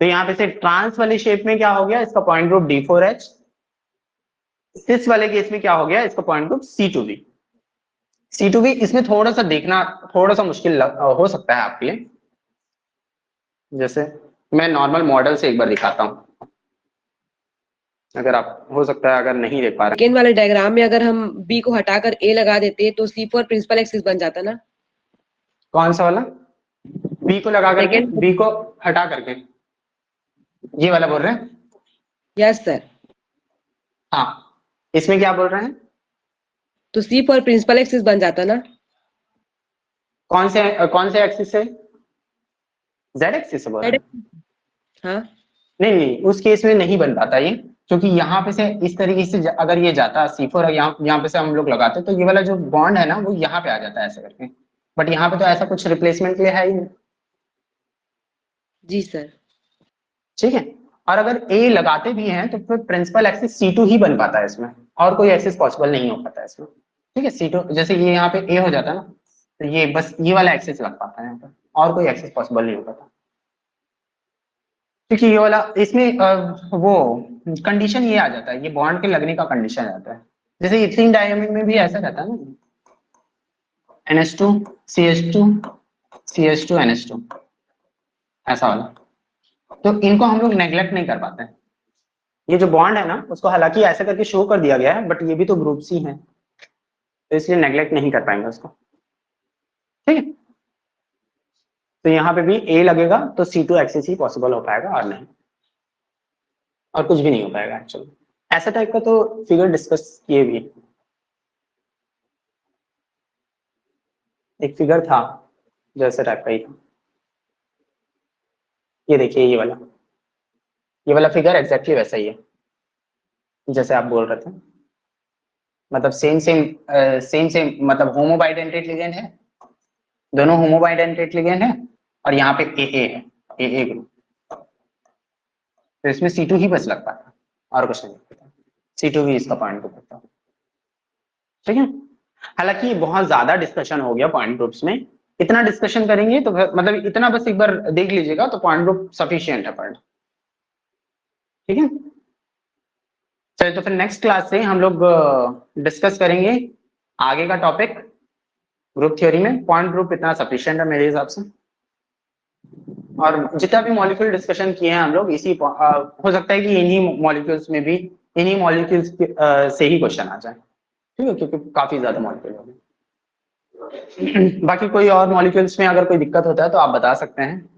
A: तो यहाँ पे से ट्रांस वाली शेप में क्या हो गया, इसका पॉइंट ग्रुप D4H। इस वाले केस में क्या हो गया, इसका पॉइंट ग्रुप C2V। C2V इसमें थोड़ा सा देखना थोड़ा सा मुश्किल हो सकता है आपके लिए, जैसे मैं नॉर्मल मॉडल से एक बार दिखाता हूँ, अगर आप हो सकता है अगर नहीं देख पा रहे।
B: सेकेंड वाले डायग्राम में अगर हम B को हटाकर A लगा देते तो C4 प्रिंसिपल एक्सिस बन जाता ना।
A: कौन सा वाला, B को लगा करके,
B: Second-
A: B को हटा करके, ये वाला बोल रहे हैं?
B: यस सर,
A: हाँ, इसमें क्या बोल रहे हैं,
B: तो C4 प्रिंसिपल एक्सिस बन जाता ना।
A: कौन से एक्सिस से, Z एक्सिस से बोल रहे हैं?
B: हाँ,
A: नहीं, उस केस में नहीं बन पाता ये, क्योंकि यहाँ पे से इस तरीके से अगर ये जाता C4, यहाँ पे से हम लोग लगाते तो ये वाला जो बॉन्ड है ना वो यहाँ पे आ जाता है ऐसे करके, बट यहाँ पे तो ऐसा कुछ रिप्लेसमेंट के लिए है ही नहीं।
B: जी सर।
A: ठीक है, और अगर A लगाते भी हैं तो फिर प्रिंसिपल एक्सिस C2 ही बन पाता है इसमें, और कोई एक्सिस पॉसिबल नहीं हो पाता है इसमें। ठीक है, C2 जैसे ये यहाँ पे A हो जाता है ना, तो ये बस ये वाला एक्सिस लग पाता है यहाँ पे, और कोई एक्सिस पॉसिबल नहीं हो पाता, क्योंकि ये वाला इसमें वो कंडीशन ये आ जाता है, ये बॉन्ड के लगने का कंडीशन आ जाता है, जैसे इथीन डायमीन में भी ऐसा रहता है ना, NH2 CH2 CH2 NH2 ऐसा वाला, तो इनको हम लोग नेग्लेक्ट नहीं कर पाते हैं। ये जो बॉन्ड है ना उसको हालांकि ऐसा करके शो कर दिया गया है, बट ये भी तो ग्रुप सी है, तो इसलिए नेग्लेक्ट नहीं कर पाएंगे उसको। ठीक है, तो यहाँ पे भी A लगेगा तो C2 एक्सिस ही पॉसिबल हो पाएगा और नहीं। और कुछ भी नहीं हो पाएगा एक्चुअली। ऐसा टाइप का तो फिगर डिस्कस किए भी, एक फिगर था जैसे टाइप का ही था। ये देखिए ये वाला फिगर एग्जैक्टली वैसा ही है जैसे आप बोल रहे थे, मतलब सेम मतलब होमो बाइडेंटेट लिगेंड है, दोनों होमो बाइडेंटेट लिगेंड है, और यहाँ पे ए है, ए ग्रुप, तो इसमें C2 ही बस लग पाता और कुछ नहीं लगता। C2 भी इसका पॉइंट ग्रुप होता, ठीक है। हालांकि बहुत ज्यादा डिस्कशन हो गया पॉइंट ग्रुप्स में, इतना डिस्कशन करेंगे तो मतलब इतना बस एक बार देख लीजिएगा तो पॉइंट ग्रुप सफिशिएंट है पॉइंट, ठीक है। चलिए तो फिर नेक्स्ट क्लास से हम लोग डिस्कस करेंगे आगे का टॉपिक ग्रुप थ्योरी में। पॉइंट ग्रुप इतना सफिशिएंट है मेरे हिसाब से, और जितना भी मॉलिक्यूल डिस्कशन किए हैं हम लोग इसी हो सकता है कि इन्हीं मॉलिक्यूल्स में भी इन्हीं मॉलिक्यूल्स से ही क्वेश्चन आ जाए, ठीक है, क्योंकि काफी ज्यादा मॉलिक्यूल हो गए। बाकी कोई और मॉलिक्यूल्स में अगर कोई दिक्कत होता है तो आप बता सकते हैं।